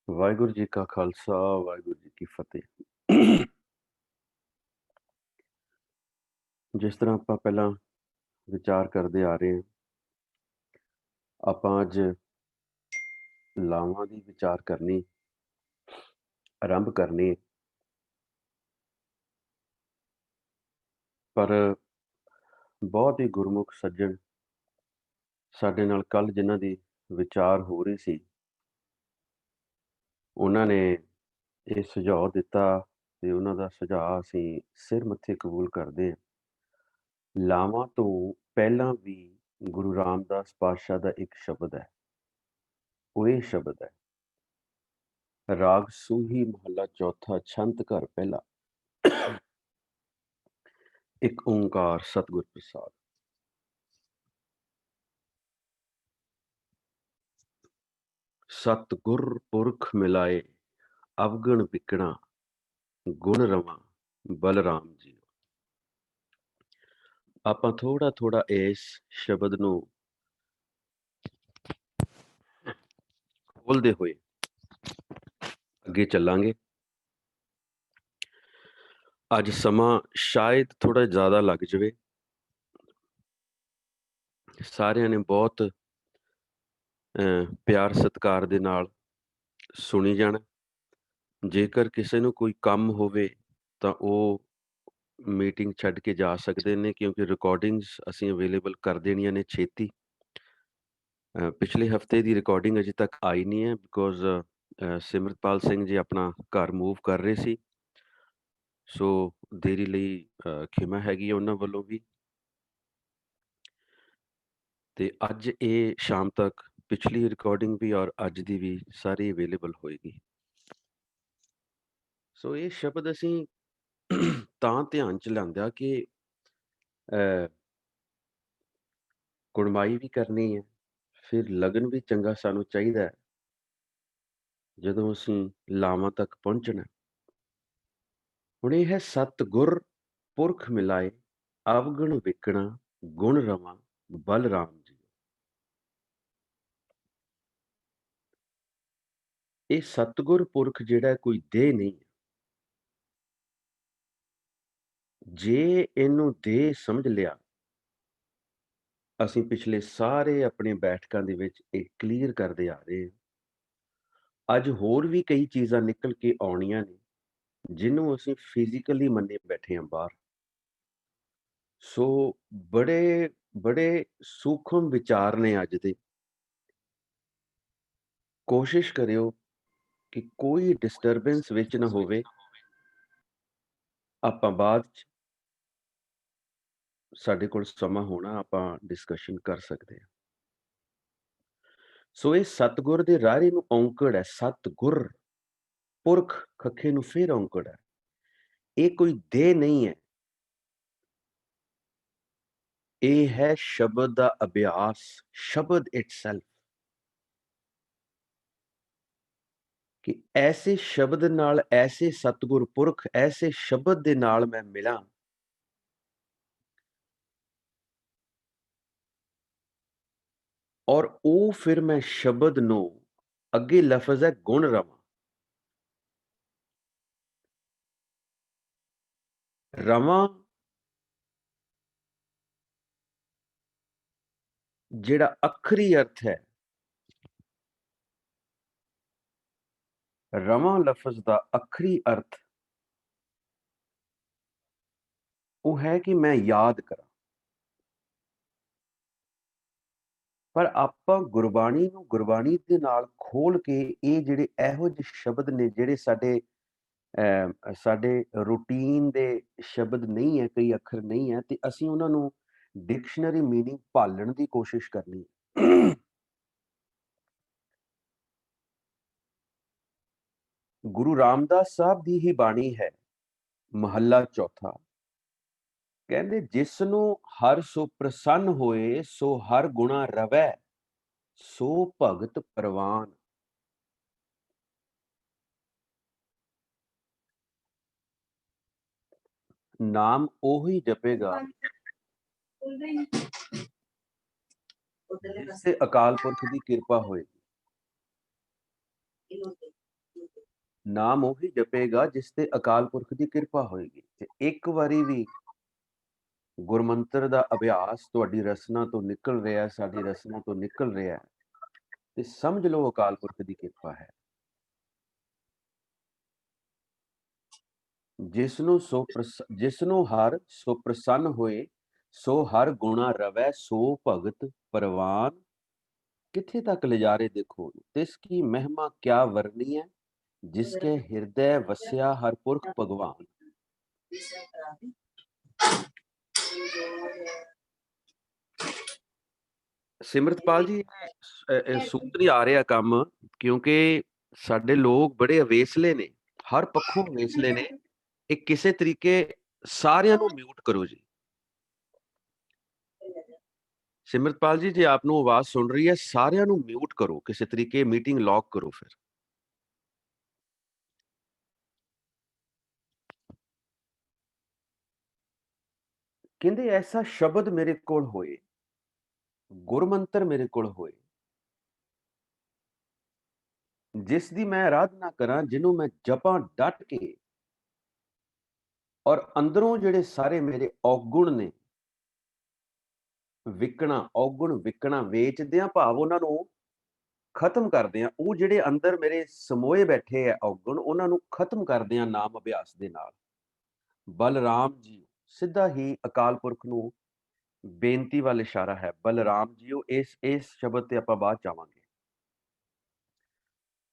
ਵਾਹਿਗੁਰੂ ਜੀ ਕਾ ਖਾਲਸਾ ਵਾਹਿਗੁਰੂ ਜੀ ਕੀ ਫਤਿਹ। ਜਿਸ ਤਰ੍ਹਾਂ ਆਪਾਂ ਪਹਿਲਾਂ ਵਿਚਾਰ ਕਰਦੇ ਆ ਰਹੇ ਹਾਂ, ਆਪਾਂ ਅੱਜ ਲਾਵਾਂ ਦੀ ਵਿਚਾਰ ਕਰਨੀ ਆਰੰਭ ਕਰਨੀ। ਪਰ ਬਹੁਤ ਹੀ ਗੁਰਮੁਖ ਸੱਜਣ ਸਾਡੇ ਨਾਲ ਕੱਲ ਜਿਨ੍ਹਾਂ ਦੀ ਵਿਚਾਰ ਹੋ ਰਹੀ ਸੀ, ਉਹਨਾਂ ਨੇ ਇਹ ਸੁਝਾਅ ਦਿੱਤਾ ਤੇ ਉਹਨਾਂ ਦਾ ਸੁਝਾਅ ਅਸੀਂ ਸਿਰ ਮੱਥੇ ਕਬੂਲ ਕਰਦੇ ਹਾਂ। ਲਾਵਾਂ ਤੋਂ ਪਹਿਲਾਂ ਵੀ ਗੁਰੂ ਰਾਮਦਾਸ ਪਾਤਸ਼ਾਹ ਦਾ ਇੱਕ ਸ਼ਬਦ ਹੈ, ਉਹ ਇਹ ਸ਼ਬਦ ਹੈ, ਰਾਗ ਸੂਹੀ ਮਹੱਲਾ ਚੌਥਾ, ਛੰਤ ਘਰ ਪਹਿਲਾ, ਇੱਕ ਓਂਕਾਰ ਸਤਿਗੁਰ ਪ੍ਰਸਾਦ। ਸਤਿਗੁਰ ਪੁਰਖ ਮਿਲਾਏ ਅਵਗਣ ਵਿਕਣਾ, ਗੁਣ ਰਵਾਂ ਬਲਰਾਮ ਜੀ। ਆਪਾਂ ਥੋੜਾ ਥੋੜਾ ਇਸ ਸ਼ਬਦ ਨੂੰ ਖੋਲਦੇ ਹੋਏ ਅੱਗੇ ਚੱਲਾਂਗੇ। ਅੱਜ ਸਮਾਂ ਸ਼ਾਇਦ ਥੋੜਾ ਜ਼ਿਆਦਾ ਲੱਗ ਜਾਵੇ। ਸਾਰਿਆਂ ਨੇ ਬਹੁਤ ਪਿਆਰ ਸਤਿਕਾਰ ਦੇ ਨਾਲ ਸੁਣੀ ਜਾਣਾ। ਜੇਕਰ ਕਿਸੇ ਨੂੰ ਕੋਈ ਕੰਮ ਹੋਵੇ ਤਾਂ ਉਹ ਮੀਟਿੰਗ ਛੱਡ ਕੇ ਜਾ ਸਕਦੇ ਨੇ, ਕਿਉਂਕਿ ਰਿਕਾਰਡਿੰਗਸ ਅਸੀਂ ਅਵੇਲੇਬਲ ਕਰ ਦੇਣੀਆਂ ਨੇ ਛੇਤੀ। ਪਿਛਲੇ ਹਫਤੇ ਦੀ ਰਿਕਾਰਡਿੰਗ ਅਜੇ ਤੱਕ ਆਈ ਨਹੀਂ ਹੈ, ਬਿਕੋਜ਼ ਸਿਮਰਤਪਾਲ ਸਿੰਘ ਜੀ ਆਪਣਾ ਘਰ ਮੂਵ ਕਰ ਰਹੇ ਸੀ, ਸੋ ਦੇਰੀ ਲਈ ਖਿਮਾ ਹੈਗੀ ਹੈ ਉਹਨਾਂ ਵੱਲੋਂ ਵੀ। ਤੇ ਅੱਜ ਇਹ ਸ਼ਾਮ ਤੱਕ ਪਿਛਲੀ ਰਿਕਾਰਡਿੰਗ ਵੀ ਔਰ ਅੱਜ ਦੀ ਵੀ ਸਾਰੀ ਅਵੇਲੇਬਲ ਹੋਏਗੀ। ਸੋ ਇਹ ਸ਼ਬਦ ਅਸੀਂ ਤਾਂ ਧਿਆਨ ਚ ਲਿਆਂਦਾ ਕਿ ਕੁੜਮਾਈ ਵੀ ਕਰਨੀ ਹੈ, ਫਿਰ ਲਗਨ ਵੀ ਚੰਗਾ ਸਾਨੂੰ ਚਾਹੀਦਾ ਹੈ ਜਦੋਂ ਅਸੀਂ ਲਾਵਾਂ ਤੱਕ ਪਹੁੰਚਣਾ। ਹੁਣ ਇਹ ਹੈ ਸਤਿਗੁਰ ਪੁਰਖ ਮਿਲਾਏ ਅਵਗਣ ਵਿਕਣਾ, ਗੁਣ ਰਵਾਂ ਬਲਰਾਮ ਜੀ। ਇਹ ਸਤਿਗੁਰ ਪੁਰਖ ਜਿਹੜਾ ਕੋਈ ਦੇਹ ਨਹੀਂ ਹੈ। ਜੇ ਇਹਨੂੰ ਦੇਹ ਸਮਝ ਲਿਆ, ਅਸੀਂ ਪਿਛਲੇ ਸਾਰੇ ਆਪਣੇ ਬੈਠਕਾਂ ਦੇ ਵਿੱਚ ਇਹ ਕਲੀਅਰ ਕਰਦੇ ਆ ਰਹੇ ਹਾਂ। ਅੱਜ ਹੋਰ ਵੀ ਕਈ ਚੀਜ਼ਾਂ ਨਿਕਲ ਕੇ ਆਉਣੀਆਂ ਨੇ ਜਿਹਨੂੰ ਅਸੀਂ ਫਿਜ਼ੀਕਲੀ ਮੰਨੇ ਬੈਠੇ ਹਾਂ ਬਾਹਰ। ਸੋ ਬੜੇ ਬੜੇ ਸੂਖਮ ਵਿਚਾਰ ਨੇ ਅੱਜ ਦੇ। ਕੋਸ਼ਿਸ਼ ਕਰਿਓ ਕਿ ਕੋਈ ਡਿਸਟਰਬੈਂਸ ਵਿੱਚ ਨਾ ਹੋਵੇ। ਆਪਾਂ ਬਾਅਦ ਚ ਸਾਡੇ ਕੋਲ ਸਮਾਂ ਹੋਣਾ, ਆਪਾਂ ਡਿਸਕਸ਼ਨ ਕਰ ਸਕਦੇ ਹਾਂ। ਸੋ ਇਹ ਸਤਿਗੁਰ ਦੇ ਰਾਹੇ ਨੂੰ ਔਂਕੜ ਹੈ। ਸਤਿਗੁਰ ਪੁਰਖ ਖੱਖੇ ਨੂੰ ਫਿਰ ਔਂਕੜ ਹੈ। ਇਹ ਕੋਈ ਦੇਹ ਨਹੀਂ ਹੈ, ਇਹ ਹੈ ਸ਼ਬਦ ਦਾ ਅਭਿਆਸ, ਸ਼ਬਦ ਇਟਸੈਲਫ। ਕਿ ਐਸੇ ਸ਼ਬਦ ਨਾਲ, ਐਸੇ ਸਤਿਗੁਰ ਪੁਰਖ, ਐਸੇ ਸ਼ਬਦ ਦੇ ਨਾਲ ਮੈਂ ਮਿਲਾਂ, ਔਰ ਉਹ ਫਿਰ ਮੈਂ ਸ਼ਬਦ ਨੂੰ, ਅੱਗੇ ਲਫ਼ਜ਼ ਹੈ ਗੁਣ ਰਵਾਂ। ਰਵਾਂ ਜਿਹੜਾ ਅੱਖਰੀ ਅਰਥ ਹੈ, ਰਵਾਂ ਲਫ਼ਜ਼ ਦਾ ਅੱਖਰੀ ਅਰਥ ਉਹ ਹੈ ਕਿ ਮੈਂ ਯਾਦ ਕਰਾਂ। ਪਰ ਆਪਾਂ ਗੁਰਬਾਣੀ ਨੂੰ ਗੁਰਬਾਣੀ ਦੇ ਨਾਲ ਖੋਲ ਕੇ ਇਹ ਜਿਹੜੇ ਇਹੋ ਜਿਹੇ ਸ਼ਬਦ ਨੇ ਜਿਹੜੇ ਸਾਡੇ ਰੂਟੀਨ ਦੇ ਸ਼ਬਦ ਨਹੀਂ ਹੈ, ਕਈ ਅੱਖਰ ਨਹੀਂ ਹੈ, ਤੇ ਅਸੀਂ ਉਹਨਾਂ ਨੂੰ ਡਿਕਸ਼ਨਰੀ ਮੀਨਿੰਗ ਭਾਲਣ ਦੀ ਕੋਸ਼ਿਸ਼ ਕਰਨੀ ਹੈ। ਗੁਰੂ ਰਾਮਦਾਸ ਸਾਹਿਬ ਦੀ ਹੀ ਬਾਣੀ ਹੈ, ਮਹੱਲਾ ਚੌਥਾ, ਕਹਿੰਦੇ ਜਿਸ ਨੂੰ ਹਰ ਸੋ ਪ੍ਰਸੰਨ ਹੋਏ, ਸੋ ਹਰ ਗੁਣਾ ਰਵੈ, ਸੋ ਭਗਤ ਪ੍ਰਵਾਨ। ਨਾਮ ਉਹੀ ਜਪੇਗਾ ਜਿਸ ਤੇ ਅਕਾਲ ਪੁਰਖ ਦੀ ਕਿਰਪਾ ਹੋਏਗੀ। ਨਾਮ ਉਹੀ ਜਪੇਗਾ ਜਿਸ ਤੇ ਅਕਾਲ ਪੁਰਖ ਦੀ ਕਿਰਪਾ ਹੋਏਗੀ। ਤੇ ਇੱਕ ਵਾਰੀ ਵੀ ਗੁਰਮੰਤਰ ਦਾ ਅਭਿਆਸ ਤੁਹਾਡੀ ਰਸਨਾ ਤੋਂ ਨਿਕਲ ਰਿਹਾ, ਸਾਡੀ ਰਸਨਾ ਤੋਂ ਨਿਕਲ ਰਿਹਾ, ਤੇ ਸਮਝ ਲਓ ਅਕਾਲ ਪੁਰਖ ਦੀ ਕਿਰਪਾ ਹੈ। ਜਿਸ ਨੂੰ ਹਰ ਸੋ ਪ੍ਰਸੰਨ ਹੋਏ, ਸੋ ਹਰ ਗੁਣਾ ਰਵੈ, ਸੋ ਭਗਤ ਪ੍ਰਵਾਨ। किथे तक ले जा रहे देखो, तिसकी महिमा क्या वर्णी है, जिसके हृदय वस्या हर पुरख भगवान। सिमरतपाल जी, सूत नहीं आ रहा काम, क्योंकि साडे लोग बड़े अवेसले ने, हर पक्षों अवेसले ने। एक किसी तरीके सारिਆਂ ਨੂੰ म्यूट करो जी। सिमरतपाल जी, जे आपनों आवाज सुन रही है, सारिਆਂ ਨੂੰ म्यूट करो किसी तरीके, मीटिंग लॉक करो फिर। कहते ऐसा शब्द मेरे कोल होए, गुरमंत्र मेरे कोल होए, जिस दी मैं आराधना करा, जिन्हों मैं जपा डट के, और अंदरों ਜਿਹੜੇ ਸਾਰੇ ਮੇਰੇ ਔਗੁਣ ਨੇ, ਵਿਕਣਾ ਔਗੁਣ ਵਿਕਣਾ ਵੇਚਦਿਆਂ ਭਾਵ ਉਹਨਾਂ ਨੂੰ ਖਤਮ ਕਰਦੇ ਆ। ਉਹ ਜਿਹੜੇ ਅੰਦਰ ਮੇਰੇ ਸਮੋਏ ਬੈਠੇ ਆ ਔਗੁਣ, ਉਹਨਾਂ ਨੂੰ ਖਤਮ ਕਰਦੇ ਆ ਨਾਮ ਅਭਿਆਸ ਦੇ ਨਾਲ। ਬਲਰਾਮ ਜੀ, ਸਿੱਧਾ ਹੀ ਅਕਾਲ ਪੁਰਖ ਨੂੰ ਬੇਨਤੀ ਵੱਲ ਇਸ਼ਾਰਾ ਹੈ। ਬਲਰਾਮ ਜੀਓ, ਇਸ ਸ਼ਬਦ ਤੇ ਆਪਾਂ ਬਾਅਦ ਚਾਵਾਂਗੇ।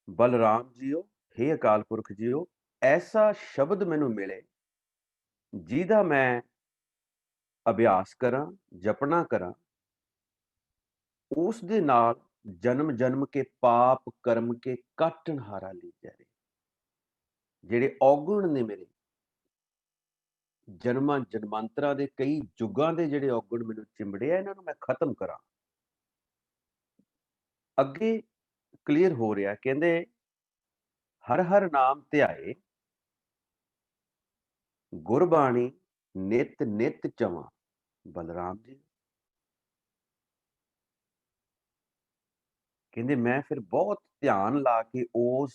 ਬਲਰਾਮ ਜੀਓ, हे ਅਕਾਲ ਪੁਰਖ ਜੀਓ, ਐਸਾ ਸ਼ਬਦ ਮੈਨੂੰ ਮਿਲੇ ਜਿਹਦਾ ਮੈਂ ਅਭਿਆਸ ਕਰਾਂ, ਜਪਣਾ ਕਰਾਂ, ਉਸ ਦੇ ਨਾਲ ਜਨਮ ਜਨਮ ਕੇ ਪਾਪ ਕਰਮ ਕੇ ਕਾਟਣ ਹਾਰਾ ਲਈ ਜਾਏ। ਜਿਹੜੇ ਔਗੁਣ ਨੇ ਮੇਰੇ, ਜਨਮਾਂ ਜਨਮਾਂਤਰਾਂ ਦੇ ਕਈ ਯੁੱਗਾਂ ਦੇ ਜਿਹੜੇ ਔਗੁਣ ਮੈਨੂੰ ਚਿੰਬੜੇ ਆ, ਇਹਨਾਂ ਨੂੰ ਮੈਂ ਖਤਮ ਕਰਾਂ। ਅੱਗੇ ਕਲੀਅਰ ਹੋ ਰਿਹਾ, ਕਹਿੰਦੇ ਹਰ ਹਰ ਨਾਮ ਧਿਆਏ, ਗੁਰਬਾਣੀ ਨਿਤ ਨਿਤ ਚਵਾਂ। ਬਲਰਾਮ ਜੀ ਕਹਿੰਦੇ ਮੈਂ ਫਿਰ ਬਹੁਤ ਧਿਆਨ ਲਾ ਕੇ ਉਸ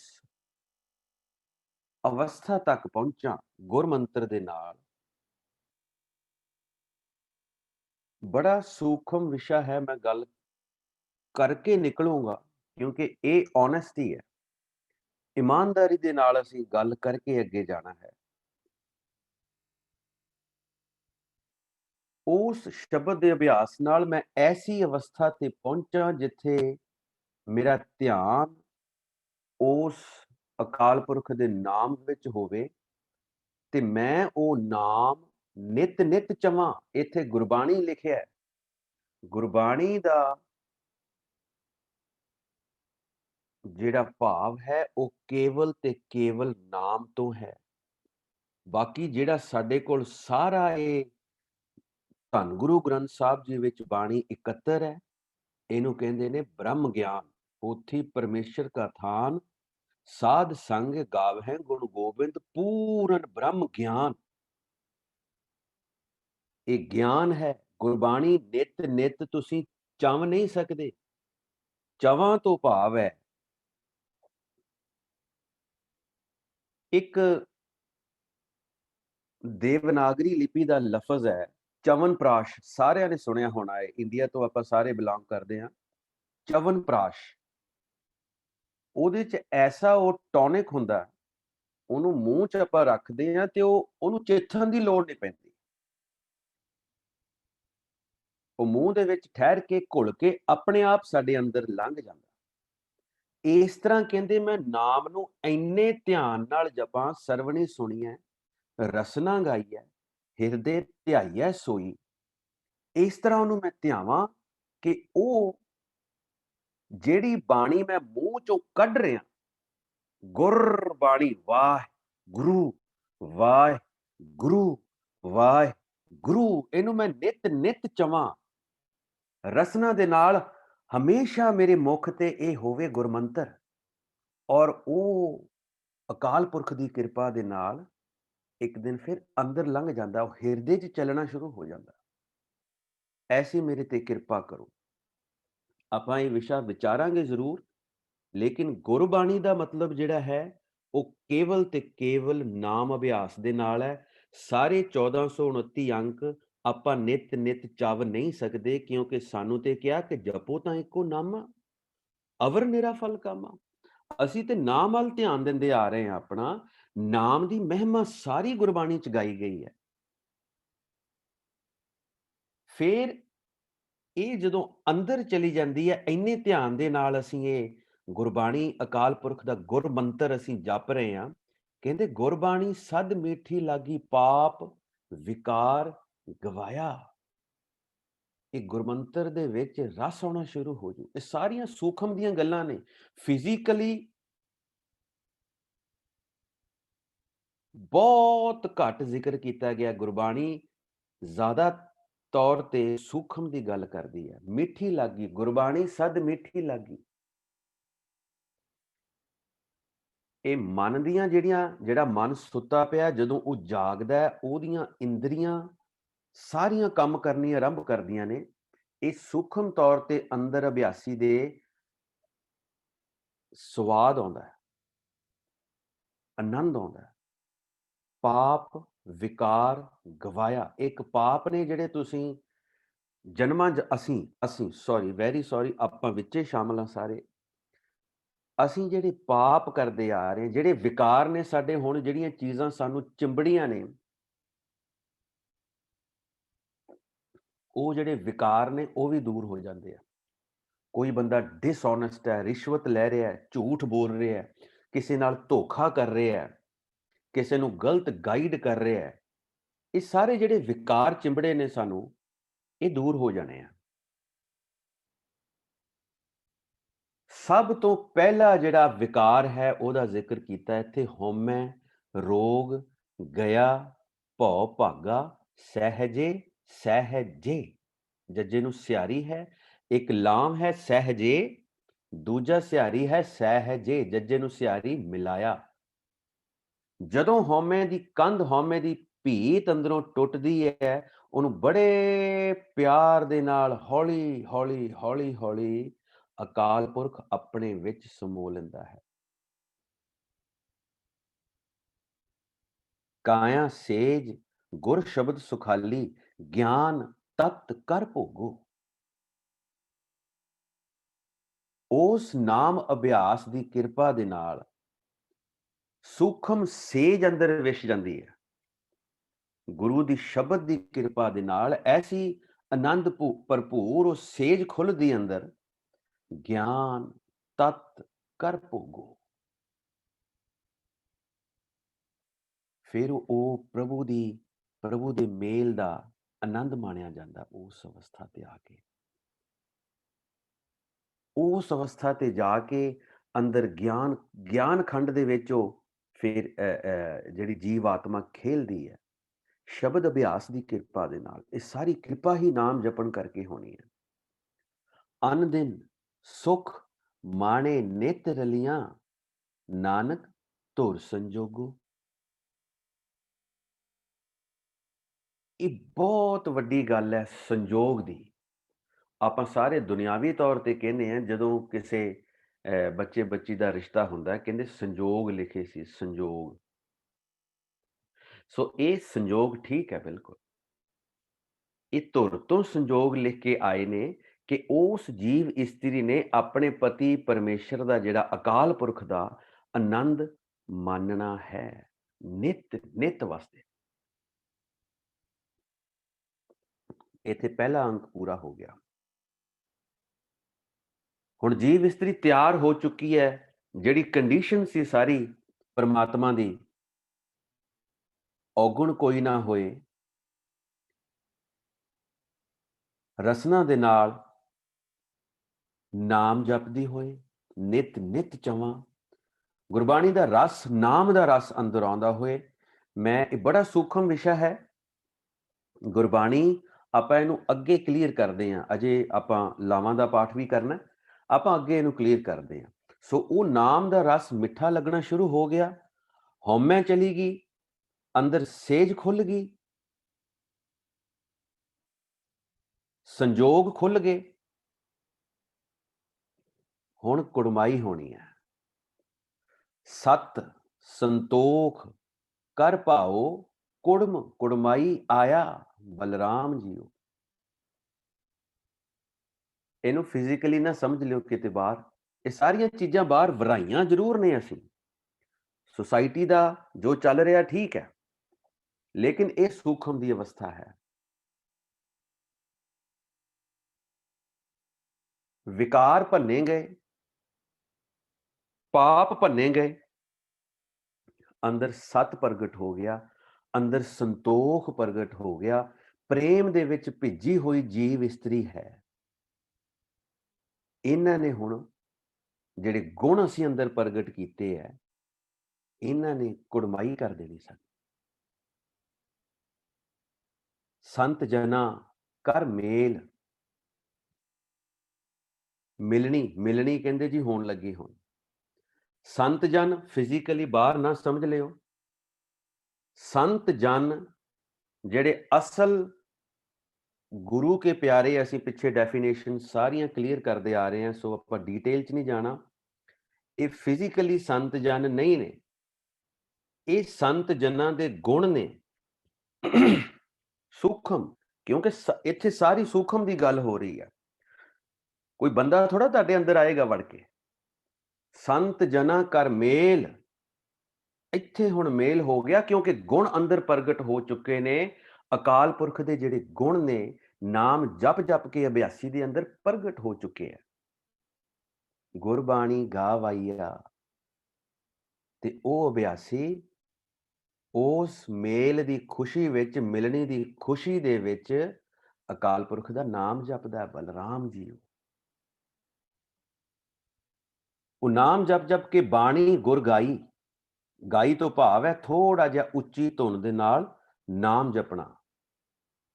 ਅਵਸਥਾ ਤੱਕ ਪਹੁੰਚਾਂ ਗੁਰਮੰਤਰ ਦੇ ਨਾਲ। ਬੜਾ ਸੂਖਮ ਵਿਸ਼ਾ ਹੈ, ਮੈਂ ਗੱਲ ਕਰਕੇ ਨਿਕਲੂੰਗਾ, ਕਿਉਂਕਿ ਇਹ ਓਨੈਸਟੀ ਹੈ। ਇਮਾਨਦਾਰੀ ਦੇ ਨਾਲ ਅਸੀਂ ਗੱਲ ਕਰਕੇ ਅੱਗੇ ਜਾਣਾ ਹੈ। ਉਸ ਸ਼ਬਦ ਦੇ ਅਭਿਆਸ ਨਾਲ ਮੈਂ ਐਸੀ ਅਵਸਥਾ ਤੇ ਪਹੁੰਚਾਂ ਜਿੱਥੇ ਮੇਰਾ ਧਿਆਨ ਉਸ ਅਕਾਲ ਪੁਰਖ ਦੇ ਨਾਮ ਵਿੱਚ ਹੋਵੇ, ਤੇ ਮੈਂ ਉਹ ਨਾਮ ਨਿਤ ਨਿਤ ਚਵਾਂ। ਇੱਥੇ ਗੁਰਬਾਣੀ ਲਿਖਿਆ, ਗੁਰਬਾਣੀ ਦਾ ਜਿਹੜਾ ਭਾਵ ਹੈ ਉਹ ਕੇਵਲ ਤੇ ਕੇਵਲ ਨਾਮ ਤੋਂ ਹੈ। ਬਾਕੀ ਜਿਹੜਾ ਸਾਡੇ ਕੋਲ ਸਾਰਾ ਇਹ ਧੰਨ ਗੁਰੂ ਗ੍ਰੰਥ ਸਾਹਿਬ ਜੀ ਵਿੱਚ ਬਾਣੀ ਇਕੱਤਰ ਹੈ, ਇਹਨੂੰ ਕਹਿੰਦੇ ਨੇ ਬ੍ਰਹਮ ਗਿਆਨ। ਉੱਥੇ ਪਰਮੇਸ਼ਰ ਕਾ ਥਾਨ, ਸਾਧ ਸੰਗ ਗਾਵਹਿ ਗੁਣ ਗੋਬਿੰਦ, ਪੂਰਨ ਬ੍ਰਹਮ ਗਿਆਨ। ਇਹ ਗਿਆਨ ਹੈ। ਗੁਰਬਾਣੀ ਨਿਤ ਨਿਤ ਤੁਸੀਂ ਚਵ ਨਹੀਂ ਸਕਦੇ। ਚਵਾਂ ਤੋਂ ਭਾਵ ਹੈ ਇੱਕ ਦੇਵਨਾਗਰੀ ਲਿਪੀ ਦਾ ਲਫ਼ਜ਼ ਹੈ ਚਵਨਪ੍ਰਾਸ਼। ਸਾਰਿਆਂ ਨੇ ਸੁਣਿਆ ਹੋਣਾ ਹੈ, ਇੰਡੀਆ ਤੋਂ ਆਪਾਂ ਸਾਰੇ ਬਿਲੋਂਗ ਕਰਦੇ ਹਾਂ। ਚਵਨਪ੍ਰਾਸ਼, ਉਹਦੇ 'ਚ ਐਸਾ ਉਹ ਟੌਨਿਕ ਹੁੰਦਾ, ਉਹਨੂੰ ਮੂੰਹ 'ਚ ਆਪਾਂ ਰੱਖਦੇ ਹਾਂ ਤੇ ਉਹਨੂੰ ਚੇਥਣ ਦੀ ਲੋੜ ਨਹੀਂ ਪੈਂਦੀ। ਉਹ ਮੂੰਹ ਦੇ ਵਿੱਚ ਠਹਿਰ ਕੇ ਘੁਲ ਕੇ ਆਪਣੇ ਆਪ ਸਾਡੇ ਅੰਦਰ ਲੰਘ ਜਾਂਦਾ। ਇਸ ਤਰ੍ਹਾਂ ਕਹਿੰਦੇ ਮੈਂ ਨਾਮ ਨੂੰ ਇੰਨੇ ਧਿਆਨ ਨਾਲ ਜਪਾਂ, ਸਰਵਣੀ ਸੁਣੀ ਹੈ, ਰਸਨਾ ਗਾਈ ਹੈ, ਹਿਰਦੇ ਧਿਆਈਐ ਸੋਈ। ਇਸ ਤਰ੍ਹਾਂ ਉਹਨੂੰ ਮੈਂ ਧਿਆਵਾਂ ਕਿ ਉਹ ਜਿਹੜੀ ਬਾਣੀ ਮੈਂ ਮੂੰਹ ਚੋਂ ਕੱਢ ਰਿਹਾ, ਗੁਰਬਾਣੀ, ਵਾਹਿਗੁਰੂ ਵਾਹਿਗੁਰੂ ਵਾਹਿਗੁਰੂ, ਇਹਨੂੰ ਮੈਂ ਨਿਤ ਨਿਤ ਚਵਾਂ ਰਸਨਾ ਦੇ ਨਾਲ। ਹਮੇਸ਼ਾ ਮੇਰੇ ਮੁਖ ਤੇ ਇਹ ਹੋਵੇ ਗੁਰਮੰਤਰ, ਔਰ ਉਹ ਅਕਾਲ ਪੁਰਖ ਦੀ ਕਿਰਪਾ ਦੇ ਨਾਲ ਇੱਕ ਦਿਨ ਫਿਰ ਅੰਦਰ ਲੰਘ ਜਾਂਦਾ, ਉਹ ਹਿਰਦੇ 'ਚ ਚੱਲਣਾ ਸ਼ੁਰੂ ਹੋ ਜਾਂਦਾ। ਐਸੀ ਮੇਰੇ ਤੇ ਕਿਰਪਾ ਕਰੋ। ਆਪਾਂ ਇਹ ਵਿਸ਼ਾ ਵਿਚਾਰਾਂਗੇ ਜ਼ਰੂਰ, ਲੇਕਿਨ ਗੁਰਬਾਣੀ ਦਾ ਮਤਲਬ ਜਿਹੜਾ ਹੈ ਉਹ ਕੇਵਲ ਤੇ ਕੇਵਲ ਨਾਮ ਅਭਿਆਸ ਦੇ ਨਾਲ ਹੈ। ਸਾਰੇ 1429 ਅੰਕ ਆਪਾਂ ਨਿਤ ਚਵ ਨਹੀਂ ਸਕਦੇ, ਕਿਉਂਕਿ ਸਾਨੂੰ ਤੇ ਕਿਹਾ ਕਿ ਜਪੋ ਤਾਂ ਇੱਕੋ ਨਾਮਾ, ਅਵਰ ਨਿਰਾ ਫਲ ਕਾਮਾ। ਅਸੀਂ ਤੇ ਨਾਮ ਵੱਲ ਧਿਆਨ ਦਿੰਦੇ ਆ ਰਹੇ ਹਾਂ ਆਪਣਾ। ਨਾਮ ਦੀ ਮਹਿਮਾ ਸਾਰੀ ਗੁਰਬਾਣੀ ਚ ਗਾਈ ਗਈ ਹੈ। ਫਿਰ ਇਹ ਜਦੋਂ ਅੰਦਰ ਚਲੀ ਜਾਂਦੀ ਹੈ, ਇੰਨੇ ਧਿਆਨ ਦੇ ਨਾਲ ਅਸੀਂ ਇਹ ਗੁਰਬਾਣੀ ਅਕਾਲ ਪੁਰਖ ਦਾ ਗੁਰ ਮੰਤਰ ਅਸੀਂ ਜਪ ਰਹੇ ਹਾਂ। ਕਹਿੰਦੇ ਗੁਰਬਾਣੀ ਸਦ ਮੀਠੀ ਲਾਗੀ, ਪਾਪ ਵਿਕਾਰ ਗਵਾਇਆ। ਇਹ ਗੁਰਮੰਤਰ ਦੇ ਵਿੱਚ ਰਸ ਆਉਣਾ ਸ਼ੁਰੂ ਹੋ ਜੂ। ਇਹ ਸਾਰੀਆਂ ਸੂਖਮ ਦੀਆਂ ਗੱਲਾਂ ਨੇ। ਫਿਜ਼ੀਕਲੀ ਬਹੁਤ ਘੱਟ ਜ਼ਿਕਰ ਕੀਤਾ ਗਿਆ। ਗੁਰਬਾਣੀ ਜ਼ਿਆਦਾ ਤੌਰ ਤੇ ਸੂਖਮ ਦੀ ਗੱਲ ਕਰਦੀ ਹੈ। ਮਿੱਠੀ ਲੱਗੀ ਗੁਰਬਾਣੀ ਸਦ ਮਿੱਠੀ ਲੱਗੀ। ਇਹ ਮਨ ਦੀਆਂ ਜਿਹੜਾ ਮਨ ਸੁੱਤਾ ਪਿਆ, ਜਦੋਂ ਉਹ ਜਾਗਦਾ ਹੈ, ਉਹਦੀਆਂ ਇੰਦਰੀਆਂ ਸਾਰੀਆਂ ਕੰਮ ਕਰਨੀ ਆਰੰਭ ਕਰਦੀਆਂ ਨੇ। ਇਹ ਸੂਖਮ ਤੌਰ ਤੇ ਅੰਦਰ ਅਭਿਆਸੀ ਦੇ ਸਵਾਦ ਆਉਂਦਾ ਹੈ, ਆਨੰਦ ਆਉਂਦਾ ਹੈ। ਪਾਪ ਵਿਕਾਰ ਗਵਾਇਆ। ਇੱਕ ਪਾਪ ਨੇ ਜਿਹੜੇ ਤੁਸੀਂ ਜਨਮਾਂ ਅਸੀਂ ਸੌਰੀ ਵੈਰੀ ਸੌਰੀ, ਆਪਾਂ ਵਿੱਚੇ ਸ਼ਾਮਲ ਹਾਂ ਸਾਰੇ। ਅਸੀਂ ਜਿਹੜੇ ਪਾਪ ਕਰਦੇ ਆ ਰਹੇ, ਜਿਹੜੇ ਵਿਕਾਰ ਨੇ ਸਾਡੇ, ਹੁਣ ਜਿਹੜੀਆਂ ਚੀਜ਼ਾਂ ਸਾਨੂੰ ਚਿੰਬੜੀਆਂ ਨੇ, ਉਹ ਜਿਹੜੇ ਵਿਕਾਰ ਨੇ ਉਹ ਵੀ ਦੂਰ ਹੋ ਜਾਂਦੇ ਆ। ਕੋਈ ਬੰਦਾ ਡਿਸਓਨੈਸਟ ਹੈ, ਰਿਸ਼ਵਤ ਲੈ ਰਿਹਾ ਹੈ, ਝੂਠ ਬੋਲ ਰਿਹਾ ਹੈ, ਕਿਸੇ ਨਾਲ ਧੋਖਾ ਕਰ ਰਿਹਾ ਹੈ, ਕਿਸੇ ਨੂੰ ਗਲਤ ਗਾਈਡ ਕਰ ਰਿਹਾ ਹੈ, ਇਹ ਸਾਰੇ ਜਿਹੜੇ ਵਿਕਾਰ ਚਿੰਬੜੇ ਨੇ ਸਾਨੂੰ, ਇਹ ਦੂਰ ਹੋ ਜਾਣੇ ਆ। ਸਭ ਤੋਂ ਪਹਿਲਾ ਜਿਹੜਾ ਵਿਕਾਰ ਹੈ ਉਹਦਾ ਜ਼ਿਕਰ ਕੀਤਾ ਇੱਥੇ, ਹਉਮੈ ਰੋਗ ਗਿਆ ਭਉ ਭਾਗਾ ਸਹਿਜੇ ਸਹਿਜੇ। ਜੱਜੇ ਨੂੰ ਸਿਹਾਰੀ ਹੈ, ਇੱਕ ਲਾਮ ਹੈ ਸਹਿਜੇ, ਦੂਜਾ ਸਿਹਾਰੀ ਹੈ ਸਹਿਜੇ। ਜੱਜੇ ਨੂੰ ਸਿਹਾਰੀ ਮਿਲਾਇਆ। ਜਦੋਂ ਹਉਮੈ ਦੀ ਕੰਧ, ਹਉਮੈ ਦੀ ਭੀਤ ਅੰਦਰੋਂ ਟੁੱਟਦੀ ਹੈ, ਉਹਨੂੰ ਬੜੇ ਪਿਆਰ ਦੇ ਨਾਲ ਹੌਲੀ ਹੌਲੀ ਹੌਲੀ ਹੌਲੀ ਅਕਾਲ ਪੁਰਖ ਆਪਣੇ ਵਿੱਚ ਸਮੋ ਲੈਂਦਾ ਹੈ। ਕਾਇਆ ਸੇਜ ਗੁਰ ਸ਼ਬਦ ਸੁਖਾਲੀ, ਗਿਆਨ ਤਤ ਕਰ ਭੋਗੋ। ਉਸ ਨਾਮ ਅਭਿਆਸ ਦੀ ਕਿਰਪਾ ਦੇ ਨਾਲ ਸੂਖਮ ਸੇਜ ਅੰਦਰ ਵਿਸ਼ ਜਾਂਦੀ ਹੈ। ਗੁਰੂ ਦੀ ਸ਼ਬਦ ਦੀ ਕਿਰਪਾ ਦੇ ਨਾਲ ਐਸੀ ਆਨੰਦ ਭਰਪੂਰ ਉਹ ਸੇਜ ਖੁੱਲਦੀ ਅੰਦਰ, ਗਿਆਨ ਤਤ ਕਰ ਭੋਗੋ। ਫਿਰ ਉਹ ਪ੍ਰਭੂ ਦੇ ਮੇਲ ਦਾ ਆਨੰਦ ਮਾਣਿਆ ਜਾਂਦਾ। ਉਸ ਅਵਸਥਾ ਤੇ ਆ ਕੇ, ਉਸ ਅਵਸਥਾ ਤੇ ਜਾ ਕੇ ਅੰਦਰ ਗਿਆਨ ਖੰਡ ਦੇ ਵਿੱਚ ਉਹ ਫਿਰ ਜਿਹੜੀ ਜੀਵ ਆਤਮਾ ਖੇਲਦੀ ਹੈ ਸ਼ਬਦ ਅਭਿਆਸ ਦੀ ਕਿਰਪਾ ਦੇ ਨਾਲ। ਇਹ ਸਾਰੀ ਕਿਰਪਾ ਹੀ ਨਾਮ ਜਪਣ ਕਰਕੇ ਹੋਣੀ ਹੈ। ਅਨ ਦਿਨ ਸੁਖ ਮਾਣੇ ਨਿਤ ਰਲੀਆਂ, ਨਾਨਕ ਧੁਰ ਸੰਜੋਗੋ। ਇਹ ਬਹੁਤ ਵੱਡੀ ਗੱਲ ਹੈ ਸੰਜੋਗ ਦੀ। ਆਪਾਂ ਸਾਰੇ ਦੁਨਿਆਵੀ ਤੌਰ ਤੇ ਕਹਿੰਦੇ ਹਾਂ, ਜਦੋਂ ਕਿਸੇ ਬੱਚੇ ਬੱਚੀ ਦਾ ਰਿਸ਼ਤਾ ਹੁੰਦਾ, ਕਹਿੰਦੇ ਸੰਜੋਗ ਲਿਖੇ ਸੀ, ਸੰਜੋਗ। ਸੋ ਇਹ ਸੰਜੋਗ ਠੀਕ ਹੈ, ਬਿਲਕੁਲ। ਇਹ ਧੁਰ ਤੋਂ ਸੰਜੋਗ ਲਿਖ ਕੇ ਆਏ ਨੇ ਕਿ ਉਸ ਜੀਵ ਇਸਤਰੀ ਨੇ ਆਪਣੇ ਪਤੀ ਪਰਮੇਸ਼ਰ ਦਾ, ਜਿਹੜਾ ਅਕਾਲ ਪੁਰਖ ਦਾ ਆਨੰਦ ਮਾਨਣਾ ਹੈ ਨਿਤ ਵਾਸਤੇ। ਇੱਥੇ ਪਹਿਲਾ ਅੰਕ ਪੂਰਾ ਹੋ ਗਿਆ। ਹੁਣ ਜੀਵ ਇਸਤਰੀ ਤਿਆਰ ਹੋ ਚੁੱਕੀ ਹੈ। ਜਿਹੜੀ ਕੰਡੀਸ਼ਨ ਸੀ ਸਾਰੀ ਪਰਮਾਤਮਾ ਦੀ, ਔਗੁਣ ਕੋਈ ਨਾ ਹੋਏ, ਰਸਨਾ ਦੇ ਨਾਲ ਨਾਮ ਜਪਦੀ ਹੋਏ, ਨਿਤ ਚਵਾਂ ਗੁਰਬਾਣੀ ਦਾ ਰਸ, ਨਾਮ ਦਾ ਰਸ ਅੰਦਰ ਆਉਂਦਾ ਹੋਏ। ਇਹ ਬੜਾ ਸੂਖਮ ਵਿਸ਼ਾ ਹੈ ਗੁਰਬਾਣੀ। ਆਪਾਂ ਇਹਨੂੰ ਅੱਗੇ ਕਲੀਅਰ ਕਰਦੇ ਹਾਂ। ਅਜੇ ਆਪਾਂ ਲਾਵਾਂ ਦਾ ਪਾਠ ਵੀ ਕਰਨਾ, ਆਪਾਂ ਅੱਗੇ ਇਹਨੂੰ ਕਲੀਅਰ ਕਰਦੇ ਹਾਂ। ਸੋ ਉਹ ਨਾਮ ਦਾ ਰਸ ਮਿੱਠਾ ਲੱਗਣਾ ਸ਼ੁਰੂ ਹੋ ਗਿਆ, ਹਉਮੈ ਚਲੀ ਗਈ, ਅੰਦਰ ਸੇਜ ਖੁੱਲ ਗਈ, ਸੰਜੋਗ ਖੁੱਲ ਗਏ। ਹੁਣ ਕੁੜਮਾਈ ਹੋਣੀ ਹੈ। ਸਤ ਸੰਤੋਖ ਕਰ ਭਾਓ, ਕੁੜਮ ਕੁੜਮਾਈ ਆਇਆ ਬਲਰਾਮ ਜੀਓ। ਇਹਨੂੰ ਫਿਜ਼ੀਕਲੀ ਨਾ ਸਮਝ ਲਿਓ ਕਿਤੇ ਬਾਹਰ, ਇਹ ਸਾਰੀਆਂ ਚੀਜ਼ਾਂ ਬਾਹਰ ਵਰਾਈਆਂ ਜ਼ਰੂਰ ਨੇ ਅਸੀਂ, ਸੁਸਾਇਟੀ ਦਾ ਜੋ ਚੱਲ ਰਿਹਾ ਠੀਕ ਹੈ, ਲੇਕਿਨ ਇਹ ਸੂਖਮ ਦੀ ਅਵਸਥਾ ਹੈ। ਵਿਕਾਰ ਭੰਨੇ ਗਏ, ਪਾਪ ਭੰਨੇ ਗਏ, ਅੰਦਰ ਸਤ ਪ੍ਰਗਟ ਹੋ ਗਿਆ, ਅੰਦਰ ਸੰਤੋਖ ਪ੍ਰਗਟ ਹੋ ਗਿਆ, ਪ੍ਰੇਮ ਦੇ ਵਿੱਚ ਭਿੱਜੀ ਹੋਈ ਜੀਵ ਇਸਤਰੀ ਹੈ। ਇਹਨਾਂ ਨੇ ਹੁਣ ਜਿਹੜੇ ਗੁਣ ਅਸੀਂ ਅੰਦਰ ਪ੍ਰਗਟ ਕੀਤੇ ਹੈ, ਇਹਨਾਂ ਨੇ ਕੁੜਮਾਈ ਕਰ ਦੇਣੀ ਸਾਡੀ। ਸੰਤ ਜਨਾ ਕਰ ਮੇਲ, ਮਿਲਣੀ ਕਹਿੰਦੇ ਜੀ ਹੋਣ ਲੱਗੀ। ਹੁਣ ਸੰਤ ਜਨ ਫਿਜ਼ੀਕਲੀ ਬਾਹਰ ਨਾ ਸਮਝ ਲਿਓ, ਸੰਤ ਜਨ ਜਿਹੜੇ ਅਸਲ ਗੁਰੂ ਕੇ ਪਿਆਰੇ, ਅਸੀਂ ਪਿੱਛੇ ਡੈਫੀਨੇਸ਼ਨ ਸਾਰੀਆਂ ਕਲੀਅਰ ਕਰਦੇ ਆ ਰਹੇ ਹਾਂ, ਸੋ ਆਪਾਂ ਡੀਟੇਲ 'ਚ ਨਹੀਂ ਜਾਣਾ। ਇਹ ਫਿਜ਼ੀਕਲੀ ਸੰਤ ਜਨ ਨਹੀਂ ਨੇ, ਇਹ ਸੰਤ ਜਨਾਂ ਦੇ ਗੁਣ ਨੇ, ਸੂਖਮ, ਕਿਉਂਕਿ ਇੱਥੇ ਸਾਰੀ ਸੂਖਮ ਦੀ ਗੱਲ ਹੋ ਰਹੀ ਹੈ। ਕੋਈ ਬੰਦਾ ਥੋੜਾ ਤੁਹਾਡੇ ਅੰਦਰ ਆਏਗਾ ਵੜ ਕੇ। ਸੰਤ ਜਨਾਂ ਕਰ ਮੇਲ, ਇੱਥੇ ਹੁਣ ਮੇਲ ਹੋ ਗਿਆ, ਕਿਉਂਕਿ ਗੁਣ ਅੰਦਰ ਪ੍ਰਗਟ ਹੋ ਚੁੱਕੇ ਨੇ। ਅਕਾਲ ਪੁਰਖ ਦੇ ਜਿਹੜੇ ਗੁਣ ਨੇ, ਨਾਮ ਜਪ ਜਪ ਕੇ ਅਭਿਆਸੀ ਦੇ ਅੰਦਰ ਪ੍ਰਗਟ ਹੋ ਚੁੱਕੇ ਆ। ਗੁਰਬਾਣੀ ਗਾਵਾਈਆ, ਤੇ ਉਹ ਅਭਿਆਸੀ ਉਸ ਮੇਲ ਦੀ ਖੁਸ਼ੀ ਵਿੱਚ, ਮਿਲਣੀ ਦੀ ਖੁਸ਼ੀ ਦੇ ਵਿੱਚ ਅਕਾਲ ਪੁਰਖ ਦਾ ਨਾਮ ਜਪਦਾ ਹੈ, ਬਲਰਾਮ ਜੀ। ਉਹ ਨਾਮ ਜਪ ਜਪ ਕੇ ਬਾਣੀ ਗੁਰ ਗਾਈ, ਗਾਈ ਤੋਂ ਭਾਵ ਹੈ ਥੋੜਾ ਜਿਹਾ ਉੱਚੀ ਧੁਨ ਦੇ ਨਾਲ ਨਾਮ ਜਪਣਾ,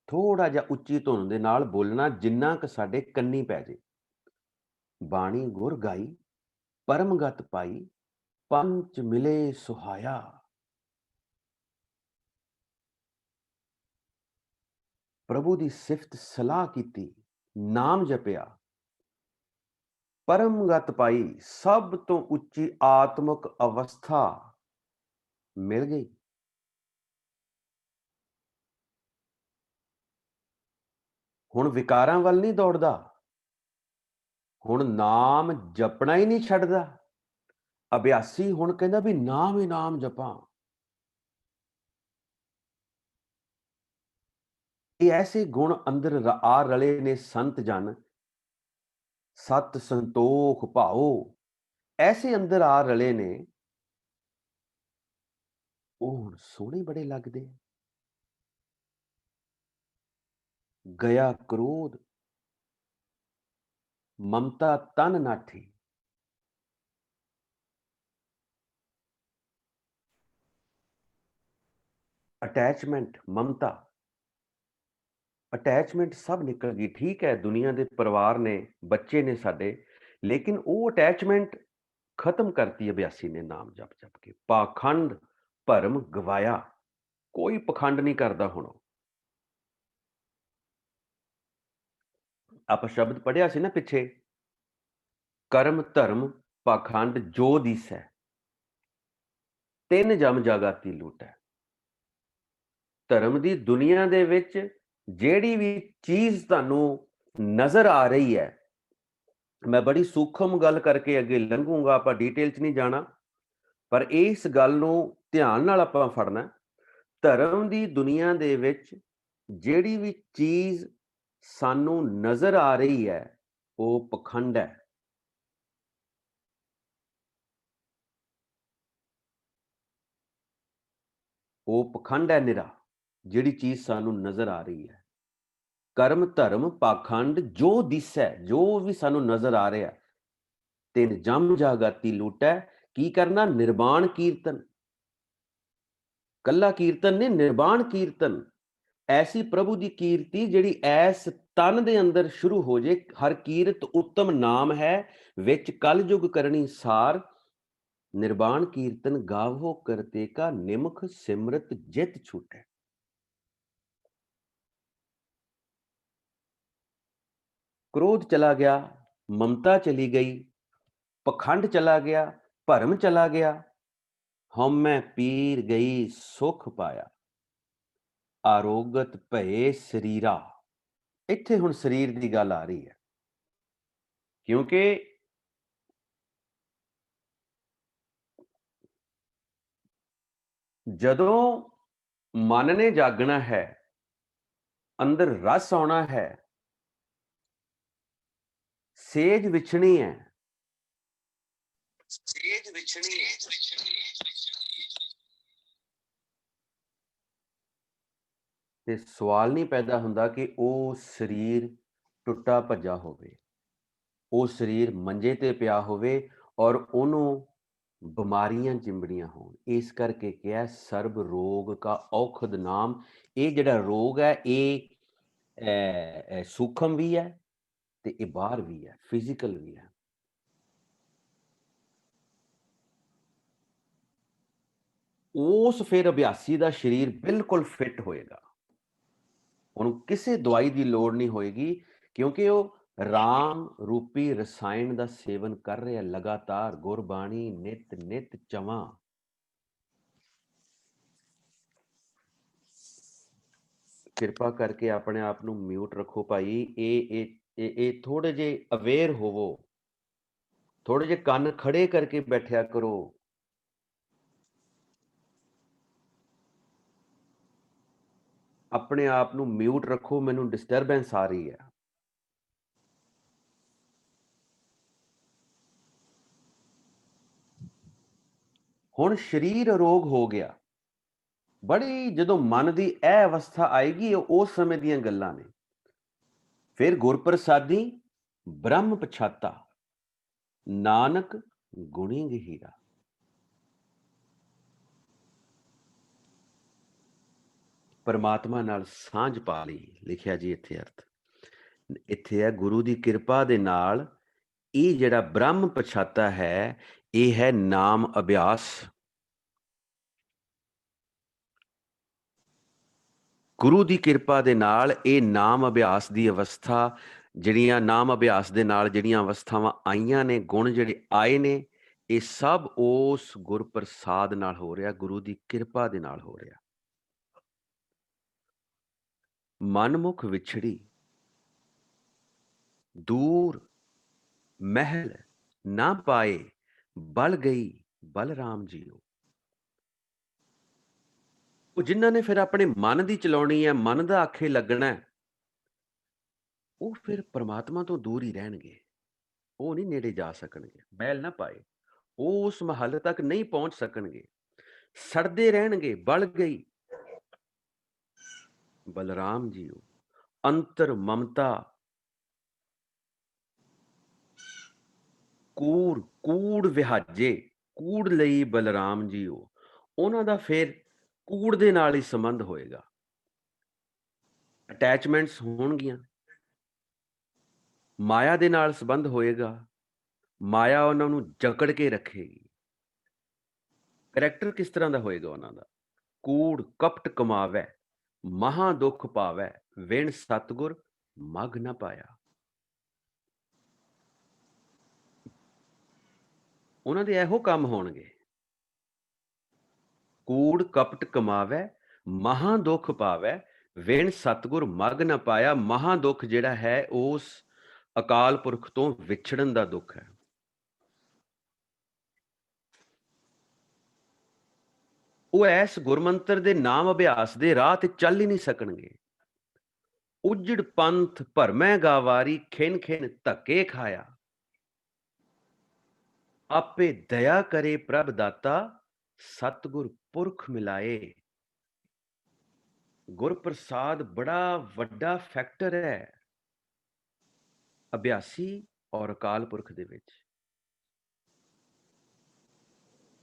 ਥੋੜਾ ਜਿਹਾ ਉੱਚੀ ਧੁਨ ਦੇ ਨਾਲ ਬੋਲਣਾ, ਜਿੰਨਾ ਕਿ ਸਾਡੇ ਕੰਨੀ ਪੈ ਜੇ। ਬਾਣੀ ਗੁਰ ਗਾਈ, ਪਰਮਗਤ ਪਾਈ, ਪੰਚ ਮਿਲੇ ਸੁਹਾਇਆ। ਪ੍ਰਭੂ ਦੀ ਸਿਫਤ ਸਲਾਹ ਕੀਤੀ, ਨਾਮ ਜਪਿਆ, ਪਰਮਗਤ ਪਾਈ, ਸਭ ਤੋਂ ਉੱਚੀ ਆਤਮਿਕ ਅਵਸਥਾ ਮਿਲ ਗਈ। ਹੁਣ ਵਿਕਾਰਾਂ ਵੱਲ ਨਹੀਂ ਦੌੜਦਾ, ਹੁਣ ਨਾਮ ਜਪਣਾ ਹੀ ਨਹੀਂ ਛੱਡਦਾ। ਅਭਿਆਸੀ ਹੁਣ ਕਹਿੰਦਾ ਵੀ ਨਾਮ ਹੀ ਨਾਮ ਜਪਾਂ। ਇਹ ਐਸੇ ਗੁਣ ਅੰਦਰ ਆ ਰਲੇ ਨੇ ਸੰਤ ਜਨ, ਸਤ ਸੰਤੋਖ ਭਾਓ ਐਸੇ ਅੰਦਰ ਆ ਰਲੇ ਨੇ, ਉਹ ਹੁਣ ਸੋਹਣੇ ਬੜੇ ਲੱਗਦੇ। ਗਿਆ ਕ੍ਰੋਧ, ਮਮਤਾ ਤਨ ਨਾਠੀ। ਅਟੈਚਮੈਂਟ, ਮਮਤਾ, ਅਟੈਚਮੈਂਟ ਸਭ ਨਿਕਲ ਗਈ। ਠੀਕ ਹੈ, ਦੁਨੀਆ ਦੇ ਪਰਿਵਾਰ ਨੇ, ਬੱਚੇ ਨੇ ਸਾਡੇ, ਲੇਕਿਨ ਉਹ ਅਟੈਚਮੈਂਟ ਖਤਮ ਕਰਤੀ ਅਭਿਆਸੀ ਨੇ ਨਾਮ ਜਪ ਜਪ ਕੇ। ਪਾਖੰਡ ਭਰਮ ਗਵਾਇਆ, ਕੋਈ ਪਖੰਡ ਨਹੀਂ ਕਰਦਾ। ਹੁਣ ਆਪਾਂ ਸ਼ਬਦ ਪੜਿਆ ਸੀ ਨਾ ਪਿੱਛੇ, ਕਰਮ ਧਰਮ ਪਾਖੰਡ ਜੋ ਦਿਸੈ, ਤਿੰਨ ਜਮ ਜਾਗਾਤੀ ਲੂਟੈ। ਧਰਮ ਦੀ ਦੁਨੀਆ ਦੇ ਵਿੱਚ ਜਿਹੜੀ ਵੀ ਚੀਜ਼ ਤੁਹਾਨੂੰ ਨਜ਼ਰ ਆ ਰਹੀ ਹੈ, ਮੈਂ ਬੜੀ ਸੂਖਮ ਗੱਲ ਕਰਕੇ ਅੱਗੇ ਲੰਘੂੰਗਾ, ਆਪਾਂ ਡੀਟੇਲ 'ਚ ਨਹੀਂ ਜਾਣਾ, ਪਰ ਇਸ ਗੱਲ ਨੂੰ ਧਿਆਨ ਨਾਲ ਆਪਾਂ ਫੜਨਾ। ਧਰਮ ਦੀ ਦੁਨੀਆ ਦੇ ਵਿੱਚ ਜਿਹੜੀ ਵੀ ਚੀਜ਼ ਸਾਨੂੰ ਨਜ਼ਰ ਆ ਰਹੀ ਹੈ, ਉਹ ਪਖੰਡ ਹੈ। ਉਹ ਪਖੰਡ ਹੈ ਨਿਰਾ, ਜਿਹੜੀ ਚੀਜ਼ ਸਾਨੂੰ ਨਜ਼ਰ ਆ ਰਹੀ ਹੈ। ਕਰਮ ਧਰਮ ਪਾਖੰਡ ਜੋ ਦਿਸੈ, ਜੋ ਵੀ ਸਾਨੂੰ ਨਜ਼ਰ ਆ ਰਿਹਾ, ਤਿੰਨ ਜਮ ਜਾਗਾਤੀ ਲੂਟੈ। ਕੀ ਕਰਨਾ? ਨਿਰਵਾਣ ਕੀਰਤਨ, ਕੱਲਾ ਕੀਰਤਨ ਨੇ, ਨਿਰਵਾਣ ਕੀਰਤਨ, ਐਸੀ ਪ੍ਰਭੂ ਦੀ ਕੀਰਤੀ ਜਿਹੜੀ ਐਸ ਤਨ ਦੇ ਅੰਦਰ ਸ਼ੁਰੂ ਹੋ ਜੇ। ਹਰ ਕੀਰਤ ਉੱਤਮ ਨਾਮ ਹੈ, ਵਿੱਚ ਕਲਯੁਗ ਕਰਨੀ ਸਾਰ। ਨਿਰਵਾਣ ਕੀਰਤਨ ਗਾਵੋ ਕਰਤੇ ਕਾ, ਨਿਮਖ ਸਿਮਰਤ ਜਿਤ ਛੂਟੈ। क्रोध चला गया, ममता चली गई, पखंड चला गया, भरम चला गया, ਹਉਮੈ ਪੀਰ ਗਈ ਸੁਖ ਪਾਇਆ, ਆਰੋਗਤ ਭਏ ਸਰੀਰਾ। ਇੱਥੇ ਹੁਣ ਸਰੀਰ ਦੀ ਗੱਲ ਆ ਰਹੀ ਹੈ, ਕਿਉਂਕਿ ਜਦੋਂ ਮਨ ਨੇ ਜਾਗਣਾ ਹੈ, ਅੰਦਰ ਰਸ ਆਉਣਾ ਹੈ, ਸੇਜ ਵਿਛਣੀ ਹੈ, ਤੇ ਸਵਾਲ ਨਹੀਂ ਪੈਦਾ ਹੁੰਦਾ ਕਿ ਉਹ ਸਰੀਰ ਟੁੱਟਾ ਭੱਜਾ ਹੋਵੇ, ਉਹ ਸਰੀਰ ਮੰਜੇ ਤੇ ਪਿਆ ਹੋਵੇ ਔਰ ਉਹਨੂੰ ਬਿਮਾਰੀਆਂ ਚਿੰਬੜੀਆਂ ਹੋਣ। ਇਸ ਕਰਕੇ ਕਿਹਾ ਸਰਬ ਰੋਗ ਕਾ ਔਖਦ ਨਾਮ। ਇਹ ਜਿਹੜਾ ਰੋਗ ਹੈ ਇਹ ਸੂਖਮ ਵੀ ਹੈ ਤੇ ਇਹ ਬਾਹਰ ਵੀ ਹੈ, ਫਿਜ਼ੀਕਲ ਵੀ ਹੈ। ਉਸ ਫਿਰ ਅਭਿਆਸੀ ਦਾ ਸਰੀਰ ਬਿਲਕੁਲ ਫਿੱਟ ਹੋਏਗਾ, ਉਹਨੂੰ ਕਿਸੇ ਦਵਾਈ ਦੀ ਲੋੜ ਨਹੀਂ ਹੋਏਗੀ, ਕਿਉਂਕਿ ਉਹ ਰਾਮ ਰੂਪੀ ਰਸਾਇਣ ਦਾ ਸੇਵਨ ਕਰ ਰਿਹਾ ਲਗਾਤਾਰ, ਗੁਰਬਾਣੀ ਨਿਤ ਨਿਤ ਚਵਾਂ। ਕਿਰਪਾ ਕਰਕੇ ਆਪਣੇ ਆਪ ਨੂੰ ਮਿਊਟ ਰੱਖੋ ਭਾਈ, ਇਹ ਥੋੜੇ ਜਿਹੇ ਅਵੇਅਰ ਹੋਵੋ, ਥੋੜੇ ਜਿਹੇ ਕੰਨ ਖੜੇ ਕਰਕੇ ਬੈਠਿਆ ਕਰੋ। ਆਪਣੇ ਆਪ ਨੂੰ ਮਿਊਟ ਰੱਖੋ, ਮੈਨੂੰ ਡਿਸਟਰਬੈਂਸ ਆ ਰਹੀ ਹੈ। ਹੁਣ ਸਰੀਰ ਅਰੋਗ ਹੋ ਗਿਆ, ਬੜੀ ਜਦੋਂ ਮਨ ਦੀ ਇਹ ਅਵਸਥਾ ਆਏਗੀ, ਉਸ ਸਮੇਂ ਦੀਆਂ ਗੱਲਾਂ ਨੇ। ਫਿਰ ਗੁਰਪ੍ਰਸਾਦੀ ਬ੍ਰਹਮ ਪਛਾਤਾ, ਨਾਨਕ ਗੁਣੀ ਗਹੀਰਾ। ਪਰਮਾਤਮਾ ਨਾਲ ਸਾਂਝ ਪਾ ਲਈ, ਲਿਖਿਆ ਜੀ ਇੱਥੇ ਅਰਥ। ਇੱਥੇ ਹੈ ਗੁਰੂ ਦੀ ਕਿਰਪਾ ਦੇ ਨਾਲ ਇਹ ਜਿਹੜਾ ਬ੍ਰਹਮ ਪਛਾਤਾ ਹੈ, ਇਹ ਹੈ ਨਾਮ ਅਭਿਆਸ। ਗੁਰੂ ਦੀ ਕਿਰਪਾ ਦੇ ਨਾਲ ਇਹ ਨਾਮ ਅਭਿਆਸ ਦੀ ਅਵਸਥਾ, ਜਿਹੜੀਆਂ ਨਾਮ ਅਭਿਆਸ ਦੇ ਨਾਲ ਜਿਹੜੀਆਂ ਅਵਸਥਾਵਾਂ ਆਈਆਂ ਨੇ, ਗੁਣ ਜਿਹੜੇ ਆਏ ਨੇ, ਇਹ ਸਭ ਉਸ ਗੁਰਪ੍ਰਸਾਦ ਨਾਲ ਹੋ ਰਿਹਾ, ਗੁਰੂ ਦੀ ਕਿਰਪਾ ਦੇ ਨਾਲ ਹੋ ਰਿਹਾ। ਮਨਮੁਖ ਵਿਛੜੀ ਦੂਰ ਮਹਿਲ ਨਾ ਪਾਏ, ਬਲ ਗਈ ਬਲਰਾਮ ਜੀਓ। ਉਹ ਜਿਨ੍ਹਾਂ ਨੇ ਫਿਰ ਆਪਣੇ ਮਨ ਦੀ ਚਲਾਉਣੀ ਹੈ, ਮਨ ਦਾ ਆਖੇ ਲੱਗਣਾ, ਉਹ ਫਿਰ ਪਰਮਾਤਮਾ ਤੋਂ ਦੂਰ ਹੀ ਰਹਿਣਗੇ, ਉਹ ਨਹੀਂ ਨੇੜੇ ਜਾ ਸਕਣਗੇ। ਮਹਿਲ ਨਾ ਪਾਏ, ਉਹ ਉਸ ਮਹੱਲ ਤੱਕ ਨਹੀਂ ਪਹੁੰਚ ਸਕਣਗੇ, ਸੜਦੇ ਰਹਿਣਗੇ। ਬਲ ਗਈ ਬਲਰਾਮ ਜੀਓ, ਅੰਤਰ ਮਮਤਾ ਕੂੜ ਵਿਹਾਜੇ, ਕੂੜ ਲਈ ਬਲਰਾਮ ਜੀਓ। ਉਹਨਾਂ ਦਾ ਫਿਰ ਕੂੜ ਦੇ ਨਾਲ ਹੀ ਸੰਬੰਧ ਹੋਏਗਾ, ਅਟੈਚਮੈਂਟਸ ਹੋਣਗੀਆਂ, ਮਾਇਆ ਦੇ ਨਾਲ ਸੰਬੰਧ ਹੋਏਗਾ, ਮਾਇਆ ਉਹਨਾਂ ਨੂੰ ਜਕੜ ਕੇ ਰੱਖੇਗੀ। ਕਰੈਕਟਰ ਕਿਸ ਤਰ੍ਹਾਂ ਦਾ ਹੋਏਗਾ ਉਹਨਾਂ ਦਾ? ਕੂੜ ਕਪਟ ਕਮਾਵੈ, ਮਹਾ ਦੁੱਖ ਪਾਵੈ, ਵਿਣ ਸਤਿਗੁਰ ਮਗ ਨਾ ਪਾਇਆ। ਉਹਨਾਂ ਦੇ ਇਹੋ ਕੰਮ ਹੋਣਗੇ, ਕੂੜ ਕਪਟ ਕਮਾਵੈ, ਮਹਾ ਦੁੱਖ ਪਾਵੈ, ਵਿਣ ਸਤਿਗੁਰ ਮਗ ਨਾ ਪਾਇਆ। ਮਹਾ ਦੁੱਖ ਜਿਹੜਾ ਹੈ ਉਸ ਅਕਾਲ ਪੁਰਖ ਤੋਂ ਵਿਛੜਨ ਦਾ ਦੁੱਖ ਹੈ। ਉਹ ਐਸ ਗੁਰਮੰਤਰ ਦੇ ਨਾਮ ਅਭਿਆਸ ਦੇ ਰਾਹ ਤੇ ਚੱਲ ਹੀ ਨਹੀਂ ਸਕਣਗੇ। ਉਜੜ ਪੰਥ ਭਰਮੈ ਗਾਵਾਰੀ, ਖਿਨ ਖਿਨ ਧੱਕੇ ਖਾਇਆ, ਆਪੇ ਦਇਆ ਕਰੇ ਪ੍ਰਭ ਦਾਤਾ, ਸਤਿਗੁਰ ਪੁਰਖ ਮਿਲਾਏ। ਗੁਰਪ੍ਰਸਾਦ ਬੜਾ ਵੱਡਾ ਫੈਕਟਰ ਹੈ ਅਭਿਆਸੀ ਔਰ ਅਕਾਲ ਪੁਰਖ ਦੇ ਵਿੱਚ।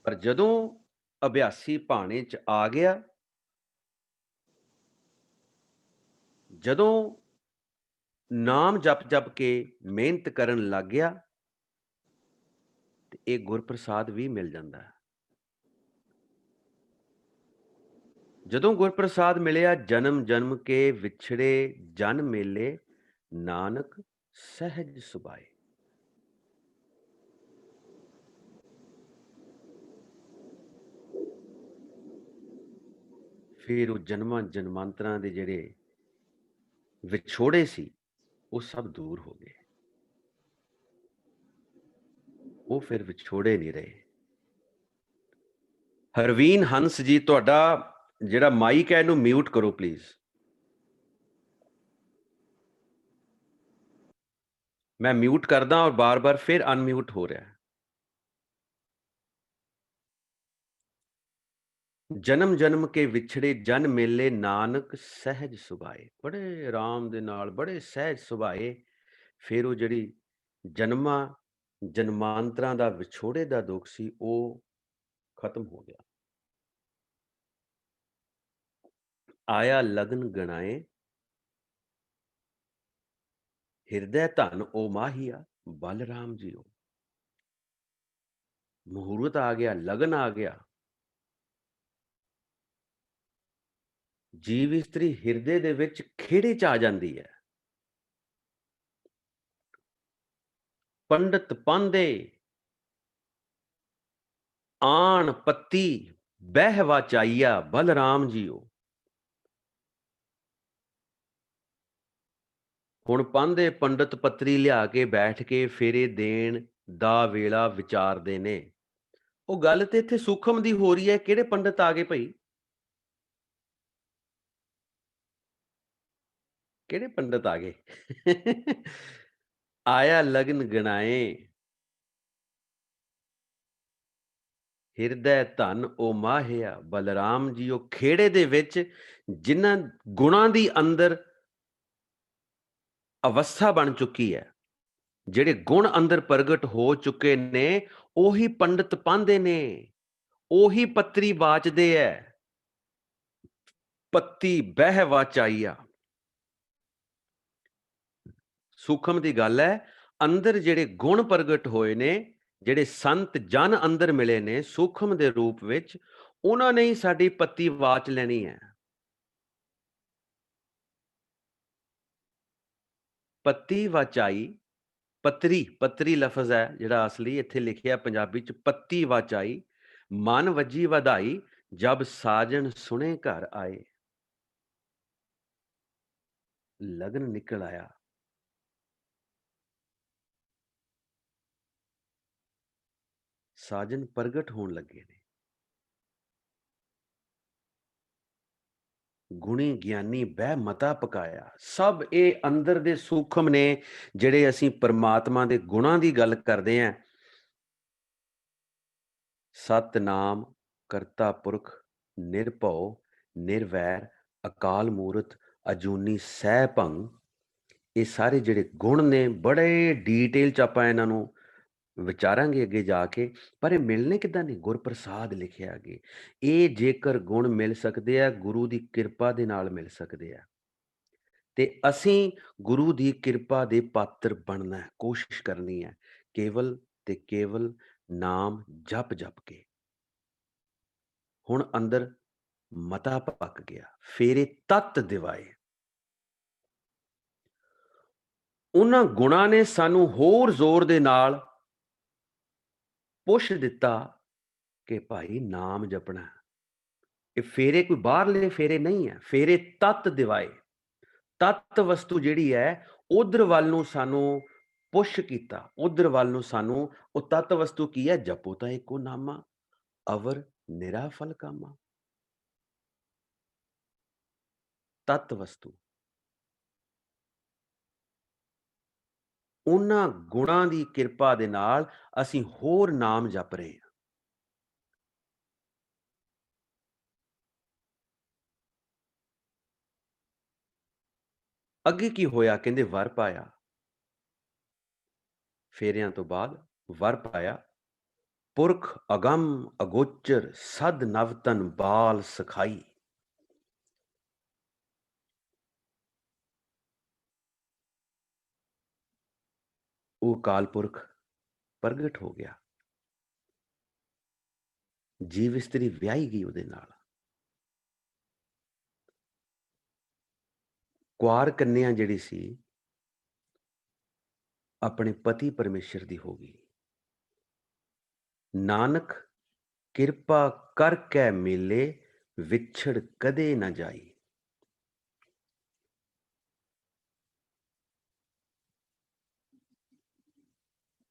ਪਰ ਜਦੋਂ ਅਭਿਆਸੀ ਭਾਣੇ 'ਚ ਆ ਗਿਆ, ਜਦੋਂ ਨਾਮ ਜਪ ਜਪ ਕੇ ਮਿਹਨਤ ਕਰਨ ਲੱਗ ਗਿਆ, ਤੇ ਇਹ ਗੁਰਪ੍ਰਸਾਦ ਵੀ ਮਿਲ ਜਾਂਦਾ ਹੈ। ਜਦੋਂ ਗੁਰਪ੍ਰਸਾਦ ਮਿਲਿਆ, ਜਨਮ ਜਨਮ ਕੇ ਵਿਛੜੇ ਜਨ ਮੇਲੇ, ਨਾਨਕ ਸਹਿਜ ਸੁਭਾਏ। ਫਿਰ ਉਹ ਜਨਮਾਂ ਜਨਮਾਂਤਰਾਂ ਦੇ ਜਿਹੜੇ ਵਿਛੋੜੇ ਸੀ ਉਹ ਸਭ ਦੂਰ ਹੋ ਗਏ। ਉਹ ਫਿਰ ਵਿਛੋੜੇ ਨਹੀਂ ਰਹੇ। ਹਰਵੀਨ ਹੰਸ ਜੀ, ਤੁਹਾਡਾ ਜਿਹੜਾ ਮਾਈਕ ਹੈ ਇਹਨੂੰ ਮਿਊਟ ਕਰੋ ਪਲੀਜ਼। ਮੈਂ ਮਿਊਟ ਕਰਦਾ ਔਰ ਬਾਰ-ਬਾਰ ਫਿਰ ਅਨਮਿਊਟ ਹੋ ਰਿਹਾ ਹੈ। ਜਨਮ ਜਨਮ ਕੇ ਵਿਛੜੇ ਜਨ ਮੇਲੇ ਨਾਨਕ ਸਹਿਜ ਸੁਭਾਏ। ਬੜੇ ਆਰਾਮ ਦੇ ਨਾਲ, ਬੜੇ ਸਹਿਜ ਸੁਭਾਏ ਫਿਰ ਉਹ ਜਿਹੜੀ ਜਨਮਾਂ ਜਨਮਾਂਤਰਾਂ ਦਾ ਵਿਛੋੜੇ ਦਾ ਦੁੱਖ ਸੀ ਉਹ ਖਤਮ ਹੋ ਗਿਆ। ਆਇਆ ਲਗਨ ਗਣਾਏ ਹਿਰਦੈ ਧਨ ਓ ਮਾਹੀਆ। ਬਲਰਾਮ ਜੀਓ, ਮੁਹੂਰਤ ਆ ਗਿਆ, ਲਗਨ ਆ ਗਿਆ। ਜੀਵ ਇਸਤਰੀ ਹਿਰਦੇ ਦੇ ਵਿੱਚ ਖੇੜੇ ਚ ਆ ਜਾਂਦੀ ਹੈ। ਪੰਡਤ ਪਾਂਦੇ ਆਣ ਪੱਤੀ ਬਹਿ ਵਾਚਾਈਆ। ਬਲਰਾਮ ਜੀਓ, ਹੁਣ ਪਾਂਦੇ ਪੰਡਤ ਪੱਤਰੀ ਲਿਆ ਕੇ ਬੈਠ ਕੇ ਫੇਰੇ ਦੇਣ ਦਾ ਵੇਲਾ ਵਿਚਾਰਦੇ ਨੇ। ਉਹ ਗੱਲ ਤੇ ਇੱਥੇ ਸੂਖਮ ਦੀ ਹੋ ਰਹੀ ਹੈ। ਕਿਹੜੇ ਪੰਡਤ ਆ ਗਏ ਭਾਈ? ਕਿਹੜੇ ਪੰਡਤ ਆ ਗਏ? ਆਇਆ ਲਗਨ ਗਣਾਏ ਹਿਰਦੈ ਧਨ ਓ ਮਾਹਿਆ। ਬਲਰਾਮ ਜੀ ਉਹ ਖੇੜੇ ਦੇ ਵਿੱਚ ਜਿਨ੍ਹਾਂ ਗੁਣਾਂ ਦੀ ਅੰਦਰ ਅਵਸਥਾ ਬਣ ਚੁੱਕੀ ਹੈ, ਜਿਹੜੇ ਗੁਣ ਅੰਦਰ ਪ੍ਰਗਟ ਹੋ ਚੁੱਕੇ ਨੇ, ਉਹੀ ਪੰਡਤ ਪਾਂਦੇ ਨੇ, ਉਹੀ ਪੱਤਰੀ ਵਾਚਦੇ ਐ। ਪੱਤੀ ਬਹਿ ਵਾਚਾਈਆ। ਸੂਖਮ ਦੀ ਗੱਲ ਹੈ, ਅੰਦਰ ਜਿਹੜੇ ਗੁਣ ਪ੍ਰਗਟ ਹੋਏ ਨੇ, ਜਿਹੜੇ ਸੰਤ ਜਨ ਅੰਦਰ ਮਿਲੇ ਨੇ ਸੂਖਮ ਦੇ ਰੂਪ ਵਿੱਚ, ਉਹਨਾਂ ਨੇ ਹੀ ਸਾਡੀ ਪੱਤੀ ਵਾਚ ਲੈਣੀ ਹੈ। ਪੱਤੀ ਵਾਚਾਈ, ਪੱਤਰੀ ਲਫ਼ਜ਼ ਹੈ ਜਿਹੜਾ ਅਸਲੀ, ਇੱਥੇ ਲਿਖਿਆ ਪੰਜਾਬੀ ਚ ਪੱਤੀ ਵਾਚਾਈ। ਮਨ ਵੱਜੀ ਵਧਾਈ ਜਬ ਸਾਜਣ ਸੁਣੇ ਘਰ ਆਏ। ਲਗਨ ਨਿਕਲ ਆਇਆ। ਸਾਜਨ ਪ੍ਰਗਟ ਹੋਣ ਲੱਗੇ ਨੇ। ਗੁਣੀ ਗਿਆਨੀ ਬਹਿ ਮਤਾ ਪਕਾਇਆ। ਸਭ ਇਹ ਅੰਦਰ ਦੇ ਸੂਖਮ ਨੇ ਜਿਹੜੇ ਅਸੀਂ ਪਰਮਾਤਮਾ ਦੇ ਗੁਣਾਂ ਦੀ ਗੱਲ ਕਰਦੇ ਆਂ। ਸਤਨਾਮ ਕਰਤਾ ਪੁਰਖ ਨਿਰਭਉ ਨਿਰਵੈਰ ਅਕਾਲ ਮੂਰਤ ਅਜੂਨੀ ਸੈਭੰ। ਇਹ ਸਾਰੇ ਜਿਹੜੇ ਗੁਣ ਨੇ ਬੜੇ ਡੀਟੇਲ ਚ ਆਪਾਂ ਇਹਨਾਂ ਨੂੰ ਵਿਚਾਰਾਂਗੇ ਅੱਗੇ ਜਾ ਕੇ। ਪਰ ਇਹ ਮਿਲਣੇ ਕਿੱਦਾਂ ਨੇ? ਗੁਰਪ੍ਰਸਾਦ ਲਿਖਿਆ ਅੱਗੇ। ਇਹ ਜੇਕਰ ਗੁਣ ਮਿਲ ਸਕਦੇ ਆ, ਗੁਰੂ ਦੀ ਕਿਰਪਾ ਦੇ ਨਾਲ ਮਿਲ ਸਕਦੇ ਆ, ਤੇ ਅਸੀਂ ਗੁਰੂ ਦੀ ਕਿਰਪਾ ਦੇ ਪਾਤਰ ਬਣਨਾ ਹੈ, ਕੋਸ਼ਿਸ਼ ਕਰਨੀ ਹੈ, ਕੇਵਲ ਤੇ ਕੇਵਲ ਨਾਮ ਜਪ ਜਪ ਕੇ। ਹੁਣ ਅੰਦਰ ਮਤਾ ਪੱਕ ਗਿਆ, ਫੇਰੇ ਤੱਤ ਦਿਵਾਏ। ਉਹਨਾਂ ਗੁਣਾਂ ਨੇ ਸਾਨੂੰ ਹੋਰ ਜ਼ੋਰ ਦੇ ਨਾਲ ਪੁੱਛ ਦਿੱਤਾ ਕਿ ਭਾਈ ਨਾਮ ਜਪਣਾ। ਇਹ ਫੇਰੇ ਕੋਈ ਬਾਹਰਲੇ ਫੇਰੇ ਨਹੀਂ ਹੈ, ਫੇਰੇ ਤੱਤ ਦਿਵਾਏ। ਤੱਤ ਵਸਤੂ ਜਿਹੜੀ ਹੈ ਉਧਰ ਵੱਲ ਨੂੰ ਸਾਨੂੰ ਪੁਸ਼ ਕੀਤਾ, ਉਧਰ ਵੱਲ ਨੂੰ ਸਾਨੂੰ ਉਹ ਤੱਤ ਵਸਤੂ ਕੀ ਹੈ? ਜਪੋ ਤਾਂ ਇੱਕੋ ਨਾਮਾ ਅਵਰ ਨਿਰਾ ਫਲ ਕਾਮਾ। ਤੱਤ ਵਸਤੂ ਉਹਨਾਂ ਗੁਣਾਂ ਦੀ ਕਿਰਪਾ ਦੇ ਨਾਲ ਅਸੀਂ ਹੋਰ ਨਾਮ ਜਪ ਰਹੇ ਹਾਂ। ਅੱਗੇ ਕੀ ਹੋਇਆ? ਕਹਿੰਦੇ ਵਰ ਪਾਇਆ। ਫੇਰਿਆਂ ਤੋਂ ਬਾਅਦ ਵਰ ਪਾਇਆ। ਪੁਰਖ ਅਗੰਮ ਅਗੋਚਰ ਸਦ ਨਵਤਨ ਬਾਲ ਸਖਾਈ। ਉਹ ਕਾਲ ਪੁਰਖ ਪ੍ਰਗਟ ਹੋ ਗਿਆ। ਜੀਵ ਇਸਤਰੀ ਵਿਆਹੀ ਗਈ ਉਹਦੇ ਨਾਲ। ਕੁਆਰ ਕੰਨਿਆ ਜਿਹੜੀ ਸੀ ਆਪਣੇ ਪਤੀ ਪਰਮੇਸ਼ਰ ਦੀ ਹੋ ਗਈ। ਨਾਨਕ ਕਿਰਪਾ ਕਰਕੇ ਮਿਲੇ ਵਿਛੜ ਕਦੇ ਨਾ ਜਾਈ।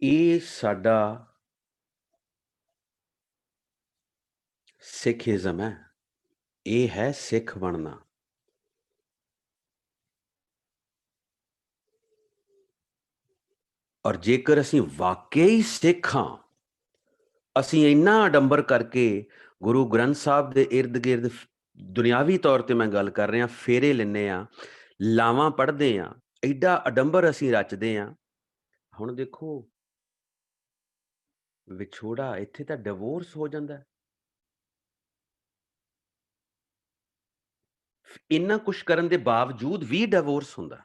ਇਹ ਸਾਡਾ ਸਿੱਖੀਜ਼ਮ ਹੈ, ਇਹ ਹੈ ਸਿੱਖ ਬਣਨਾ। ਔਰ ਜੇਕਰ ਅਸੀਂ ਵਾਕਿਆ ਹੀ ਸਿੱਖ ਹਾਂ, ਅਸੀਂ ਇੰਨਾ ਅਡੰਬਰ ਕਰਕੇ ਗੁਰੂ ਗ੍ਰੰਥ ਸਾਹਿਬ ਦੇ ਇਰਦ-ਗਿਰਦ ਦੁਨਿਆਵੀ ਤੌਰ ਤੇ ਮੈਂ ਗੱਲ ਕਰ ਰਿਹਾ, ਫੇਰੇ ਲੈਂਦੇ ਹਾਂ, ਲਾਵਾਂ ਪੜ੍ਹਦੇ ਹਾਂ, ਐਡਾ ਅਡੰਬਰ ਅਸੀਂ ਰਚਦੇ ਹਾਂ। ਹੁਣ ਦੇਖੋ, ਵਿਛੋੜਾ ਇੱਥੇ ਤਾਂ ਡਿਵੋਰਸ ਹੋ ਜਾਂਦਾ। ਇੰਨਾ ਕੁਛ ਕਰਨ ਦੇ ਬਾਵਜੂਦ ਵੀ ਡਿਵੋਰਸ ਹੁੰਦਾ।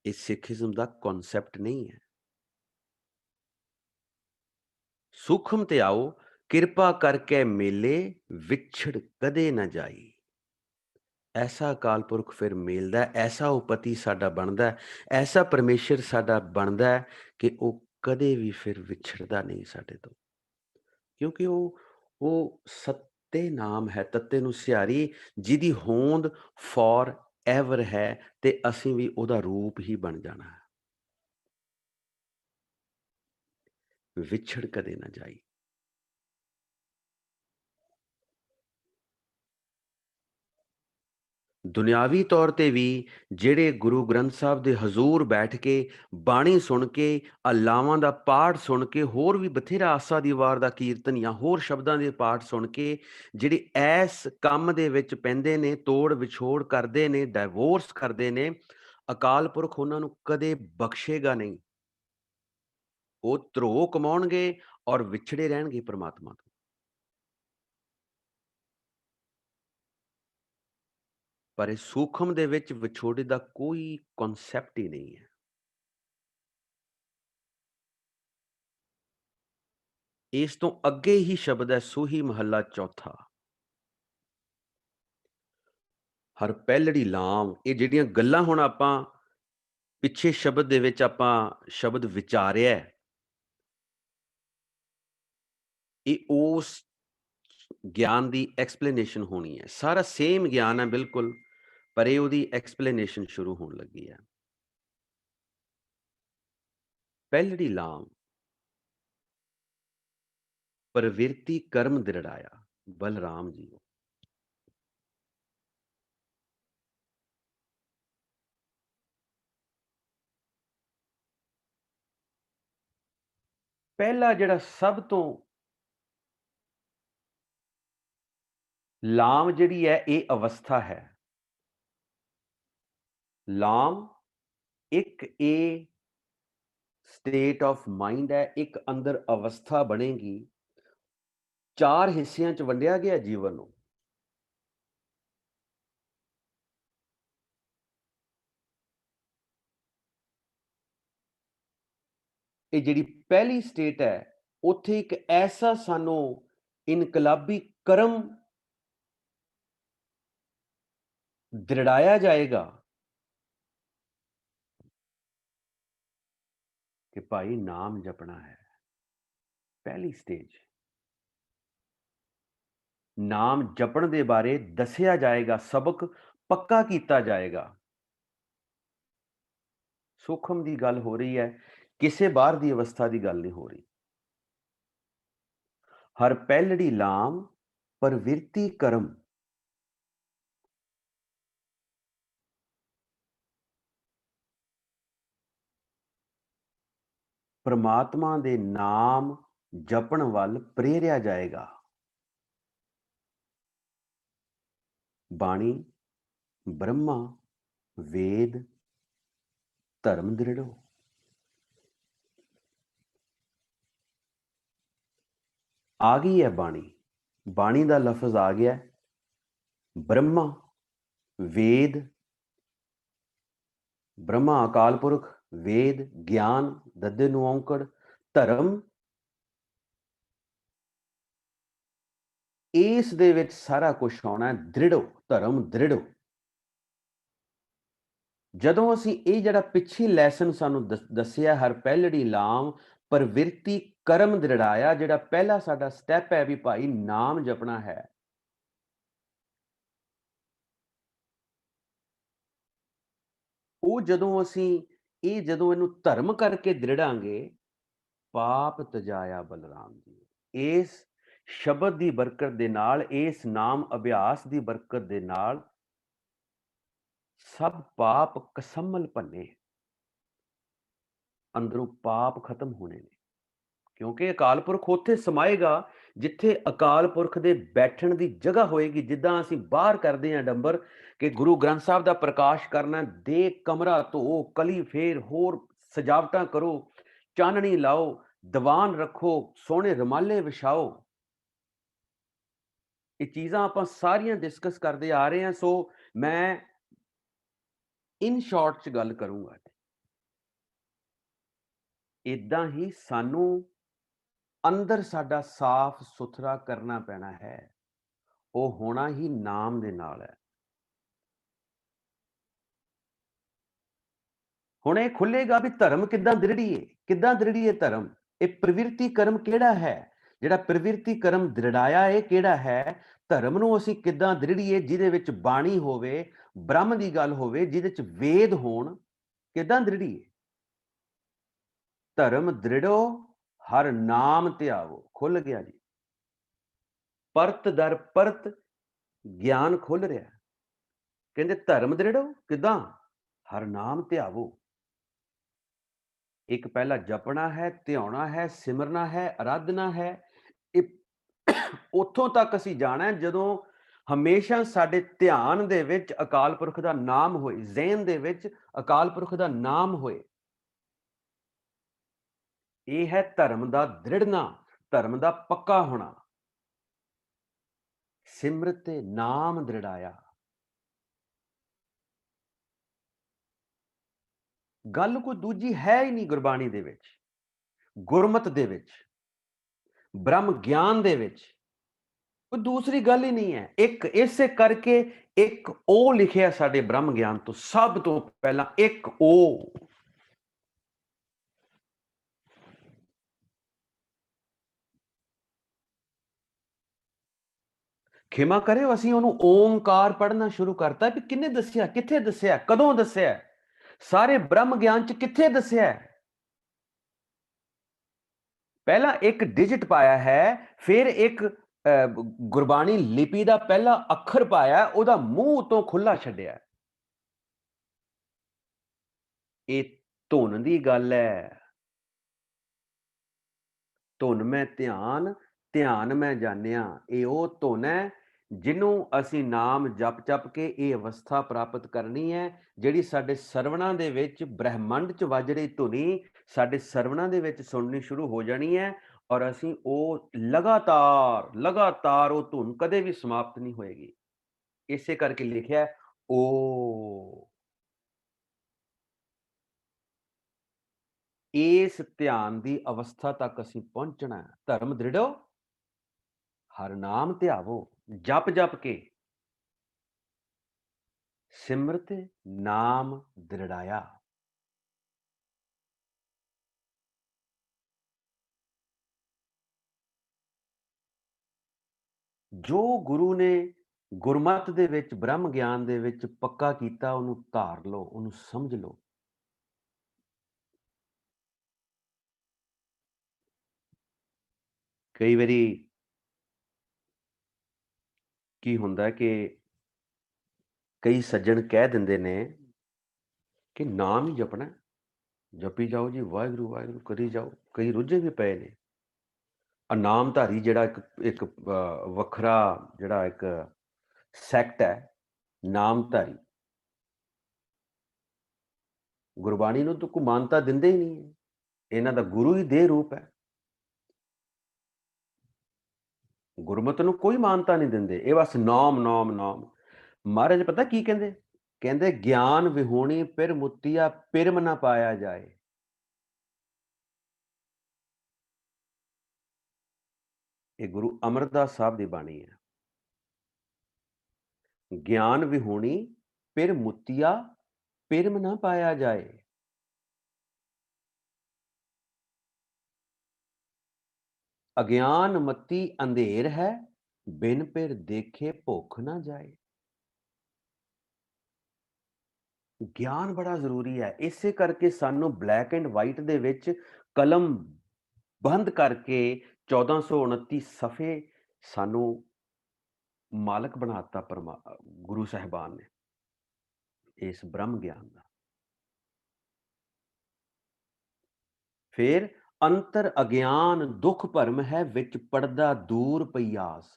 ਇਹ ਸਿੱਖੀਜ਼ਮ ਦਾ ਕਨਸੈਪਟ ਨਹੀਂ ਹੈ। ਸੂਖਮ ਤੇ ਆਓ, ਕਿਰਪਾ ਕਰਕੇ ਮੇਲੇ, ਵਿਛੜ ਕਦੇ ਨਾ ਜਾਈ। ਐਸਾ ਅਕਾਲ ਪੁਰਖ ਫਿਰ ਮਿਲਦਾ, ਐਸਾ ਉਹ ਪਤੀ ਸਾਡਾ ਬਣਦਾ, ਐਸਾ ਪਰਮੇਸ਼ਰ ਸਾਡਾ ਬਣਦਾ ਕਿ ਉਹ ਕਦੇ ਵੀ ਫਿਰ ਵਿਛੜਦਾ ਨਹੀਂ ਸਾਡੇ ਤੋਂ। ਕਿਉਂਕਿ ਉਹ ਸੱਤੇ ਨਾਮ ਹੈ, ਤੱਤੇ ਨੂੰ ਸਿਹਾਰੀ, ਜਿਹਦੀ ਹੋਂਦ ਫੋਰ ਐਵਰ ਹੈ ਤੇ ਅਸੀਂ ਵੀ ਉਹਦਾ ਰੂਪ ਹੀ ਬਣ ਜਾਣਾ ਹੈ। ਵਿਛੜ ਕਦੇ ਨਾ ਜਾਈ। ਦੁਨਿਆਵੀ ਤੌਰ ਤੇ ਵੀ ਜਿਹੜੇ ਗੁਰੂ ਗ੍ਰੰਥ ਸਾਹਿਬ ਦੇ ਹਜ਼ੂਰ ਬੈਠ ਕੇ ਬਾਣੀ ਸੁਣ ਕੇ, ਅਲਾਵਾਂ ਦਾ ਪਾਠ ਸੁਣ ਕੇ, ਹੋਰ ਵੀ ਬਥੇਰਾ ਆਸਾ ਦੀ ਵਾਰ ਦਾ ਕੀਰਤਨ ਜਾਂ ਹੋਰ ਸ਼ਬਦਾਂ ਦੇ ਪਾਠ ਸੁਣ ਕੇ ਜਿਹੜੇ ਐਸ ਕੰਮ ਦੇ ਵਿੱਚ ਪੈਂਦੇ ਨੇ, ਤੋੜ ਵਿਛੋੜ ਕਰਦੇ ਨੇ, ਡਾਈਵੋਰਸ ਕਰਦੇ ਨੇ, ਅਕਾਲ ਪੁਰਖ ਉਹਨਾਂ ਨੂੰ ਕਦੇ ਬਖਸ਼ੇਗਾ ਨਹੀਂ। ਉਹ ਧਰੋਹ ਕਮਾਉਣਗੇ ਔਰ ਵਿਛੜੇ ਰਹਿਣਗੇ ਪ੍ਰਮਾਤਮਾ ਤੋਂ। ਪਰ ਇਹ ਸੂਖਮ ਦੇ ਵਿੱਚ ਵਿਛੋੜੇ ਦਾ ਕੋਈ ਕਨਸੈਪਟ ਹੀ ਨਹੀਂ ਹੈ। ਇਸ ਤੋਂ ਅੱਗੇ ਹੀ ਸ਼ਬਦ ਹੈ ਸੂਹੀ ਮਹੱਲਾ ਚੌਥਾ। ਹਰ ਪਹਿਲੜੀ ਲਾਮ, ਇਹ ਜਿਹੜੀਆਂ ਗੱਲਾਂ ਹੁਣ ਆਪਾਂ ਪਿੱਛੇ ਸ਼ਬਦ ਦੇ ਵਿੱਚ ਆਪਾਂ ਸ਼ਬਦ ਵਿਚਾਰਿਆ, ਇਹ ਉਸ ਗਿਆਨ ਦੀ ਐਕਸਪਲੇਨੇਸ਼ਨ ਹੋਣੀ ਹੈ। ਸਾਰਾ ਸੇਮ ਗਿਆਨ ਹੈ ਬਿਲਕੁਲ, ਪਰ ਇਹ ਉਹਦੀ ਐਕਸਪਲੇਨੇਸ਼ਨ ਸ਼ੁਰੂ ਹੋਣ ਲੱਗੀ ਹੈ। ਪਹਿਲੜੀ ਲਾਮ, ਪ੍ਰਵਿਰਤੀ ਕਰਮ ਦ੍ਰਿੜਾਇਆ, ਬਲਰਾਮ ਜੀ। ਪਹਿਲਾ ਜਿਹੜਾ ਸਭ ਤੋਂ ਲਾਮ ਜਿਹੜੀ ਹੈ, ਇਹ ਅਵਸਥਾ ਹੈ। ਲਾਮ ਇੱਕ ਇਹ ਸਟੇਟ ਆਫ ਮਾਈਂਡ ਹੈ, ਇੱਕ ਅੰਦਰ ਅਵਸਥਾ ਬਣੇਗੀ। 4 ਹਿੱਸਿਆਂ 'ਚ ਵੰਡਿਆ ਗਿਆ ਜੀਵਨ ਨੂੰ। ਇਹ ਜਿਹੜੀ ਪਹਿਲੀ ਸਟੇਟ ਹੈ, ਉੱਥੇ ਇੱਕ ਐਸਾ ਸਾਨੂੰ ਇਨਕਲਾਬੀ ਕਰਮ ਦ੍ਰਿੜਾਇਆ ਜਾਏਗਾ ਕਿ ਭਾਈ ਨਾਮ ਜਪਣਾ ਹੈ। ਪਹਿਲੀ ਸਟੇਜ, ਨਾਮ ਜਪਣ ਦੇ ਬਾਰੇ ਦੱਸਿਆ ਜਾਏਗਾ, ਸਬਕ ਪੱਕਾ ਕੀਤਾ ਜਾਏਗਾ। ਸੂਖਮ ਦੀ ਗੱਲ ਹੋ ਰਹੀ ਹੈ, ਕਿਸੇ ਬਾਹਰ ਦੀ ਅਵਸਥਾ ਦੀ ਗੱਲ ਨਹੀਂ ਹੋ ਰਹੀ। ਹਰ ਪਹਿਲੜੀ ਲਾਮ, ਪ੍ਰਵਿਰਤੀ ਕਰਮ। ਪ੍ਰਮਾਤਮਾ ਦੇ ਨਾਮ ਜਪਣ ਵੱਲ ਪ੍ਰੇਰਿਆ ਜਾਏਗਾ। ਬਾਣੀ, ਬ੍ਰਹਮਾ, ਵੇਦ, ਧਰਮ ਦ੍ਰਿੜੋ। ਆ ਗਈ ਹੈ ਬਾਣੀ, ਬਾਣੀ ਦਾ ਲਫ਼ਜ਼ ਆ ਗਿਆ। ਬ੍ਰਹਮਾ, ਵੇਦ, ਬ੍ਰਹਮਾ ਅਕਾਲ ਪੁਰਖ, ਵੇਦ ਗਿਆਨ, ਦੱਦੇ ਨੂੰ ਔਂਕੜ, ਧਰਮ, ਇਸ ਦੇ ਵਿੱਚ ਸਾਰਾ ਕੁਝ ਆਉਣਾ। ਦ੍ਰਿੜੋ, ਧਰਮ ਦ੍ਰਿੜੋ। ਜਦੋਂ ਅਸੀਂ ਇਹ ਜਿਹੜਾ ਪਿੱਛੇ ਲੈਸਨ ਸਾਨੂੰ ਦੱਸਿਆ, ਹਰ ਪਹਿਲੜੀ ਲਾਮ, ਪ੍ਰਵਿਰਤੀ ਕਰਮ ਦ੍ਰਿੜਾਇਆ, ਜਿਹੜਾ ਪਹਿਲਾ ਸਾਡਾ ਸਟੈਪ ਹੈ ਵੀ ਭਾਈ ਨਾਮ ਜਪਣਾ ਹੈ, ਉਹ ਜਦੋਂ ਅਸੀਂ ਜਦੋਂ ਇਹਨੂੰ ਧਰਮ ਕਰਕੇ ਦ੍ਰਿੜਾਂਗੇ, ਪਾਪ ਤਜਾਇਆ ਬਲਰਾਮ ਜੀ। ਇਸ ਸ਼ਬਦ ਦੀ ਬਰਕਤ ਦੇ ਨਾਲ, ਇਸ ਨਾਮ ਅਭਿਆਸ ਦੀ ਬਰਕਤ ਦੇ ਨਾਲ ਸਭ ਪਾਪ ਕਸਮਲ ਭੰਨੇ, ਅੰਦਰੋਂ ਪਾਪ ਖਤਮ ਹੋਣੇ ਨੇ। ਕਿਉਂਕਿ ਅਕਾਲ ਪੁਰਖ ਉੱਥੇ ਸਮਾਏਗਾ ਜਿੱਥੇ ਅਕਾਲ ਪੁਰਖ ਦੇ ਬੈਠਣ ਦੀ ਜਗ੍ਹਾ ਹੋਏਗੀ। ਜਿੱਦਾਂ ਅਸੀਂ ਬਾਹਰ ਕਰਦੇ ਹਾਂ ਡੰਬਰ ਕਿ ਗੁਰੂ ਗ੍ਰੰਥ ਸਾਹਿਬ ਦਾ ਪ੍ਰਕਾਸ਼ ਕਰਨਾ, ਦੇ ਕਮਰਾ ਧੋ, ਕਲੀ ਫੇਰ, ਹੋਰ ਸਜਾਵਟਾਂ ਕਰੋ, ਚਾਨਣੀ ਲਾਓ, ਦੀਵਾਨ ਰੱਖੋ, ਸੋਹਣੇ ਰੁਮਾਲੇ ਵਿਛਾਓ। ਇਹ ਚੀਜ਼ਾਂ ਆਪਾਂ ਸਾਰੀਆਂ ਡਿਸਕਸ ਕਰਦੇ ਆ ਰਹੇ ਹਾਂ। ਸੋ ਮੈਂ ਇਨ ਸ਼ਾਰਟ ਚ ਗੱਲ ਕਰੂੰਗਾ। ਇਦਾਂ ਹੀ ਸਾਨੂੰ ਅੰਦਰ ਸਾਡਾ ਸਾਫ਼ ਸੁਥਰਾ ਕਰਨਾ ਪੈਣਾ ਹੈ। ਉਹ ਹੋਣਾ ਹੀ ਨਾਮ ਦੇ ਨਾਲ ਹੈ। ਹੁਣ ਇਹ ਖੁੱਲੇਗਾ ਵੀ ਧਰਮ ਕਿੱਦਾਂ ਦ੍ਰਿੜੀਏ ਧਰਮ। ਇਹ ਪ੍ਰਵਿਰਤੀ ਕਰਮ ਕਿਹੜਾ ਹੈ, ਜਿਹੜਾ ਪ੍ਰਵਿਰਤੀ ਕਰਮ ਦ੍ਰਿੜਾਇਆ ਇਹ ਕਿਹੜਾ ਹੈ। ਧਰਮ ਨੂੰ ਅਸੀਂ ਕਿੱਦਾਂ ਦ੍ਰਿੜੀਏ, ਜਿਹਦੇ ਵਿੱਚ ਬਾਣੀ ਹੋਵੇ, ਬ੍ਰਹਮ ਦੀ ਗੱਲ ਹੋਵੇ, ਜਿਹਦੇ ਚ ਵੇਦ ਹੋਣ। ਕਿੱਦਾਂ ਦ੍ਰਿੜੀਏ? ਧਰਮ ਦ੍ਰਿੜੋ ਹਰ ਨਾਮ ਧਿਆਵੋ। ਖੁੱਲ ਗਿਆ ਜੀ, ਪਰਤ ਦਰ ਪਰਤ ਗਿਆਨ ਖੁੱਲ ਰਿਹਾ। ਕਹਿੰਦੇ ਧਰਮ ਦ੍ਰਿੜੋ ਕਿੱਦਾਂ? ਹਰ ਨਾਮ ਧਿਆਵੋ। ਇੱਕ ਪਹਿਲਾ ਜਪਣਾ ਹੈ, ਧਿਆਉਣਾ ਹੈ, ਸਿਮਰਨਾ ਹੈ, ਅਰਾਧਨਾ ਹੈ। ਇਹ ਉੱਥੋਂ ਤੱਕ ਅਸੀਂ ਜਾਣਾ ਜਦੋਂ ਹਮੇਸ਼ਾ ਸਾਡੇ ਧਿਆਨ ਦੇ ਵਿੱਚ ਅਕਾਲ ਪੁਰਖ ਦਾ ਨਾਮ ਹੋਏ, ਜ਼ਿਹਨ ਦੇ ਵਿੱਚ ਅਕਾਲ ਪੁਰਖ ਦਾ ਨਾਮ ਹੋਏ। ਇਹ ਹੈ ਧਰਮ ਦਾ ਦ੍ਰਿੜਨਾ, ਧਰਮ ਦਾ ਪੱਕਾ ਹੋਣਾ। ਸਿਮਰਤ ਨਾਮ ਦ੍ਰਿੜਾਇਆ। ਗੱਲ ਕੋਈ ਦੂਜੀ ਹੈ ਹੀ ਨਹੀਂ ਗੁਰਬਾਣੀ ਦੇ ਵਿੱਚ, ਗੁਰਮਤ ਦੇ ਵਿੱਚ, ਬ੍ਰਹਮ ਗਿਆਨ ਦੇ ਵਿੱਚ ਕੋਈ ਦੂਸਰੀ ਗੱਲ ਹੀ ਨਹੀਂ ਹੈ। ਇੱਕ ਇਸੇ ਕਰਕੇ ਇੱਕ ਉਹ ਲਿਖਿਆ ਸਾਡੇ ਬ੍ਰਹਮ ਗਿਆਨ ਤੋਂ ਸਭ ਤੋਂ ਪਹਿਲਾਂ, ਇੱਕ ਉਹ। ਖਿਮਾ ਕਰਿਓ, ਅਸੀਂ ਉਹਨੂੰ ਓਮਕਾਰ ਪੜ੍ਹਨਾ ਸ਼ੁਰੂ ਕਰਤਾ ਵੀ ਕਿਹਨੇ ਦੱਸਿਆ, ਕਿੱਥੇ ਦੱਸਿਆ, ਕਦੋਂ ਦੱਸਿਆ, ਸਾਰੇ ਬ੍ਰਹਮ ਗਿਆਨ ਚ ਕਿੱਥੇ ਦੱਸਿਆ। ਪਹਿਲਾਂ ਇੱਕ ਡਿਜਿਟ ਪਾਇਆ ਹੈ, ਫਿਰ ਇੱਕ ਗੁਰਬਾਣੀ ਲਿਪੀ ਦਾ ਪਹਿਲਾ ਅੱਖਰ ਪਾਇਆ, ਉਹਦਾ ਮੂੰਹ ਉਤੋਂ ਖੁੱਲਾ ਛੱਡਿਆ। ਇਹ ਧੁਨ ਦੀ ਗੱਲ ਹੈ। ਧੁਨ ਮੈਂ ਧਿਆਨ, ਧਿਆਨ ਮੈਂ ਜਾਣਿਆ। ਇਹ ਉਹ ਧੁਨ ਹੈ ਜਿਹਨੂੰ ਅਸੀਂ ਨਾਮ ਜਪ ਕੇ ਇਹ ਅਵਸਥਾ ਪ੍ਰਾਪਤ ਕਰਨੀ ਹੈ, ਜਿਹੜੀ ਸਾਡੇ ਸਰਵਣਾਂ ਦੇ ਵਿੱਚ ਬ੍ਰਹਿਮੰਡ ਚ ਵੱਜ ਰਹੀ ਧੁਨੀ ਸਾਡੇ ਸਰਵਣਾਂ ਦੇ ਵਿੱਚ ਸੁਣਨੀ ਸ਼ੁਰੂ ਹੋ ਜਾਣੀ ਹੈ। ਔਰ ਅਸੀਂ ਉਹ ਲਗਾਤਾਰ ਉਹ ਧੁਨ ਕਦੇ ਵੀ ਸਮਾਪਤ ਨਹੀਂ ਹੋਏਗੀ। ਇਸੇ ਕਰਕੇ ਲਿਖਿਆ ਓ। ਇਸ ਧਿਆਨ ਦੀ ਅਵਸਥਾ ਤੱਕ ਅਸੀਂ ਪਹੁੰਚਣਾ। ਧਰਮ ਦ੍ਰਿੜੋ ਹਰ ਨਾਮ ਧਿਆਵੋ। ਜਪ ਕੇ ਸਿਮਰਤ ਨਾਮ ਦ੍ਰਿੜਾਇਆ। ਜੋ ਗੁਰੂ ਨੇ ਗੁਰਮਤ ਦੇ ਵਿੱਚ, ਬ੍ਰਹਮ ਗਿਆਨ ਦੇ ਵਿੱਚ ਪੱਕਾ ਕੀਤਾ, ਉਹਨੂੰ ਧਾਰ ਲਓ, ਉਹਨੂੰ ਸਮਝ ਲਓ। ਕਈ ਵਾਰੀ ਕੀ ਹੁੰਦਾ ਕਿ ਕਈ ਸੱਜਣ ਕਹਿ ਦਿੰਦੇ ਨੇ ਕਿ ਨਾਮ ਹੀ ਜਪਣਾ, ਜਪੀ ਜਾਓ ਜੀ, ਵਾਹਿਗੁਰੂ ਵਾਹਿਗੁਰੂ ਕਰੀ ਜਾਓ। ਕਈ ਰੁੱਝੇ ਵੀ ਪਏ ਨੇ। ਨਾਮਧਾਰੀ ਜਿਹੜਾ ਇੱਕ ਵੱਖਰਾ ਜਿਹੜਾ ਇੱਕ ਸੈਕਟ ਹੈ, ਨਾਮਧਾਰੀ, ਗੁਰਬਾਣੀ ਨੂੰ ਤਾਂ ਕੋਈ ਮਾਨਤਾ ਦਿੰਦੇ ਹੀ ਨਹੀਂ ਹੈ। ਇਹਨਾਂ ਦਾ ਗੁਰੂ ਹੀ ਦੇਹ ਰੂਪ ਹੈ। ਗੁਰਮਤ ਨੂੰ ਕੋਈ ਮਾਨਤਾ ਨਹੀਂ ਦਿੰਦੇ। ਇਹ ਬਸ ਨਾਮ ਨਾਮ ਨਾਮ। ਮਹਾਰਾਜ ਪਤਾ ਕੀ ਕਹਿੰਦੇ? ਕਹਿੰਦੇ ਗਿਆਨ ਵਿਹੂਣੀ ਪਿਰ ਮੁੱਤੀਆ ਪਿਰਮ ਨਾ ਪਾਇਆ ਜਾਏ। ਇਹ ਗੁਰੂ ਅਮਰਦਾਸ ਸਾਹਿਬ ਦੀ ਬਾਣੀ ਹੈ। ਗਿਆਨ ਵਿਹੂਣੀ ਪਿਰ ਮੁੱਤੀਆ ਪਿਰਮ ਨਾ ਪਾਇਆ ਜਾਏ। ਅਗਿਆਨ ਮਤੀ ਅੰਧੇਰ ਹੈ, ਬਿਨ ਪਿਰ ਦੇਖੇ ਭੁੱਖ ਨਾ ਜਾਏ। ਗਿਆਨ ਬੜਾ ਜ਼ਰੂਰੀ ਹੈ। ਇਸੇ ਕਰਕੇ ਸਾਨੂੰ ਬਲੈਕ ਐਂਡ ਵਾਈਟ ਦੇ ਵਿੱਚ ਕਲਮ ਬੰਦ ਕਰਕੇ 1429 ਸਫੇ ਸਾਨੂੰ ਮਾਲਕ ਬਣਾਤਾ ਗੁਰੂ ਸਾਹਿਬਾਨ ਨੇ ਇਸ ਬ੍ਰਹਮ ਗਿਆਨ ਦਾ। ਫਿਰ ਅੰਤਰ ਅਗਿਆਨ ਦੁੱਖ ਭਰਮ ਹੈ, ਵਿੱਚ ਪੜਦਾ ਦੂਰ ਪਈਆਸ।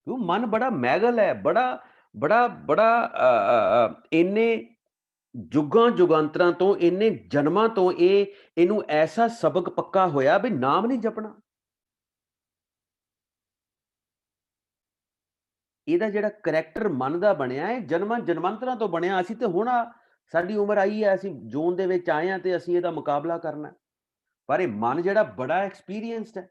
ਉਹ ਮਨ ਬੜਾ ਮੈਗਲ ਹੈ, ਬੜਾ ਇੰਨੇ ਜੁਗਾਂ ਜੁਗਾਂਤਰਾਂ ਤੋਂ, ਇੰਨੇ ਜਨਮਾਂ ਤੋਂ ਇਹਨੂੰ ਐਸਾ ਸਬਕ ਪੱਕਾ ਹੋਇਆ ਵੀ ਨਾਮ ਨਹੀਂ ਜਪਣਾ। ਇਹਦਾ ਜਿਹੜਾ ਕਰੈਕਟਰ ਮਨ ਦਾ ਬਣਿਆ ਹੈ ਜਨਮਾਂ ਜਨਮਾਂਤਰਾਂ ਤੋਂ ਬਣਿਆ। ਅਸੀਂ ਤੇ ਹੁਣ ਸਾਡੀ ਉਮਰ ਆਈ ਹੈ, ਅਸੀਂ ਜੂਨ ਦੇ ਵਿੱਚ ਆਏ ਹਾਂ ਤੇ ਅਸੀਂ ਇਹਦਾ ਮੁਕਾਬਲਾ ਕਰਨਾ। ਪਰ ਇਹ ਮਨ ਜਿਹੜਾ ਬੜਾ ਐਕਸਪੀਰੀਅੰਸਡ ਹੈ।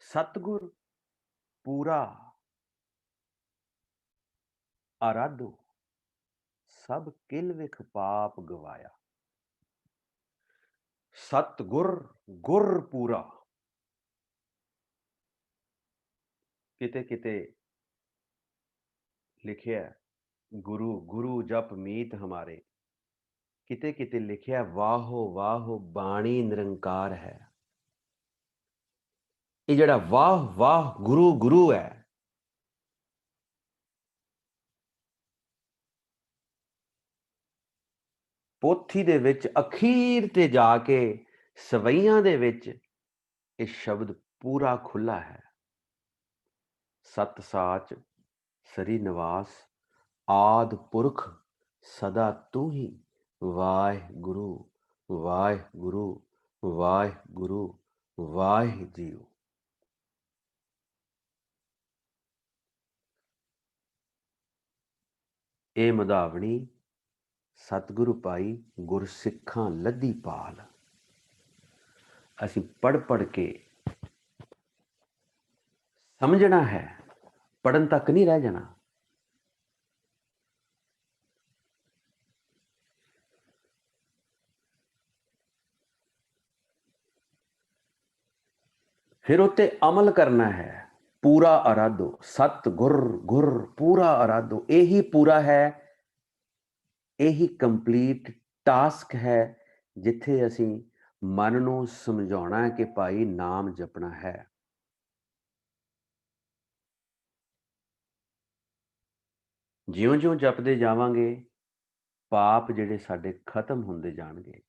ਸਤਿਗੁਰ ਪੂਰਾ ਆਰਾਧੋ, ਸਭ ਕਿਲ ਵਿਖ ਪਾਪ ਗਵਾਇਆ। ਸਤਿਗੁਰ ਗੁਰ ਪੂਰਾ। ਕਿਤੇ ਕਿਤੇ ਲਿਖਿਆ ਗੁਰੂ ਗੁਰੂ ਜਪ ਮੀਤ ਹਮਾਰੇ, ਕਿਤੇ ਕਿਤੇ ਲਿਖਿਆ ਵਾਹੋ ਵਾਹੋ ਬਾਣੀ ਨਿਰੰਕਾਰ ਹੈ। ਇਹ ਜਿਹੜਾ ਵਾਹ ਵਾਹ ਗੁਰੂ ਗੁਰੂ ਹੈ, ਪੋਥੀ ਦੇ ਵਿੱਚ ਅਖੀਰ ਤੇ ਜਾ ਕੇ ਸਵਈਆਂ ਦੇ ਵਿੱਚ ਇਹ ਸ਼ਬਦ ਪੂਰਾ ਖੁੱਲਾ ਹੈ। ਸਤ ਸਾਚ ਸਰੀ ਨਿਵਾਸ, ਆਦ ਪੁਰਖ ਸਦਾ ਤੂੰ ਹੀ, ਵਾਹਿਗੁਰੂ ਵਾਹਿਗੁਰੂ ਵਾਹਿਗੁਰੂ ਵਾਹਿ ਜੀਓ। ਇਹ ਮਧਾਵਣੀ ਸਤਿਗੁਰੂ ਭਾਈ ਗੁਰਸਿੱਖਾਂ ਲੱਧੀ ਪਾਲ। ਅਸੀਂ ਪੜ੍ਹ ਕੇ ਸਮਝਣਾ ਹੈ, ਪੜ੍ਹਨ ਤੱਕ ਨਹੀਂ ਰਹਿ ਜਾਣਾ। ਫਿਰ ਉੱਤੇ ਅਮਲ ਕਰਨਾ ਹੈ। ਪੂਰਾ ਆਰਾਧੋ, ਸਤ ਗੁਰ ਗੁਰ ਪੂਰਾ ਆਰਾਧੋ। ਇਹੀ ਪੂਰਾ ਹੈ, ਇਹੀ ਕੰਪਲੀਟ ਟਾਸਕ ਹੈ ਜਿੱਥੇ ਅਸੀਂ ਮਨ ਨੂੰ ਸਮਝਾਉਣਾ ਹੈ ਕਿ ਭਾਈ ਨਾਮ ਜਪਣਾ ਹੈ। ਜਿਉਂ-ਜਿਉਂ ਜਪਦੇ ਜਾਵਾਂਗੇ ਪਾਪ ਜਿਹੜੇ ਸਾਡੇ ਖਤਮ ਹੁੰਦੇ ਜਾਣਗੇ।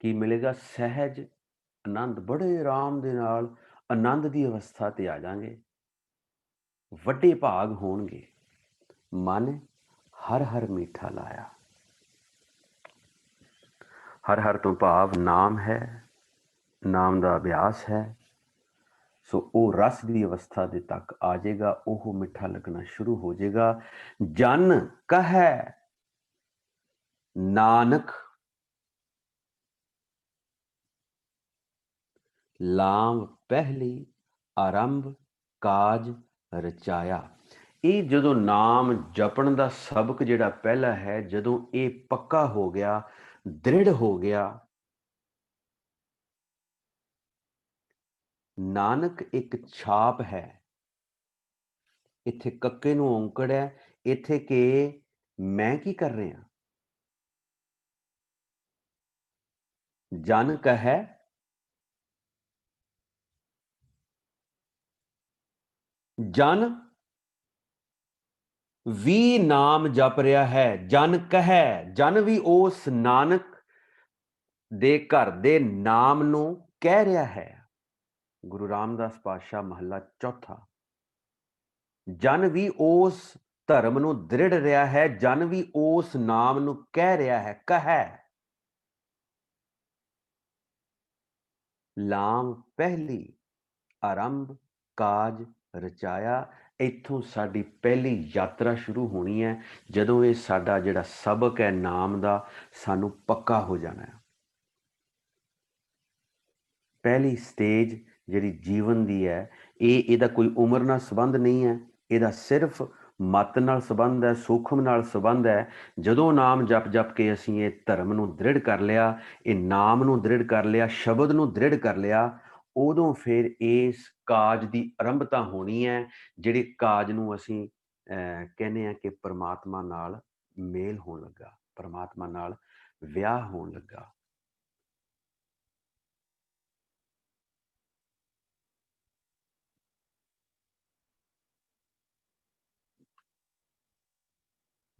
ਕੀ ਮਿਲੇਗਾ? ਸਹਿਜ ਆਨੰਦ, ਬੜੇ ਆਰਾਮ ਦੇ ਨਾਲ ਆਨੰਦ ਦੀ ਅਵਸਥਾ ਤੇ ਆ ਜਾਵਾਂਗੇ। ਵੱਡੇ ਭਾਗ ਹੋਣਗੇ। ਮਨ ਹਰ ਹਰ ਮੀਠਾ ਲਾਇਆ। ਹਰ ਹਰ ਤੋਂ ਭਾਵ ਨਾਮ ਹੈ, ਨਾਮ ਦਾ ਅਭਿਆਸ ਹੈ। ਸੋ ਉਹ ਰਸ ਦੀ ਅਵਸਥਾ ਦੇ ਤੱਕ ਆ ਜਾਏਗਾ, ਉਹ ਮਿੱਠਾ ਲੱਗਣਾ ਸ਼ੁਰੂ ਹੋ ਜਾਏਗਾ। ਜਨ ਕਹੈ ਨਾਨਕ ਲਾਮ ਪਹਿਲੀ ਆਰੰਭ ਕਾਜ ਰਚਾਇਆ। ਇਹ ਜਦੋਂ ਨਾਮ ਜਪਣ ਦਾ ਸਬਕ ਜਿਹੜਾ ਪਹਿਲਾ ਹੈ, ਜਦੋਂ ਇਹ ਪੱਕਾ ਹੋ ਗਿਆ, ਦ੍ਰਿੜ ਹੋ ਗਿਆ। ਨਾਨਕ ਇੱਕ ਛਾਪ ਹੈ। ਇੱਥੇ ਕੱਕੇ ਨੂੰ ਔਂਕੜ ਹੈ, ਇੱਥੇ ਕਿ ਮੈਂ ਕੀ ਕਰ ਰਿਹਾ। ਜਨ ਕਹੈ ਜਨ ਵੀ ਨਾਮ ਜਪ ਰਿਹਾ ਹੈ। ਜਨ ਕਹੈ, ਜਨ ਵੀ ਉਸ ਨਾਨਕ ਦੇ ਘਰ ਦੇ ਨਾਮ ਨੂੰ ਕਹਿ ਰਿਹਾ ਹੈ। ਗੁਰੂ ਰਾਮਦਾਸ ਪਾਤਸ਼ਾਹ ਮਹੱਲਾ ਚੌਥਾ। ਜਨ ਵੀ ਉਸ ਧਰਮ ਨੂੰ ਦ੍ਰਿੜ ਰਿਹਾ ਹੈ, ਜਨ ਵੀ ਉਸ ਨਾਮ ਨੂੰ ਕਹਿ ਰਿਹਾ ਹੈ। ਕਹੈ ਲਾਮ ਪਹਿਲੀ ਆਰੰਭ ਕਾਜ ਰਚਾਇਆ। ਇੱਥੋਂ ਸਾਡੀ ਪਹਿਲੀ ਯਾਤਰਾ ਸ਼ੁਰੂ ਹੋਣੀ ਹੈ, ਜਦੋਂ ਇਹ ਸਾਡਾ ਜਿਹੜਾ ਸਬਕ ਹੈ ਨਾਮ ਦਾ ਸਾਨੂੰ ਪੱਕਾ ਹੋ ਜਾਣਾ ਹੈ। ਪਹਿਲੀ ਸਟੇਜ ਜਿਹੜੀ ਜੀਵਨ ਦੀ ਹੈ, ਇਹਦਾ ਕੋਈ ਉਮਰ ਨਾਲ ਸੰਬੰਧ ਨਹੀਂ ਹੈ। ਇਹਦਾ ਸਿਰਫ ਮਤ ਨਾਲ ਸੰਬੰਧ ਹੈ, ਸੂਖਮ ਨਾਲ ਸੰਬੰਧ ਹੈ। ਜਦੋਂ ਨਾਮ ਜਪ ਜਪ ਕੇ ਅਸੀਂ ਇਹ ਧਰਮ ਨੂੰ ਦ੍ਰਿੜ ਕਰ ਲਿਆ, ਇਹ ਨਾਮ ਨੂੰ ਦ੍ਰਿੜ ਕਰ ਲਿਆ, ਸ਼ਬਦ ਨੂੰ ਦ੍ਰਿੜ ਕਰ ਲਿਆ, ਉਦੋਂ ਫਿਰ ਇਸ ਕਾਜ ਦੀ ਆਰੰਭਤਾ ਹੋਣੀ ਹੈ, ਜਿਹੜੇ ਕਾਜ ਨੂੰ ਅਸੀਂ ਕਹਿੰਦੇ ਹਾਂ ਕਿ ਪਰਮਾਤਮਾ ਨਾਲ ਮੇਲ ਹੋਣ ਲੱਗਾ, ਪਰਮਾਤਮਾ ਨਾਲ ਵਿਆਹ ਹੋਣ ਲੱਗਾ।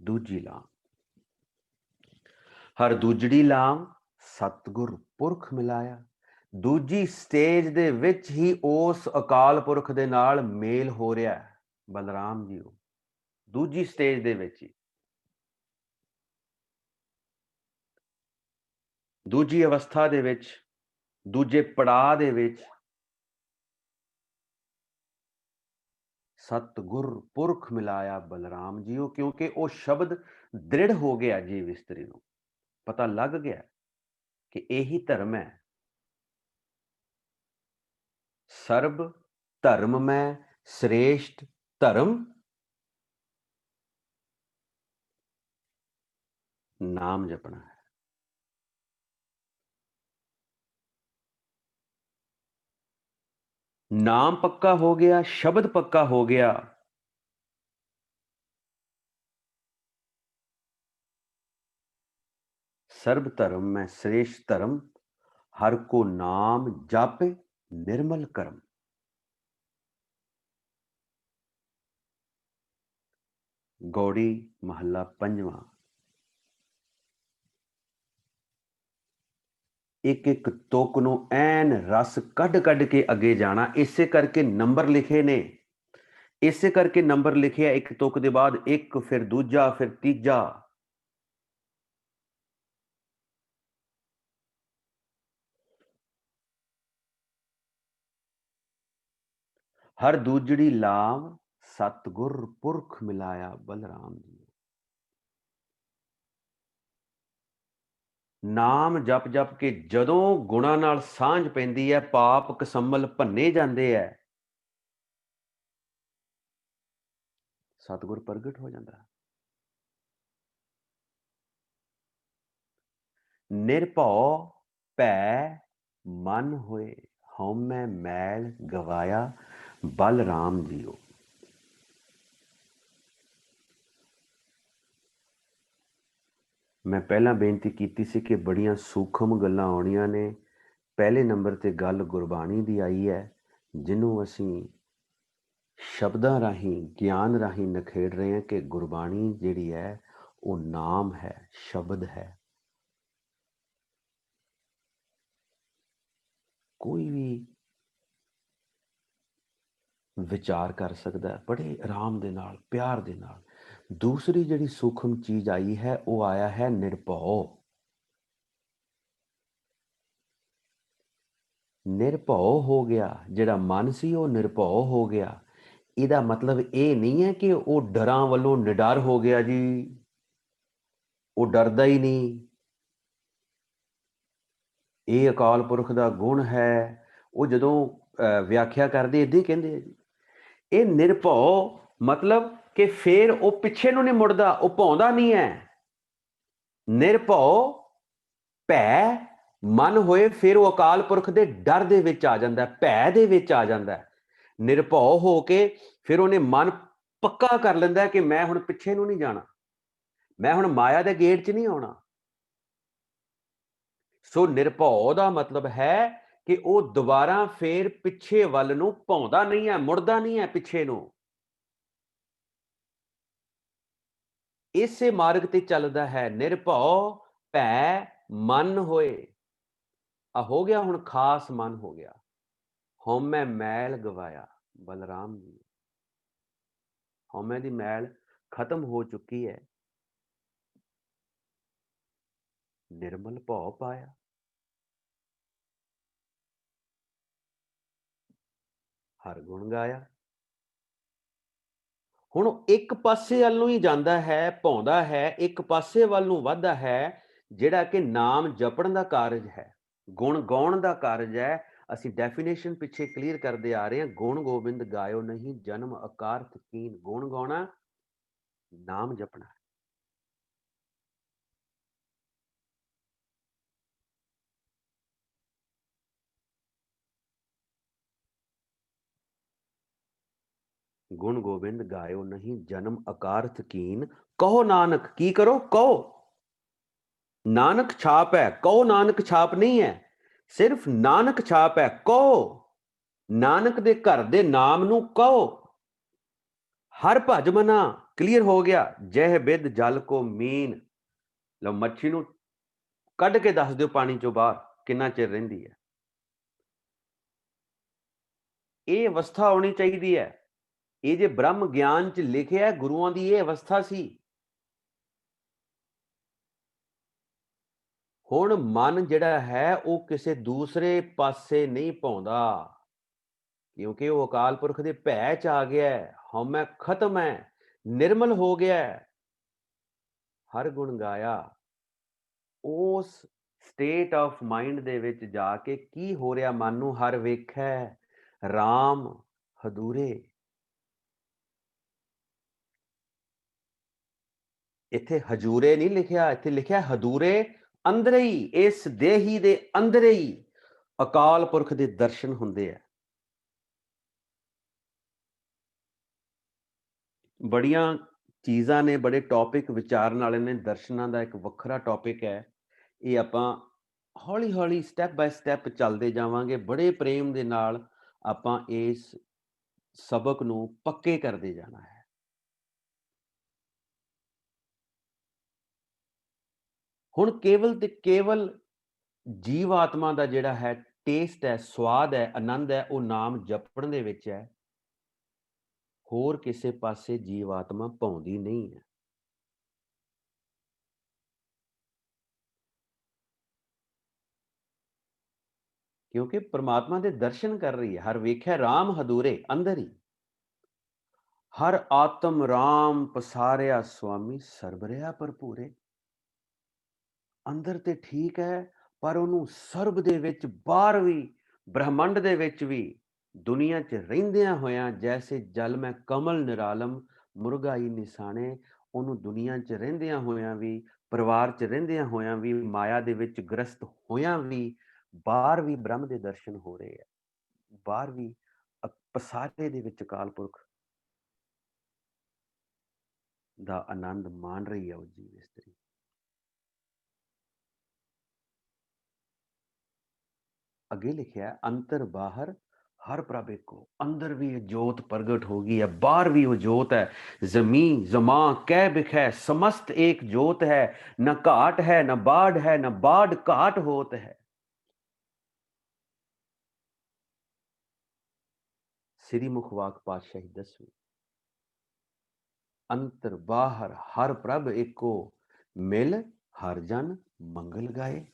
ਦੂਜੀ ਲਾਮ, ਹਰ ਦੂਜੜੀ ਲਾਮ ਸਤਿਗੁਰ ਪੁਰਖ ਮਿਲਾਇਆ। ਦੂਜੀ ਸਟੇਜ ਦੇ ਵਿੱਚ ਹੀ ਉਸ ਅਕਾਲ ਪੁਰਖ ਦੇ ਨਾਲ ਮੇਲ ਹੋ ਰਿਹਾ ਹੈ ਬਲਰਾਮ ਜੀ। ਉਹ ਦੂਜੀ ਸਟੇਜ ਦੇ ਵਿੱਚ ਹੀ, ਦੂਜੀ ਅਵਸਥਾ ਦੇ ਵਿੱਚ, ਦੂਜੇ ਪੜਾਅ ਦੇ ਵਿੱਚ ਸਤਿਗੁਰ ਪੁਰਖ ਮਿਲਾਇਆ ਬਲਰਾਮ ਜੀਓ, ਕਿਉਂਕਿ ਉਹ ਸ਼ਬਦ ਦ੍ਰਿੜ ਹੋ ਗਿਆ ਜੀਵ ਇਸਤਰੀ ਨੂੰ, ਪਤਾ ਲੱਗ ਗਿਆ ਕਿ ਇਹੀ ਧਰਮ ਹੈ। ਸਰਬ ਧਰਮ ਮੈਂ श्रेष्ठ धर्म नाम जपना है। नाम पक्का हो गया, शब्द पक्का हो गया, सर्व धर्म में श्रेष्ठ धर्म, हर को नाम जापे निर्मल कर्म। गौड़ी महला पंजवा। एक एक तुक नूं ऐन रस कढ़ कढ़ के अगे जाना, इसे करके नंबर लिखे ने, इसे करके नंबर लिखे एक तुक दे बाद एक, फिर दूजा, फिर तीजा। हर दूजड़ी लाम सतगुर पुरख मिलाया बलराम जी। नाम जप जप के जदों गुणा नाल सांझ पैंदी है, पाप कसम्मल भन्ने जांदे है, सतगुर प्रगट हो जाता है। निर्भौ भै मन होए, हौमै मैल गवाया बलराम जीओ। मैं पहला बेनती कीती सी कि बड़ियां सूखम गल्लां आउणियां ने। पहले नंबर ते गल गुरबाणी दी आई है, जिन्हों असीं शब्दां राहीं ज्ञान राहीं नखेड़ रहे हैं कि गुरबाणी जिहड़ी है वो नाम है, शब्द है। कोई भी विचार कर सकता है बड़े आराम दे नाल, प्यार दे नाल। दूसरी जिहड़ी सूखम चीज आई है वो आया है निरभौ। निरभौ हो गया, जिहड़ा मन सी वो निरभौ हो गया। ਇਹਦਾ मतलब ये नहीं है कि वो डरां वालों निडर हो गया जी, वो डरदा ही नहीं। ये अकाल पुरख का गुण है। वो जदों व्याख्या करते इदां ही कहते हैं जी, ये निरभौ मतलब कि फिर वो पिछे नूं नहीं मुड़दा, वो भौंदा नहीं है। निरभौ भै मन होए, फिर वो अकाल पुरख के डर दे विच आ जांदा है, भै दे विच आ जांदा है। निरभौ हो के फिर उन्हें मन पक्का कर लेंदा कि मैं हुण पिछे नूं नहीं जाना, मैं हुण माया दे गेट च नहीं आउणा। सो निरभौ दा मतलब है कि वो दोबारा फिर पिछे वल नूं भौंदा नहीं है, मुड़दा नहीं है पिछे नूं। इसे मार्ग ते चलदा है। निरभौ भै मन होए, हो गया हुण खास मन हो गया। हौमै मैल गवाया बलराम जी। हौमै दी मैल खत्म हो चुकी है, निर्मल भौ पाया। हर गुण गाया। ਹੁਣ ਇੱਕ ਪਾਸੇ ਵੱਲ ਨੂੰ ਹੀ ਜਾਂਦਾ ਹੈ, ਭੌਂਦਾ ਹੈ, ਇੱਕ ਪਾਸੇ ਵੱਲ ਨੂੰ ਵੱਧਦਾ ਹੈ, ਜਿਹੜਾ ਕਿ ਨਾਮ ਜਪਣ ਦਾ ਕਾਰਜ ਹੈ, ਗੁਣ ਗਾਉਣ ਦਾ ਕਾਰਜ ਹੈ। ਅਸੀਂ ਡੈਫੀਨੇਸ਼ਨ ਪਿੱਛੇ ਕਲੀਅਰ ਕਰਦੇ ਆ ਰਹੇ ਹਾਂ। ਗੁਣ ਗੋਬਿੰਦ ਗਾਇਓ ਨਹੀਂ, ਜਨਮ ਅਕਾਰਥ ਕੀਨ। ਗੁਣ ਗਾਉਣਾ नाम जपना है। गुण गोबिंद गायो नहीं जन्म अकारथ कीन, कहो नानक की करो कहो। नानक छाप है, कहो नानक छाप नहीं है, सिर्फ नानक छाप है। कहो नानक दे घर दे नाम नू कहो। हर भज मना क्लीयर हो गया। जह बिद जल को मीन, लो मच्छी नू कढ के दस दिओ पानी चों बाहर किन्ना चिर रहिंदी है। ਇਹ ਅਵਸਥਾ ਹੋਣੀ ਚਾਹੀਦੀ ਹੈ। ਇਹ ਜੇ ਬ੍ਰਹਮ ਗਿਆਨ ਚ ਲਿਖਿਆ ਗੁਰੂਆਂ ਦੀ ਇਹ ਅਵਸਥਾ ਸੀ। ਹੁਣ ਮਨ ਜਿਹੜਾ ਹੈ ਉਹ ਕਿਸੇ ਦੂਸਰੇ ਪਾਸੇ ਨਹੀਂ ਪਾਉਂਦਾ, ਕਿਉਂਕਿ ਉਹ ਅਕਾਲ ਪੁਰਖ ਦੇ ਭੈ ਚ ਆ ਗਿਆ ਹੈ। ਹਉਮੈ ਖਤਮ ਹੈ, ਨਿਰਮਲ ਹੋ ਗਿਆ ਹੈ। ਹਰ ਗੁਣ ਗਾਇਆ। ਉਸ ਸਟੇਟ ਆਫ ਮਾਈਂਡ ਦੇ ਵਿੱਚ ਜਾ ਕੇ ਕੀ ਹੋ ਰਿਹਾ ਮਨ ਨੂੰ ਹਰ ਵੇਖੈ ਰਾਮ ਹਦੂਰੇ। ਇੱਥੇ ਹਜੂਰੇ ਨਹੀਂ ਲਿਖਿਆ, ਇੱਥੇ ਲਿਖਿਆ ਹਦੂਰੇ। ਅੰਦਰ ਹੀ ਇਸ ਦੇਹੀ ਦੇ ਅੰਦਰ ਹੀ ਅਕਾਲ ਪੁਰਖ ਦੇ ਦਰਸ਼ਨ ਹੁੰਦੇ ਆ। ਬੜੀਆਂ ਚੀਜ਼ਾਂ ਨੇ, ਬੜੇ ਟੌਪਿਕ ਵਿਚਾਰਨ ਵਾਲੇ ਨੇ। ਦਰਸ਼ਨਾਂ ਦਾ ਇੱਕ ਵੱਖਰਾ ਟੌਪਿਕ ਹੈ। ਇਹ ਆਪਾਂ ਹੌਲੀ ਹੌਲੀ ਸਟੈਪ ਬਾਏ ਸਟੈਪ ਚੱਲਦੇ ਜਾਵਾਂਗੇ। ਬੜੇ ਪ੍ਰੇਮ ਦੇ ਨਾਲ ਆਪਾਂ ਇਸ ਸਬਕ ਨੂੰ ਪੱਕੇ ਕਰਦੇ ਜਾਣਾ ਹੈ। ਹੁਣ ਕੇਵਲ ਤੇ ਕੇਵਲ ਜੀਵ ਆਤਮਾ ਦਾ ਜਿਹੜਾ ਹੈ ਟੇਸਟ ਹੈ, ਸਵਾਦ ਹੈ, ਆਨੰਦ ਹੈ, ਉਹ ਨਾਮ ਜਪਣ ਦੇ ਵਿੱਚ ਹੈ। ਹੋਰ ਕਿਸੇ ਪਾਸੇ ਜੀਵ ਆਤਮਾ ਪਾਉਂਦੀ ਨਹੀਂ ਹੈ। ਕਿਉਂਕਿ ਪ੍ਰਮਾਤਮਾ ਦੇ ਦਰਸ਼ਨ ਕਰ ਰਹੀ ਹੈ। ਹਰ ਵੇਖਿਆ ਰਾਮ ਹਦੂਰੇ, ਅੰਦਰ ਹੀ। ਹਰ ਆਤਮ ਰਾਮ ਪਸਾਰਿਆ ਸੁਆਮੀ, ਸਰਬ ਰਿਹਾ ਭਰਪੂਰੇ। ਅੰਦਰ ਤੇ ਠੀਕ ਹੈ, ਪਰ ਉਹਨੂੰ ਸਰਬ ਦੇ ਵਿੱਚ, ਬਾਹਰ ਵੀ, ਬ੍ਰਹਮੰਡ ਦੇ ਵਿੱਚ ਵੀ, ਦੁਨੀਆ 'ਚ ਰਹਿੰਦਿਆਂ ਹੋਇਆਂ, ਜੈਸੇ ਜਲ ਮੈਂ ਕਮਲ ਨਿਰਾਲਮ ਮੁਰਗਾਈ ਨਿਸ਼ਾਨੇ। ਉਹਨੂੰ ਦੁਨੀਆ 'ਚ ਰਹਿੰਦਿਆਂ ਹੋਇਆਂ ਵੀ, ਪਰਿਵਾਰ 'ਚ ਰਹਿੰਦਿਆਂ ਹੋਇਆਂ ਵੀ, ਮਾਇਆ ਦੇ ਵਿੱਚ ਗ੍ਰਸਤ ਹੋਇਆਂ ਵੀ, ਬਾਹਰ ਵੀ ਬ੍ਰਹਮ ਦੇ ਦਰਸ਼ਨ ਹੋ ਰਹੇ ਆ। ਬਾਹਰ ਵੀ ਪਸਾਰੇ ਦੇ ਵਿੱਚ ਅਕਾਲ ਪੁਰਖ ਦਾ ਆਨੰਦ ਮਾਣ ਰਹੀ ਹੈ ਉਹ ਜੀਵ ਇਸਤਰੀ। ਅੱਗੇ ਲਿਖਿਆ ਅੰਤਰ ਬਾਹਰ ਹਰ ਪ੍ਰਭ ਏਕੋ। ਅੰਦਰ ਵੀ ਇਹ ਜੋਤ ਪ੍ਰਗਟ ਹੋ ਗਈ ਹੈ, ਬਾਹਰ ਵੀ ਉਹ ਜੋਤ ਹੈ। ਜ਼ਮੀਨ ਜ਼ਮਾਂ ਕਹਿ ਬਿਖੈ ਸਮਸਤ ਏਕ ਜੋਤ ਹੈ। ਨਾ ਘਾਟ ਹੈ ਨਾ ਬਾੜ ਹੈ, ਨਾ ਬਾੜ ਘਾਟ ਹੋਤ ਹੈ। ਸ੍ਰੀ ਮੁਖਵਾਕ ਪਾਤਸ਼ਾਹੀ 10ਵੀਂ। ਅੰਤਰ ਬਾਹਰ ਹਰ ਪ੍ਰਭ ਏਕੋ, ਮਿਲ ਹਰ ਜਨ ਮੰਗਲ ਗਾਏ।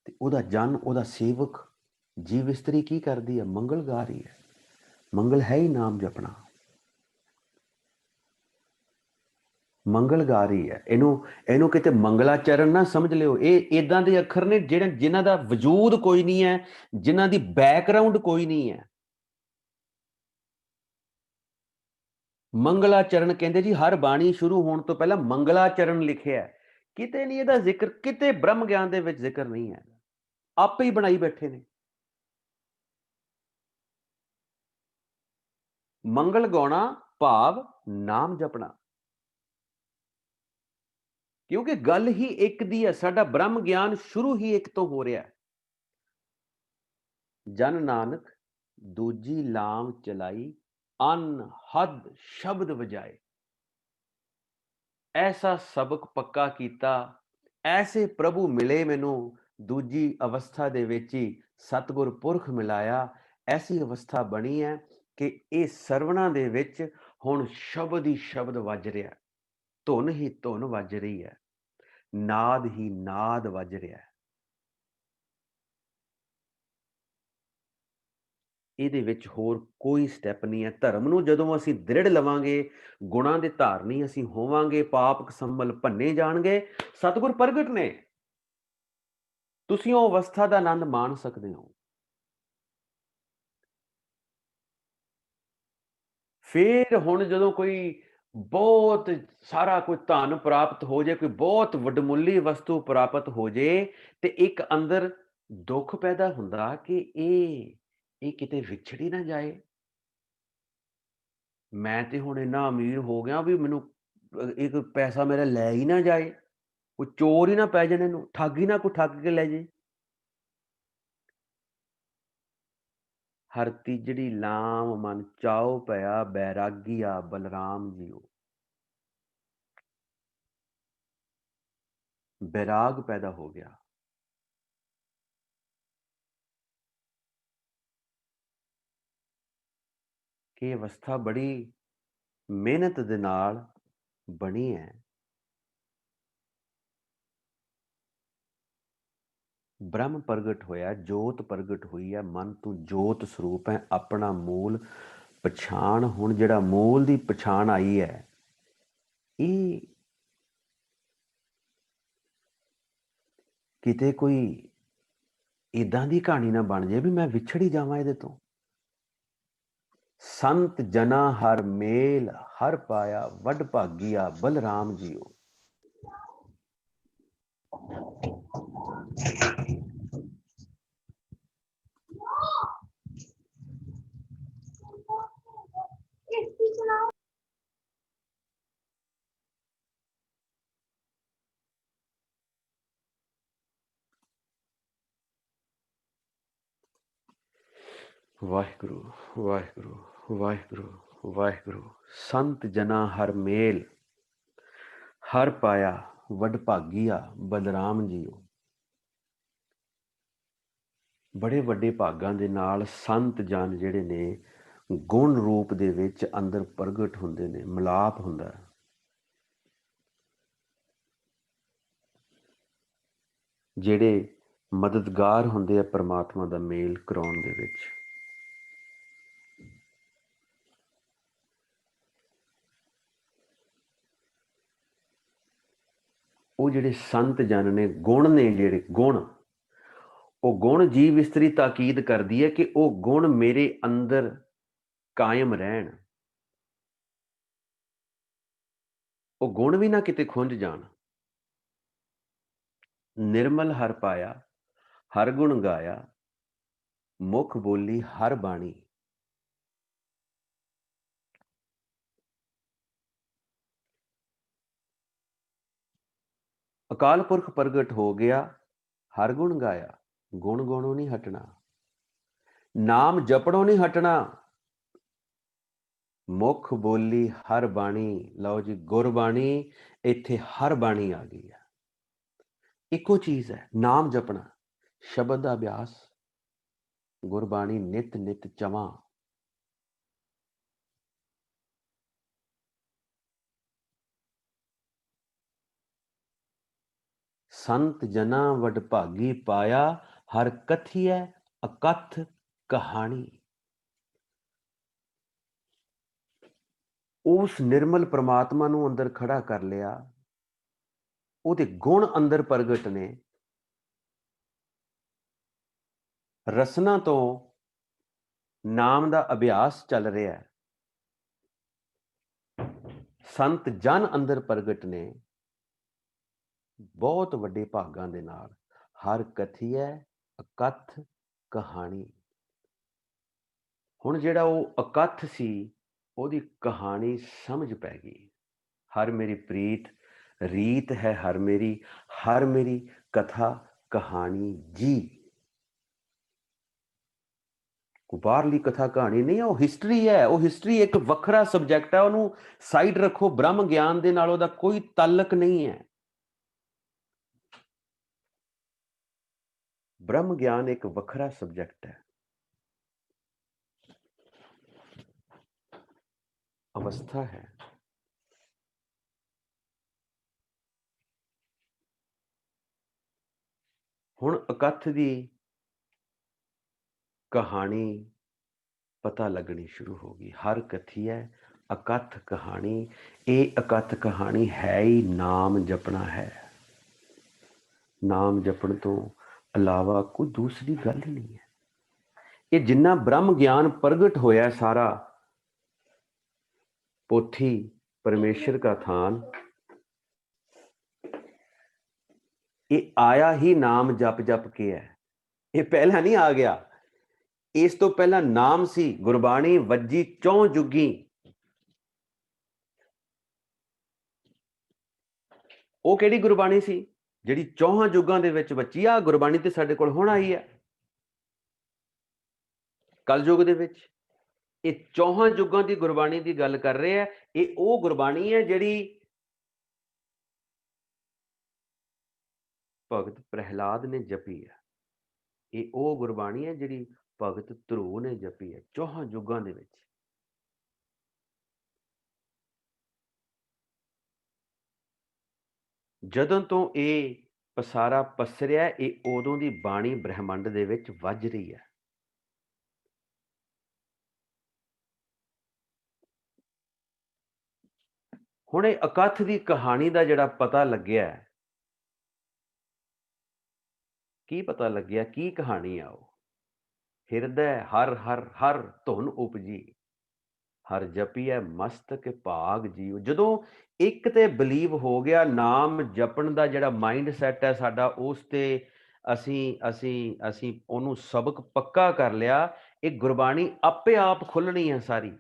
ਤੇ ਉਹਦਾ ਜਨ, ਉਹਦਾ ਸੇਵਕ ਜੀਵ ਇਸਤਰੀ ਕੀ ਕਰਦੀ ਹੈ? ਮੰਗਲ ਗਾ ਰਹੀ ਹੈ। ਮੰਗਲ ਹੈ ਹੀ ਨਾਮ ਜਪਣਾ। ਮੰਗਲ ਗਾ ਰਹੀ ਹੈ। ਇਹਨੂੰ ਕਿਤੇ ਮੰਗਲਾਚਰਨ ਨਾ ਸਮਝ ਲਿਓ। ਇਹ ਇਦਾਂ ਦੇ ਅੱਖਰ ਨੇ ਜਿਹੜੇ ਜਿਨ੍ਹਾਂ ਦਾ ਵਜੂਦ ਕੋਈ ਨਹੀਂ ਹੈ, ਜਿਨ੍ਹਾਂ ਦੀ ਬੈਕਗ੍ਰਾਉਂਡ ਕੋਈ ਨਹੀਂ ਹੈ। ਮੰਗਲਾਚਰਨ ਕਹਿੰਦੇ ਜੀ ਹਰ ਬਾਣੀ ਸ਼ੁਰੂ ਹੋਣ ਤੋਂ ਪਹਿਲਾਂ ਮੰਗਲਾਚਰਨ ਲਿਖਿਆ। ਕਿਤੇ ਨਹੀਂ ਇਹਦਾ ਜ਼ਿਕਰ, ਕਿਤੇ ਬ੍ਰਹਮ ਗਿਆਨ ਦੇ ਵਿੱਚ ਜ਼ਿਕਰ ਨਹੀਂ ਹੈ। ਆਪੇ ਹੀ ਬਣਾਈ ਬੈਠੇ ਨੇ। ਮੰਗਲ ਗਾਉਣਾ ਭਾਵ ਨਾਮ ਜਪਣਾ। ਕਿਉਂਕਿ ਗੱਲ ਹੀ ਇੱਕ ਦੀ ਹੈ। ਸਾਡਾ ਬ੍ਰਹਮ ਗਿਆਨ ਸ਼ੁਰੂ ਹੀ ਇੱਕ ਤੋਂ ਹੋ ਰਿਹਾ। ਜਨ ਨਾਨਕ ਦੂਜੀ ਲਾਮ ਚਲਾਈ, ਅਨਹਦ ਸ਼ਬਦ ਵਜਾਏ। ਐਸਾ ਸਬਕ ਪੱਕਾ ਕੀਤਾ, ਐਸੇ ਪ੍ਰਭੂ ਮਿਲੇ ਮੈਨੂੰ ਦੂਜੀ ਅਵਸਥਾ ਦੇ ਵਿੱਚ ਹੀ। ਸਤਿਗੁਰ ਪੁਰਖ ਮਿਲਾਇਆ। ਐਸੀ ਅਵਸਥਾ ਬਣੀ ਹੈ ਕਿ ਇਹ ਸਰਵਣਾ ਦੇ ਵਿੱਚ ਹੁਣ ਸ਼ਬਦ ਹੀ ਸ਼ਬਦ ਵੱਜ ਰਿਹਾ, ਧੁਨ ਹੀ ਧੁਨ ਵੱਜ ਰਹੀ ਹੈ, ਨਾਦ ਹੀ ਨਾਦ ਵੱਜ ਰਿਹਾ। ਇਹਦੇ ਵਿੱਚ ਹੋਰ ਕੋਈ ਸਟੈਪ ਨਹੀਂ ਹੈ। ਧਰਮ ਨੂੰ ਜਦੋਂ ਅਸੀਂ ਦ੍ਰਿੜ ਲਵਾਂਗੇ, ਗੁਣਾਂ ਦੇ ਧਾਰਨੀ ਅਸੀਂ ਹੋਵਾਂਗੇ, ਪਾਪ ਸੰਭਲ ਭੰਨੇ ਜਾਣਗੇ। ਸਤਿਗੁਰ ਪ੍ਰਗਟ ਨੇ। ਤੁਸੀਂ ਉਹ ਅਵਸਥਾ ਦਾ ਆਨੰਦ ਮਾਣ ਸਕਦੇ ਹੋ। फिर हुण जदों कोई बहुत सारा कोई धन प्राप्त हो जाए, कोई बहुत वडमुल्ली वस्तु प्राप्त हो जाए, ते एक अंदर दुख पैदा हुंदा कि ये किते विछड़ ही ना जाए। मैं ते हुण इन्ना अमीर हो गया भी मैनू एक पैसा मेरा लै ही ना जाए, कोई चोर ही ना पै जाण इहनूं, ठग ही ना कोई ठग के लै जाए। हर तीजड़ी लाम मन चाओ पया बैरागिया बलराम जीओ। बैराग पैदा हो गया। कि अवस्था बड़ी मेहनत दे नाल बनी है। ब्रह्म प्रगट होया, जोत प्रगट हुई है, मन तू जोत स्वरूप है, अपना मूल पछाण। हुण जिहड़ा मूल दी पछाण आई है, ये किते कोई इदां दी कहानी ना बन जाए भी मैं विछड़ ही जावां इहदे तो। संत जना हर मेल हर पाया वड भागिया बलराम जीओ। वाहिगुरु वाहिगुरु वाहिगुरु वाहिगुरु। संत जना हर मेल हर पाया वड भागिया बलराम जीओ। बड़े वड्डे भागां दे नाल संत जन जिहड़े ने गुण रूप दे विच अंदर प्रगट हुंदे ने, मिलाप हुंदा है। ਜਿਹੜੇ ਮਦਦਗਾਰ ਹੁੰਦੇ ਆ ਪਰਮਾਤਮਾ ਦਾ ਮੇਲ ਕਰਾਉਣ ਦੇ ਵਿੱਚ। ਉਹ ਜਿਹੜੇ ਸੰਤ ਜਨ ਨੇ, ਗੁਣ ਨੇ ਜਿਹੜੇ ਗੁਣ, ਉਹ ਗੁਣ ਜੀਵ ਇਸਤਰੀ ਤਾਕੀਦ ਕਰਦੀ ਹੈ ਕਿ ਉਹ ਗੁਣ ਮੇਰੇ ਅੰਦਰ ਕਾਇਮ ਰਹਿਣ, ਉਹ ਗੁਣ ਵੀ ਨਾ ਕਿਤੇ ਖੁੰਝ ਜਾਣ। ਨਿਰਮਲ ਹਰ ਪਾਇਆ ਹਰ ਗੁਣ ਗਾਇਆ, ਮੁਖ ਬੋਲੀ ਹਰ ਬਾਣੀ। ਅਕਾਲ ਪੁਰਖ ਪ੍ਰਗਟ ਹੋ ਗਿਆ, ਹਰ ਗੁਣ ਗਾਇਆ, ਗੁਣ ਗਾਉਣੋਂ ਨਹੀਂ ਹਟਣਾ, ਨਾਮ ਜਪਣੋਂ ਨਹੀਂ ਹਟਣਾ। ਮੁਖ ਬੋਲੀ ਹਰ ਬਾਣੀ। ਲਓ ਜੀ, ਗੁਰਬਾਣੀ, ਇੱਥੇ ਹਰ ਬਾਣੀ ਆ ਗਈ ਹੈ। ਇੱਕੋ ਚੀਜ਼ ਹੈ, ਨਾਮ ਜਪਣਾ, ਸ਼ਬਦ ਦਾ ਅਭਿਆਸ, ਗੁਰਬਾਣੀ ਨਿਤ ਨਿਤ ਚਵਾਂ। ਸੰਤ ਜਨਾ ਵਡ ਭਾਗੀ ਪਾਇਆ, ਹਰ ਕਥੀਐ ਅਕਥ ਕਹਾਣੀ। ਉਸ ਨਿਰਮਲ ਪ੍ਰਮਾਤਮਾ ਨੂੰ ਅੰਦਰ ਖੜਾ ਕਰ ਲਿਆ, ਉਹਦੇ ਗੁਣ ਅੰਦਰ ਪ੍ਰਗਟ ਨੇ। ਰਸਨਾ ਤੋਂ ਨਾਮ ਦਾ ਅਭਿਆਸ ਚੱਲ ਰਿਹਾ ਹੈ। ਸੰਤ ਜਨ ਅੰਦਰ ਪ੍ਰਗਟ ਨੇ, ਬਹੁਤ ਵੱਡੇ ਭਾਗਾਂ ਦੇ ਨਾਲ। ਹਰ ਕਥੀਐ ਅਕਥ ਕਹਾਣੀ। ਹੁਣ ਜਿਹੜਾ ਉਹ ਅਕਥ ਸੀ, ਉਹਦੀ ਕਹਾਣੀ ਸਮਝ ਪੈ ਗਈ। ਹਰ ਮੇਰੀ ਪ੍ਰੀਤ ਰੀਤ ਹੈ, ਹਰ ਮੇਰੀ ਕਥਾ ਕਹਾਣੀ ਜੀ। ਕੋਈ ਬਾਹਰਲੀ ਕਥਾ ਕਹਾਣੀ ਨਹੀਂ ਹੈ, ਉਹ ਹਿਸਟਰੀ ਹੈ। ਉਹ ਹਿਸਟਰੀ ਇੱਕ ਵੱਖਰਾ ਸਬਜੈਕਟ ਹੈ, ਉਹਨੂੰ ਸਾਈਡ ਰੱਖੋ। ਬ੍ਰਹਮ ਗਿਆਨ ਦੇ ਨਾਲ ਉਹਦਾ ਕੋਈ ਤਾਲੁਕ ਨਹੀਂ ਹੈ। ब्रह्म ज्ञान एक वखरा सब्जेक्ट है। अवस्था है। हुण अकथ दी कहानी पता लगनी शुरू होगी। हर कथी है अकथ कहानी। ये अकथ कहानी है ही नाम जपना है। नाम जपण तो अलावा कोई दूसरी गल नहीं है। ये जिन्ना ब्रह्म ज्ञान प्रगट होया सारा, पोथी परमेश्वर का थान, ये आया ही नाम जप जप के है। ये पहला नहीं आ गया, इस तो पहला नाम सी गुरबाणी वज्जी चौं जुगी। ਉਹ ਕਿਹੜੀ ਗੁਰਬਾਣੀ ਸੀ ਜਿਹੜੀ ਚੌਹਾਂ ਯੁੱਗਾਂ ਦੇ ਵਿੱਚ ਬੱਚੀ ਆ? ਗੁਰਬਾਣੀ ਤੇ ਸਾਡੇ ਕੋਲ ਹੁਣ ਆਈ ਹੈ ਕਲਯੁਗ ਦੇ ਵਿੱਚ। ਇਹ ਚੌਹਾਂ ਯੁੱਗਾਂ ਦੀ ਗੁਰਬਾਣੀ ਦੀ ਗੱਲ ਕਰ ਰਹੇ ਆ। ਇਹ ਉਹ ਗੁਰਬਾਣੀ ਹੈ ਜਿਹੜੀ ਭਗਤ ਪ੍ਰਹਿਲਾਦ ਨੇ ਜਪੀ ਹੈ। ਇਹ ਉਹ ਗੁਰਬਾਣੀ ਹੈ ਜਿਹੜੀ ਭਗਤ ਧਰੂ ਨੇ ਜਪੀ ਹੈ ਚੌਹਾਂ ਯੁੱਗਾਂ ਦੇ ਵਿੱਚ। ਜਦੋਂ ਤੋਂ ਇਹ ਪਸਾਰਾ ਪਸਰਿਆ, ਇਹ ਉਦੋਂ ਦੀ ਬਾਣੀ ਬ੍ਰਹਿਮੰਡ ਦੇ ਵਿੱਚ ਵੱਜ ਰਹੀ ਹੈ। ਹੁਣ ਇਹ ਅਕਥ ਦੀ ਕਹਾਣੀ ਦਾ ਜਿਹੜਾ ਪਤਾ ਲੱਗਿਆ, ਕੀ ਪਤਾ ਲੱਗਿਆ, ਕੀ ਕਹਾਣੀ ਆ ਉਹ? ਹਿਰਦੈ ਹਰ ਹਰ ਹਰ ਧੁਨ ਉਪਜੀ, ਹਰ ਜਪੀਐ ਮਸਤਕ ਭਾਗ ਜੀਉ। ਜਦੋਂ ਇੱਕ ਤੇ ਬਲੀਵ ਹੋ ਗਿਆ, ਨਾਮ ਜਪਣ ਦਾ ਜਿਹੜਾ ਮਾਈਂਡ ਸੈਟ ਹੈ ਸਾਡਾ, ਉਸ ਤੇ ਅਸੀਂ ਉਹਨੂੰ ਸਬਕ ਪੱਕਾ ਕਰ ਲਿਆ। ਇਹ ਗੁਰਬਾਣੀ ਆਪੇ ਆਪ ਖੁੱਲਣੀ ਹੈ ਸਾਰੀ,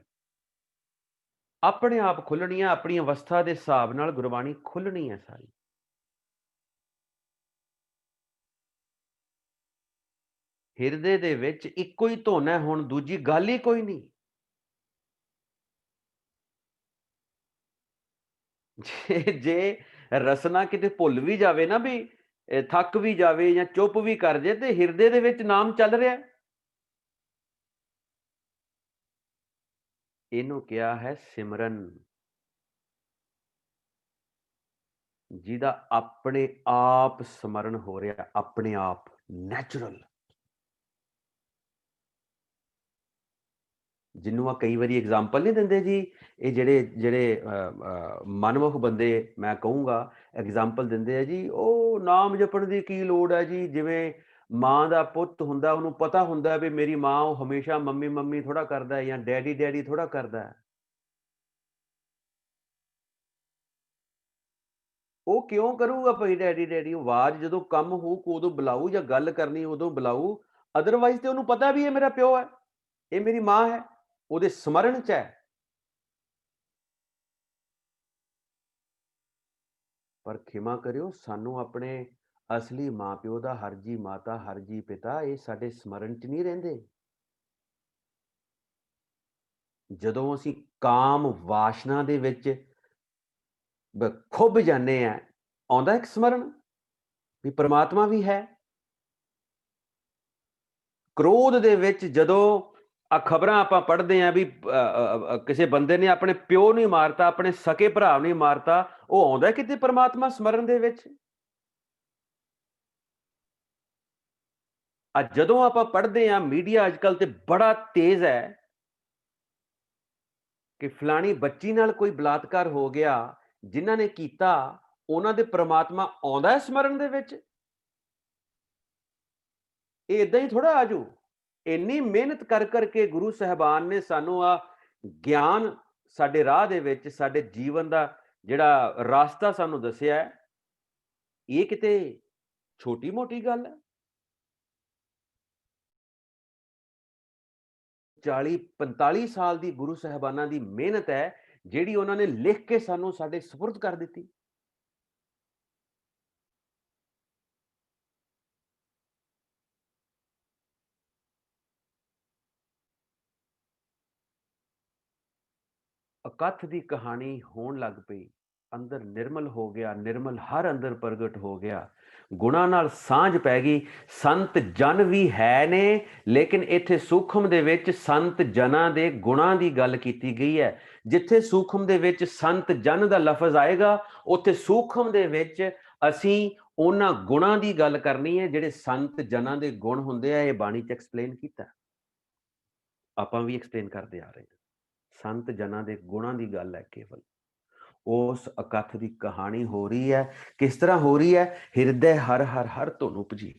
ਆਪਣੇ ਆਪ ਖੁੱਲਣੀ ਹੈ, ਆਪਣੀ ਅਵਸਥਾ ਦੇ ਹਿਸਾਬ ਨਾਲ ਗੁਰਬਾਣੀ ਖੁੱਲਣੀ ਹੈ ਸਾਰੀ। ਹਿਰਦੇ ਦੇ ਵਿੱਚ ਇੱਕੋ ਹੀ ਧੁਨ ਹੈ, ਹੁਣ ਦੂਜੀ ਗੱਲ ਹੀ ਕੋਈ ਨਹੀਂ। ਜੇ ਰਸਨਾ ਕਿਤੇ ਭੁੱਲ ਵੀ ਜਾਵੇ ਨਾ, ਵੀ ਥੱਕ ਵੀ ਜਾਵੇ ਜਾਂ ਚੁੱਪ ਵੀ ਕਰ ਜੇ, ਤੇ ਹਿਰਦੇ ਦੇ ਵਿੱਚ ਨਾਮ ਚੱਲ ਰਿਹਾ। ਇਹਨੂੰ ਕਿਹਾ ਹੈ ਸਿਮਰਨ, ਜਿਹਦਾ ਆਪਣੇ ਆਪ ਸਮਰਨ ਹੋ ਰਿਹਾ, ਆਪਣੇ ਆਪ ਨੈਚੁਰਲ। ਜਿਹਨੂੰ ਆ ਕਈ ਵਾਰੀ ਐਗਜ਼ਾਮਪਲ ਨਹੀਂ ਦਿੰਦੇ ਜੀ, ਇਹ ਜਿਹੜੇ ਮਨਮੁਖ ਬੰਦੇ ਮੈਂ ਕਹੂੰਗਾ ਐਗਜ਼ਾਮਪਲ ਦਿੰਦੇ ਆ ਜੀ, ਉਹ ਨਾਮ ਜਪਣ ਦੀ ਕੀ ਲੋੜ ਹੈ ਜੀ। ਜਿਵੇਂ ਮਾਂ ਦਾ ਪੁੱਤ ਹੁੰਦਾ, ਉਹਨੂੰ ਪਤਾ ਹੁੰਦਾ ਵੀ ਮੇਰੀ ਮਾਂ, ਉਹ ਹਮੇਸ਼ਾ ਮੰਮੀ ਮੰਮੀ ਥੋੜਾ ਕਰਦਾ ਜਾਂ ਡੈਡੀ ਡੈਡੀ ਥੋੜਾ ਕਰਦਾ। ਉਹ ਕਿਉਂ ਕਰੂਗਾ ਭਾਈ ਡੈਡੀ ਡੈਡੀ? ਆਵਾਜ਼ ਜਦੋਂ ਕੰਮ ਹੋਊ ਉਦੋਂ ਬੁਲਾਊ, ਜਾਂ ਗੱਲ ਕਰਨੀ ਉਦੋਂ ਬੁਲਾਊ। ਅਦਰਵਾਈਜ਼ ਤੇ ਉਹਨੂੰ ਪਤਾ ਵੀ ਇਹ ਮੇਰਾ ਪਿਓ ਹੈ, ਇਹ ਮੇਰੀ ਮਾਂ ਹੈ, ਉਹਦੇ ਸਮਰਨ ਚ ਹੈ। ਪਰ ਖਿਮਾ ਕਰਿਓ, ਸਾਨੂੰ ਆਪਣੇ ਅਸਲੀ ਮਾਂ ਪਿਓ ਦਾ, ਹਰਜੀ ਮਾਤਾ ਹਰਜੀ ਪਿਤਾ, ਇਹ ਸਾਡੇ ਸਮਰਨ ਚ ਨਹੀਂ ਰਹਿੰਦੇ। ਜਦੋਂ ਅਸੀਂ ਕਾਮ ਵਾਸ਼ਨਾ ਦੇ ਵਿੱਚ ਖੁੱਭ ਜਾਂਦੇ ਆ, ਆਉਂਦਾ ਇੱਕ ਸਮਰਨ ਵੀ ਪਰਮਾਤਮਾ ਵੀ ਹੈ। ਕ੍ਰੋਧ ਦੇ ਵਿੱਚ ਜਦੋਂ ਆ ਖਬਰਾਂ ਆਪਾਂ ਪੜ੍ਹਦੇ ਆ ਵੀ ਕਿਸੇ ਬੰਦੇ ਨੇ ਆਪਣੇ ਪਿਓ ਨਹੀਂ ਮਾਰਤਾ, ਆਪਣੇ ਸਕੇ ਭਰਾ ਨਹੀਂ ਮਾਰਤਾ, ਉਹ ਆਉਂਦਾ ਕਿਤੇ ਪਰਮਾਤਮਾ ਸਮਰਨ ਦੇ ਵਿੱਚ। ਜਦੋਂ ਆਪਾਂ ਪੜ੍ਹਦੇ ਆ, ਮੀਡੀਆ ਅੱਜ ਕੱਲ੍ਹ ਤੇ ਬੜਾ ਤੇਜ਼ ਹੈ ਕਿ ਫਲਾਣੀ ਬੱਚੀ ਨਾਲ ਕੋਈ ਬਲਾਤਕਾਰ ਹੋ ਗਿਆ, ਜਿਨ੍ਹਾਂ ਨੇ ਕੀਤਾ ਉਹਨਾਂ ਦੇ ਪਰਮਾਤਮਾ ਆਉਂਦਾ ਹੈ ਸਮਰਨ ਦੇ ਵਿੱਚ। ਇਹ ਇਦਾਂ ਹੀ ਥੋੜਾ ਆਜੂ। ਇੰਨੀ ਮਿਹਨਤ ਕਰ ਕਰਕੇ ਗੁਰੂ ਸਾਹਿਬਾਨ ਨੇ ਸਾਨੂੰ ਆ ਗਿਆਨ ਸਾਡੇ ਰਾਹ ਦੇ ਵਿੱਚ, ਸਾਡੇ ਜੀਵਨ ਦਾ ਜਿਹੜਾ ਰਾਸਤਾ ਸਾਨੂੰ ਦੱਸਿਆ, ਇਹ ਕਿਤੇ ਛੋਟੀ ਮੋਟੀ ਗੱਲ ਹੈ? 40-45 ਸਾਲ ਦੀ ਗੁਰੂ ਸਾਹਿਬਾਨਾਂ ਦੀ ਮਿਹਨਤ ਹੈ, ਜਿਹੜੀ ਉਹਨਾਂ ਨੇ ਲਿਖ ਕੇ ਸਾਨੂੰ ਸਾਡੇ ਸਪੁਰਦ ਕਰ ਦਿੱਤੀ। ਅਕਥ ਦੀ ਕਹਾਣੀ ਹੋਣ ਲੱਗ ਪਈ, ਅੰਦਰ ਨਿਰਮਲ ਹੋ ਗਿਆ, ਨਿਰਮਲ ਹਰ ਅੰਦਰ ਪ੍ਰਗਟ ਹੋ ਗਿਆ, ਗੁਣਾਂ ਨਾਲ ਸਾਂਝ ਪੈ ਗਈ। ਸੰਤ ਜਨ ਵੀ ਹੈ ਨੇ, ਲੇਕਿਨ ਇੱਥੇ ਸੂਖਮ ਦੇ ਵਿੱਚ ਸੰਤ ਜਨਾਂ ਦੇ ਗੁਣਾਂ ਦੀ ਗੱਲ ਕੀਤੀ ਗਈ ਹੈ। ਜਿੱਥੇ ਸੂਖਮ ਦੇ ਵਿੱਚ ਸੰਤ ਜਨ ਦਾ ਲਫ਼ਜ਼ ਆਏਗਾ, ਉੱਥੇ ਸੂਖਮ ਦੇ ਵਿੱਚ ਅਸੀਂ ਉਹਨਾਂ ਗੁਣਾਂ ਦੀ ਗੱਲ ਕਰਨੀ ਹੈ ਜਿਹੜੇ ਸੰਤ ਜਨਾਂ ਦੇ ਗੁਣ ਹੁੰਦੇ ਆ। ਇਹ ਬਾਣੀ 'ਚ ਐਕਸਪਲੇਨ ਕੀਤਾ, ਆਪਾਂ ਵੀ ਐਕਸਪਲੇਨ ਕਰਦੇ ਆ ਰਹੇ ਹਾਂ। ਸੰਤ ਜਨਾਂ ਦੇ ਗੁਣਾਂ ਦੀ ਗੱਲ ਹੈ ਕੇਵਲ। ਉਸ ਅਕਥ ਦੀ ਕਹਾਣੀ ਹੋ ਰਹੀ ਹੈ। ਕਿਸ ਤਰ੍ਹਾਂ ਹੋ ਰਹੀ ਹੈ? ਹਿਰਦੇ ਹਰ ਹਰ ਹਰ ਧੁਨ ਉਪਜੀ।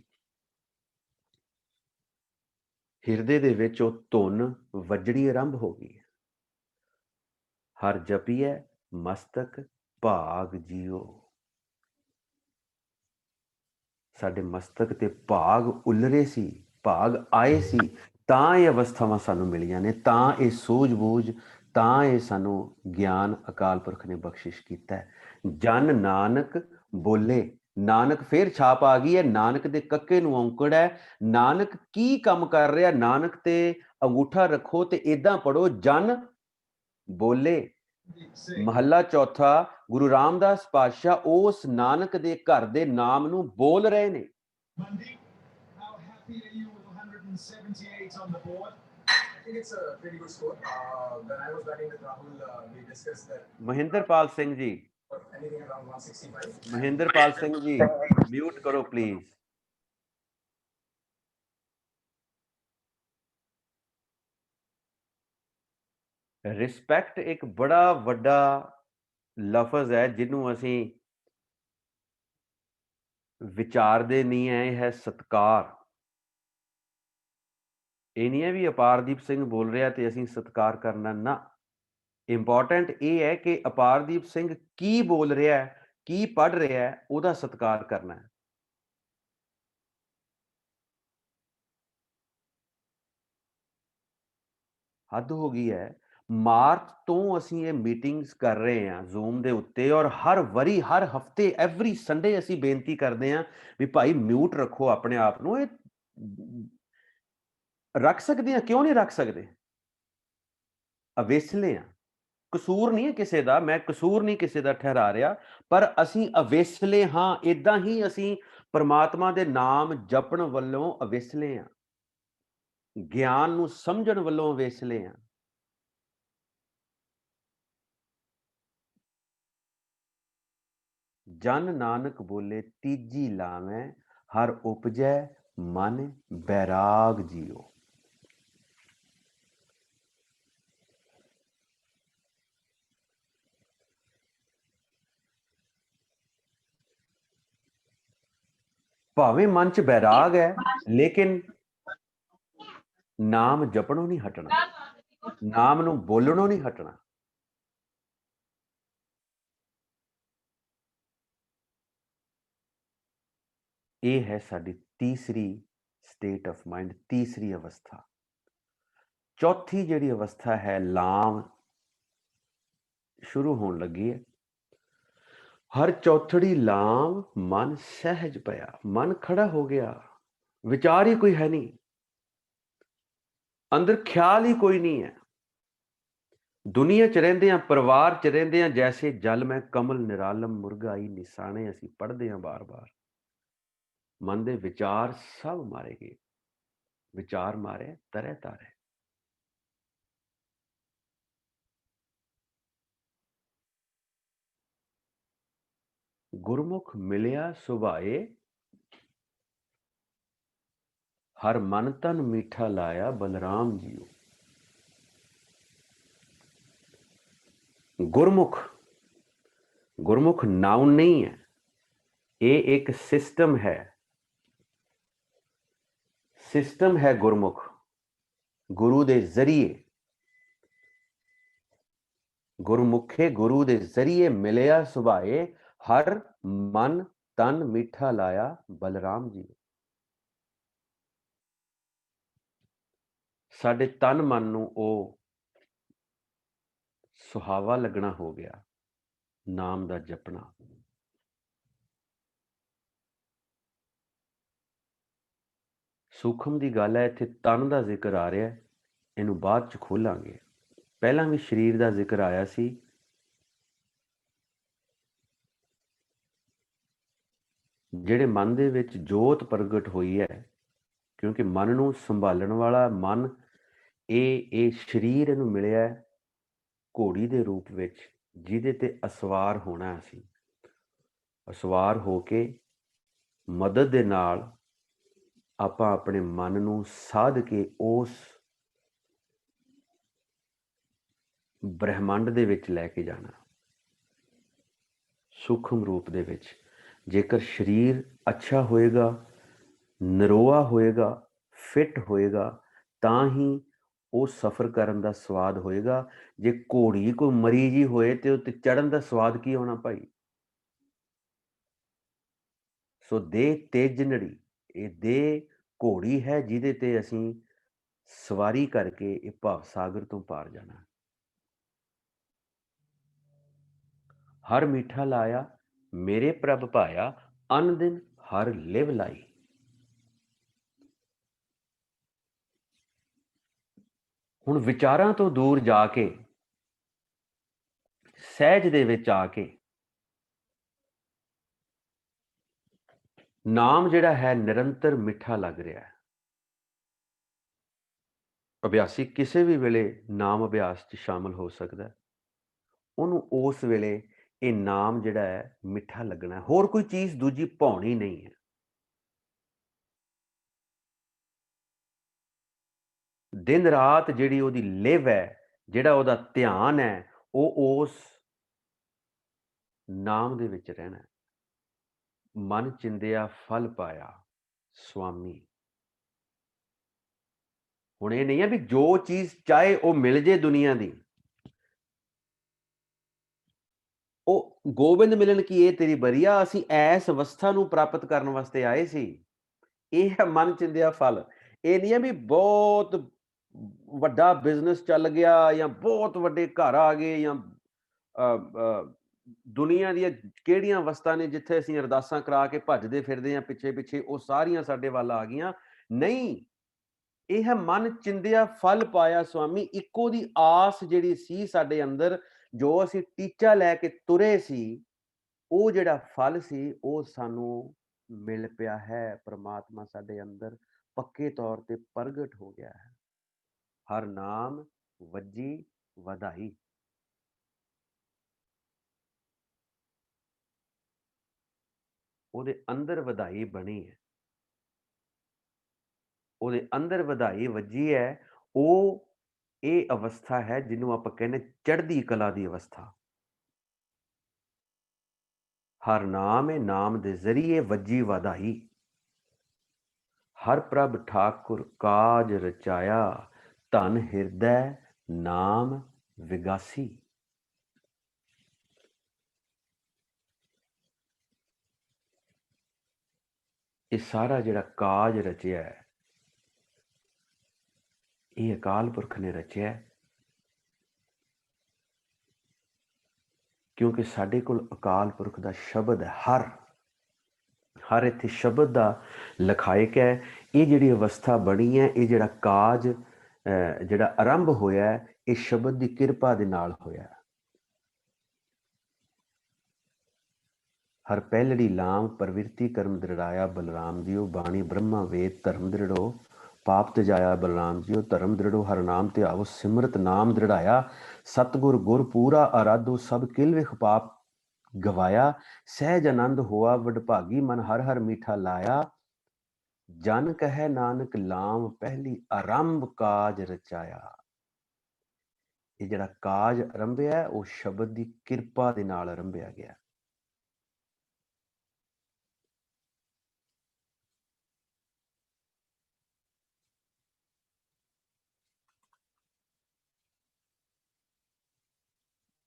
ਹਿਰਦੇ ਦੇ ਵਿੱਚ ਉਹ ਧੁਨ ਵੱਜਣੀ ਆਰੰਭ ਹੋ ਗਈ। हर जपिए मस्तक भाग जियो। साडे मस्तक ते भाग उलरे सी, भाग आए सी, तां ये अवस्थावां सानू मिलियां ने, तां ये सूझ-बूझ, तां ये सानू ज्ञान अकाल पुरख ने बख्शिश कीता है। जन नानक बोले, नानक फिर छाप आ गई है, नानक दे कक्के नूं औंकड़ है, नानक की काम कर रहा, नानक ते अंगूठा रखो ते इदां पढ़ो, जन बोले। महला चौथा, गुरु रामदास पातशाह उस नानक दे घर दे नाम नूं बोल रहे ने। How happy are you with 178 on the board? I think it's a pretty good score. When I was batting with Rahul, we discussed that. Mahinderpal Singh ji. Anything around 165. Mahinderpal Singh ji, mute करो please. Respect एक बड़ा वड्डा लफज है जिन्हों असी विचारते नहीं है, यह है सत्कार। ये नहीं है भी अपारदीप सिंह बोल रहा तो असी सत्कार करना ना। इंपॉर्टेंट ये है कि अपारदीप सिंह की बोल रहा है, की पढ़ रहा है, उसका सत्कार करना है। हद हो गई है। मार्च तो असी ये मीटिंग्स कर रहे हैं जूम के उत्ते, और हर वरी हर हफ्ते एवरी संडे असी बेनती करते हैं भी भाई म्यूट रखो अपने आप को। रख सकते हैं, क्यों नहीं रख सकते? अवेसले हैं, कसूर नहीं है किसी का, मैं कसूर नहीं किसी का ठहरा रहा, पर असी अवेसले हाँ, इदा ही असी परमात्मा के नाम जपण वालों अवेसले हैं, ज्ञान नूं समझण वालों अवेसले हैं। जन नानक बोले तीजी लावें, हर उपजै मन बैराग जियो। भावें मन च बैराग है, लेकिन नाम जपणों नहीं हटना, नाम नूं बोलणों नहीं हटना। ये है साडी तीसरी स्टेट ऑफ माइंड, तीसरी अवस्था। चौथी जिहड़ी अवस्था है, लाम शुरू होने लगी है। हर चौथड़ी लाम मन सहज पया, मन खड़ा हो गया, विचार ही कोई है नहीं, अंदर ख्याल ही कोई नहीं है। दुनिया च रहिंदे हैं, परिवार च रहिंदे हैं, जैसे जल में कमल निरालम मुरगाई निशाने असी पढ़ते हैं बार बार। मन दे विचार सब मारे गए, विचार मारे तरह तारे। गुरमुख मिलिया सुभाए, हर मन तन मीठा लाया बलराम जियो। गुरमुख, गुरमुख नाउन नहीं है, ये एक सिस्टम है, सिस्टम है गुरमुख। गुरु दे जरिए, गुरमुखे गुरु दे जरिए मिलिया सुभाए, हर मन तन मीठा लाया बलराम जी। साडे तन मन नूं ओ सुहावा लगना हो गया नाम दा जपना। सूखम दी गल है, इत्थे तन दा जिक्र आ रहा है, इनू बाद च खोलांगे। पहला भी शरीर दा जिक्र आया सी। ਜਿਹੜੇ मन ਦੇ ਵਿੱਚ जोत प्रगट हुई है, क्योंकि मन ਨੂੰ संभालण वाला मन ਇਹ शरीर ਇਹਨੂੰ मिलिया घोड़ी ਦੇ रूप ਵਿੱਚ, ਜਿਹਦੇ ਤੇ ਅਸਵਾਰ ਹੋਣਾ ਅਸੀਂ। ਅਸਵਾਰ ਹੋ ਕੇ ਮਦਦ ਦੇ ਨਾਲ ਆਪਾਂ ਆਪਣੇ ਮਨ ਨੂੰ ਸਾਧ ਕੇ ਉਸ ਬ੍ਰਹਿਮੰਡ ਦੇ ਵਿੱਚ ਲੈ ਕੇ ਜਾਣਾ, ਸੂਖਮ ਰੂਪ ਦੇ ਵਿੱਚ। ਜੇਕਰ ਸਰੀਰ ਅੱਛਾ ਹੋਏਗਾ, ਨਰੋਆ ਹੋਏਗਾ, ਫਿੱਟ ਹੋਏਗਾ, ਤਾਂ ਹੀ ਉਹ ਸਫ਼ਰ ਕਰਨ ਦਾ ਸਵਾਦ ਹੋਏਗਾ। ਜੇ ਘੋੜੀ ਕੋਈ ਮਰੀ ਜੀ ਹੋਏ ਤੇ ਉੱਤੇ ਚੜ੍ਹਨ ਦਾ ਸਵਾਦ ਕੀ ਹੋਣਾ ਭਾਈ? ਸੋ ਦੇਹ ਤੇਜਨੜੀ, ਇਹ ਦੇਹ ਘੋੜੀ ਹੈ ਜਿਹਦੇ ਤੇ ਅਸੀਂ ਸਵਾਰੀ ਕਰਕੇ ਇਹ ਭਵ ਸਾਗਰ ਤੋਂ ਪਾਰ ਜਾਣਾ। ਹਰ ਮੀਠਾ ਲਾਇਆ ਮੇਰੇ ਪ੍ਰਭ ਭਾਇਆ, ਅਨ ਦਿਨ ਹਰ ਲਿਵ ਲਾਈ। ਹੁਣ ਵਿਚਾਰਾਂ ਤੋਂ ਦੂਰ ਜਾ ਕੇ ਸਹਿਜ ਦੇ ਵਿੱਚ ਆ ਕੇ ਨਾਮ ਜਿਹੜਾ ਹੈ ਨਿਰੰਤਰ ਮਿੱਠਾ ਲੱਗ ਰਿਹਾ ਹੈ। ਅਭਿਆਸੀ ਕਿਸੇ ਵੀ ਵੇਲੇ ਨਾਮ ਅਭਿਆਸ 'ਚ ਸ਼ਾਮਲ ਹੋ ਸਕਦਾ ਹੈ। ਉਹਨੂੰ ਉਸ ਵੇਲੇ ਇਹ ਨਾਮ ਜਿਹੜਾ ਹੈ ਮਿੱਠਾ ਲੱਗਣਾ ਹੈ। ਹੋਰ ਕੋਈ ਚੀਜ਼ ਦੂਜੀ ਭਾਉਣੀ ਨਹੀਂ ਹੈ। ਦਿਨ ਰਾਤ ਜਿਹੜੀ ਉਹਦੀ ਲਿਵ ਹੈ, ਜਿਹੜਾ ਉਹਦਾ ਧਿਆਨ ਹੈ, ਉਹ ਉਸ ਨਾਮ ਦੇ ਵਿੱਚ ਰਹਿਣਾ ਹੈ। ਮਨ ਚਿੰਦਿਆ ਫਲ ਪਾਇਆ ਸੁਆਮੀ। ਹੁਣ ਇਹ ਨਹੀਂ ਹੈ ਵੀ ਜੋ ਚੀਜ਼ ਚਾਹੇ ਉਹ ਮਿਲ ਜੇ ਦੁਨੀਆ ਦੀ, ਉਹ ਗੋਬਿੰਦ ਮਿਲਣ ਕੀ ਇਹ ਤੇਰੀ ਬਰੀਆ, ਅਸੀਂ ਐਸ ਅਵਸਥਾ ਨੂੰ ਪ੍ਰਾਪਤ ਕਰਨ ਵਾਸਤੇ ਆਏ ਸੀ। ਇਹ ਹੈ ਮਨ ਚਿੰਦਿਆ ਫਲ। ਇਹ ਨਹੀਂ ਹੈ ਵੀ ਬਹੁਤ ਵੱਡਾ ਬਿਜ਼ਨਸ ਚੱਲ ਗਿਆ ਜਾਂ ਬਹੁਤ ਵੱਡੇ ਘਰ ਆ ਗਏ ਜਾਂ ਦੁਨੀਆ ਦੀਆਂ ਕਿਹੜੀਆਂ ਅਵਸਥਾ ਨੇ ਜਿੱਥੇ ਅਸੀਂ ਅਰਦਾਸਾਂ ਕਰਾ ਕੇ ਭੱਜਦੇ ਫਿਰਦੇ ਹਾਂ ਪਿੱਛੇ ਪਿੱਛੇ, ਉਹ ਸਾਰੀਆਂ ਸਾਡੇ ਵੱਲ ਆ ਗਈਆਂ। ਨਹੀਂ, ਇਹ ਹੈ ਮਨ ਚਿੰਦਿਆ ਫਲ ਪਾਇਆ ਸੁਆਮੀ। ਇੱਕੋ ਦੀ ਆਸ ਜਿਹੜੀ ਸੀ ਸਾਡੇ ਅੰਦਰ, ਜੋ ਅਸੀਂ ਟੀਚਾ ਲੈ ਕੇ ਤੁਰੇ ਸੀ, ਉਹ ਜਿਹੜਾ ਫਲ ਸੀ ਉਹ ਸਾਨੂੰ ਮਿਲ ਪਿਆ ਹੈ। ਪ੍ਰਮਾਤਮਾ ਸਾਡੇ ਅੰਦਰ ਪੱਕੇ ਤੌਰ ਤੇ ਪ੍ਰਗਟ ਹੋ ਗਿਆ ਹੈ। ਹਰ ਨਾਮ ਵੱਜੀ ਵਧਾਈ। ਉਹਦੇ ਅੰਦਰ ਵਧਾਈ ਬਣੀ ਹੈ, ਉਹਦੇ ਅੰਦਰ ਵਧਾਈ ਵੱਜੀ ਹੈ। ਉਹ ਇਹ ਅਵਸਥਾ ਹੈ ਜਿਹਨੂੰ ਆਪਾਂ ਕਹਿੰਦੇ ਚੜ੍ਹਦੀ ਕਲਾ ਦੀ ਅਵਸਥਾ। ਹਰ ਨਾਮ ਹੈ, ਨਾਮ ਦੇ ਜ਼ਰੀਏ ਵੱਜੀ ਵਧਾਈ। ਹਰ ਪ੍ਰਭ ਠਾਕੁਰ ਕਾਜ ਰਚਾਇਆ, ਧਨ ਹਿਰਦੈ ਨਾਮ ਵਿਗਾਸੀ। ਇਹ ਸਾਰਾ ਜਿਹੜਾ ਕਾਜ ਰਚਿਆ ਹੈ, ਇਹ ਅਕਾਲ ਪੁਰਖ ਨੇ ਰਚਿਆ। ਕਿਉਂਕਿ ਸਾਡੇ ਕੋਲ ਅਕਾਲ ਪੁਰਖ ਦਾ ਸ਼ਬਦ ਹੈ। ਹਰ ਇੱਥੇ ਸ਼ਬਦ ਦਾ ਲਖਾਇਕ ਹੈ। ਇਹ ਜਿਹੜੀ ਅਵਸਥਾ ਬਣੀ ਹੈ, ਇਹ ਜਿਹੜਾ ਕਾਜ ਜਿਹੜਾ ਆਰੰਭ ਹੋਇਆ, ਇਹ ਸ਼ਬਦ ਦੀ ਕਿਰਪਾ ਦੇ ਨਾਲ ਹੋਇਆ। ਹਰ ਪਹਿਲੜੀ ਲਾਮ ਪ੍ਰਵਿਰਤੀ ਕਰਮ ਦ੍ਰਿੜਾਇਆ ਬਲਰਾਮ ਜੀਓ, ਬਾਣੀ ਬ੍ਰਹਮਾ ਵੇਦ ਧਰਮ ਦ੍ਰਿੜੋ, ਪਾਪ ਤਜਾਇਆ ਬਲਰਾਮ ਜੀਓ, ਧਰਮ ਦ੍ਰਿੜੋ ਹਰ ਨਾਮ ਤੇ ਆਵੋ, ਸਿਮਰਤ ਨਾਮ ਦ੍ਰਿੜਾਇਆ, ਸਤਗੁਰ ਗੁਰ ਪੂਰਾ ਆਰਾਧੋ, ਸਭ ਕਿਲ ਵਿਖ ਪਾਪ ਗਵਾਇਆ, ਸਹਿਜ ਆਨੰਦ ਹੋਆ ਵਡਭਾਗੀ, ਮਨ ਹਰ ਹਰ ਮੀਠਾ ਲਾਇਆ, ਜਨ ਕਹੈ ਨਾਨਕ ਲਾਮ ਪਹਿਲੀ ਆਰੰਭ ਕਾਜ ਰਚਾਇਆ। ਇਹ ਜਿਹੜਾ ਕਾਜ ਆਰੰਭਿਆ, ਉਹ ਸ਼ਬਦ ਦੀ ਕਿਰਪਾ ਦੇ ਨਾਲ ਆਰੰਭਿਆ ਗਿਆ।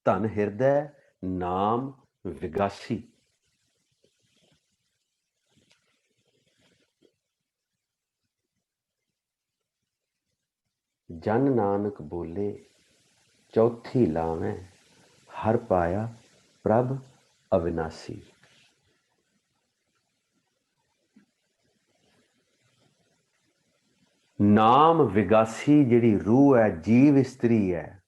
ਧਨ ਹਿਰਦੈ ਨਾਮ ਵਿਗਾਸੀ। ਜਨ ਨਾਨਕ ਬੋਲੇ ਚੌਥੀ ਲਾਵੇਂ, ਹਰ ਪਾਇਆ ਪ੍ਰਭ ਅਵਿਨਾਸੀ। ਨਾਮ ਵਿਗਾਸੀ ਜਿਹੜੀ ਰੂਹ ਹੈ, ਜੀਵ ਇਸਤਰੀ ਹੈ,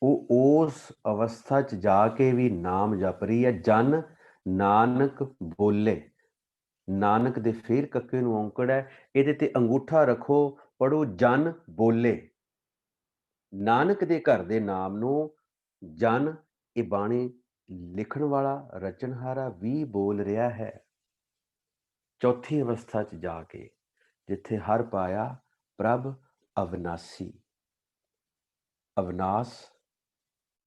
ਉਹ ਉਸ ਅਵਸਥਾ 'ਚ ਜਾ ਕੇ ਵੀ ਨਾਮ ਜਪ ਰਹੀ ਹੈ। ਜਨ ਨਾਨਕ ਬੋਲੇ, ਨਾਨਕ ਦੇ ਫੇਰ ਕੱਕੇ ਨੂੰ ਔਂਕੜ ਹੈ, ਇਹਦੇ ਤੇ ਅੰਗੂਠਾ ਰੱਖੋ, ਪੜੋ ਜਨ ਬੋਲੇ। ਨਾਨਕ ਦੇ ਘਰ ਦੇ ਨਾਮ ਨੂੰ ਜਨ, ਇਹ ਬਾਣੀ ਲਿਖਣ ਵਾਲਾ ਰਚਨਹਾਰਾ ਵੀ ਬੋਲ ਰਿਹਾ ਹੈ। ਚੌਥੀ ਅਵਸਥਾ 'ਚ ਜਾ ਕੇ ਜਿੱਥੇ ਹਰ ਪਾਇਆ ਪ੍ਰਭ ਅਵਿਨਾਸੀ। ਅਵਿਨਾਸ਼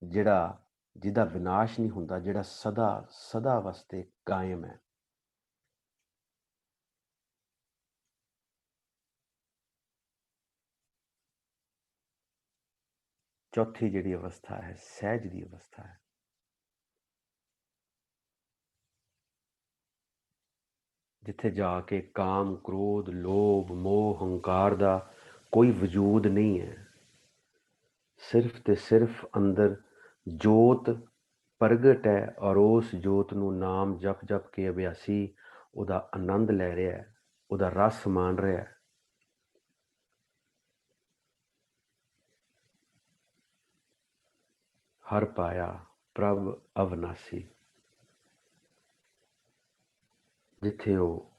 ਜਿਹੜਾ, ਜਿਹਦਾ ਵਿਨਾਸ਼ ਨਹੀਂ ਹੁੰਦਾ, ਜਿਹੜਾ ਸਦਾ ਸਦਾ ਵਾਸਤੇ ਕਾਇਮ ਹੈ। ਚੌਥੀ ਜਿਹੜੀ ਅਵਸਥਾ ਹੈ ਸਹਿਜ ਦੀ ਅਵਸਥਾ ਹੈ। ਜਿੱਥੇ ਜਾ ਕੇ ਕਾਮ, ਕ੍ਰੋਧ, ਲੋਭ, ਮੋਹ, ਹੰਕਾਰ ਦਾ ਕੋਈ ਵਜੂਦ ਨਹੀਂ ਹੈ। ਸਿਰਫ ਤੇ ਸਿਰਫ ਅੰਦਰ ਜੋਤ ਪ੍ਰਗਟ ਹੈ ਔਰ ਉਸ ਜੋਤ ਨੂੰ ਨਾਮ ਜਪ ਜਪ ਕੇ ਅਭਿਆਸੀ ਉਹਦਾ ਆਨੰਦ ਲੈ ਰਿਹਾ ਹੈ, ਉਹਦਾ ਰਸ ਮਾਣ ਰਿਹਾ ਹੈ। ਹਰ ਪਾਇਆ ਪ੍ਰਭ ਅਵਨਾਸੀ, ਜਿੱਥੇ ਉਹ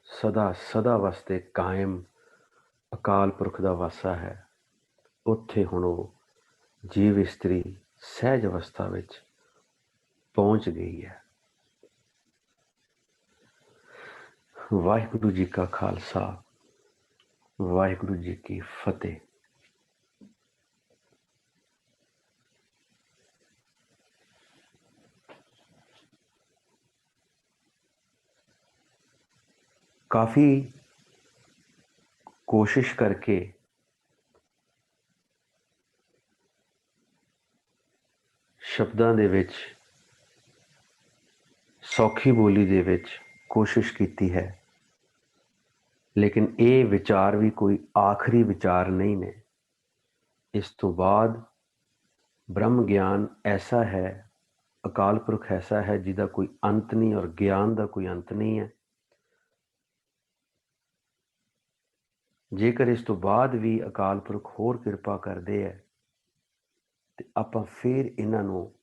ਸਦਾ ਸਦਾ ਵਾਸਤੇ ਕਾਇਮ ਅਕਾਲ ਪੁਰਖ ਦਾ ਵਾਸਾ ਹੈ, ਉੱਥੇ ਹੁਣ ਉਹ ਜੀਵ ਇਸਤਰੀ ਸਹਿਜ ਅਵਸਥਾ ਵਿੱਚ ਪਹੁੰਚ ਗਈ ਹੈ। ਵਾਹਿਗੁਰੂ ਜੀ ਕਾ ਖਾਲਸਾ, ਵਾਹਿਗੁਰੂ ਜੀ ਕੀ ਫਤਿਹ। ਕਾਫੀ ਕੋਸ਼ਿਸ਼ ਕਰਕੇ ਸ਼ਬਦਾਂ ਦੇ ਵਿੱਚ, ਸੌਖੀ ਬੋਲੀ ਦੇ ਵਿੱਚ ਕੋਸ਼ਿਸ਼ ਕੀਤੀ ਹੈ, ਲੇਕਿਨ ਇਹ ਵਿਚਾਰ ਵੀ ਕੋਈ ਆਖਰੀ ਵਿਚਾਰ ਨਹੀਂ ਨੇ। ਇਸ ਤੋਂ ਬਾਅਦ ਬ੍ਰਹਮ ਗਿਆਨ ਐਸਾ ਹੈ, ਅਕਾਲ ਪੁਰਖ ਐਸਾ ਹੈ ਜਿਹਦਾ ਕੋਈ ਅੰਤ ਨਹੀਂ ਔਰ ਗਿਆਨ ਦਾ ਕੋਈ ਅੰਤ ਨਹੀਂ ਹੈ। ਜੇਕਰ ਇਸ ਤੋਂ ਬਾਅਦ ਵੀ ਅਕਾਲ ਪੁਰਖ ਹੋਰ ਕਿਰਪਾ ਕਰਦੇ ਹੈ ਤੇ ਆਪਾਂ ਫਿਰ ਇਹਨਾਂ ਨੂੰ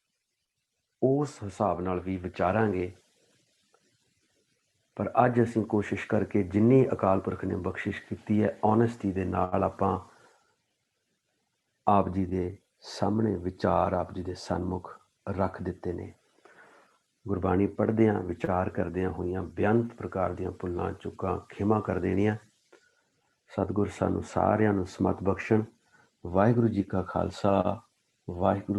ਉਸ ਹਿਸਾਬ ਨਾਲ ਵੀ ਵਿਚਾਰਾਂਗੇ। ਪਰ ਅੱਜ ਅਸੀਂ ਕੋਸ਼ਿਸ਼ ਕਰਕੇ ਜਿੰਨੀ ਅਕਾਲ ਪੁਰਖ ਨੇ ਬਖਸ਼ਿਸ਼ ਕੀਤੀ ਹੈ, ਓਨੈਸਟੀ ਦੇ ਨਾਲ ਆਪਾਂ ਆਪ ਜੀ ਦੇ ਸਾਹਮਣੇ ਵਿਚਾਰ, ਆਪ ਜੀ ਦੇ ਸਨਮੁਖ ਰੱਖ ਦਿੱਤੇ ਨੇ। ਗੁਰਬਾਣੀ ਪੜ੍ਹਦਿਆਂ, ਵਿਚਾਰ ਕਰਦਿਆਂ ਹੋਈਆਂ ਬੇਅੰਤ ਪ੍ਰਕਾਰ ਦੀਆਂ ਭੁੱਲਾਂ ਚੁੱਕਾਂ ਖਿਮਾ ਕਰ ਦੇਣੀਆਂ। ਸਤਿਗੁਰ ਸਾਨੂੰ ਸਾਰਿਆਂ ਨੂੰ ਸਮਤ ਬਖਸ਼ਣ। ਵਾਹਿਗੁਰੂ ਜੀ ਕਾ ਖਾਲਸਾ, ਵਾਹਿਗੁਰੂ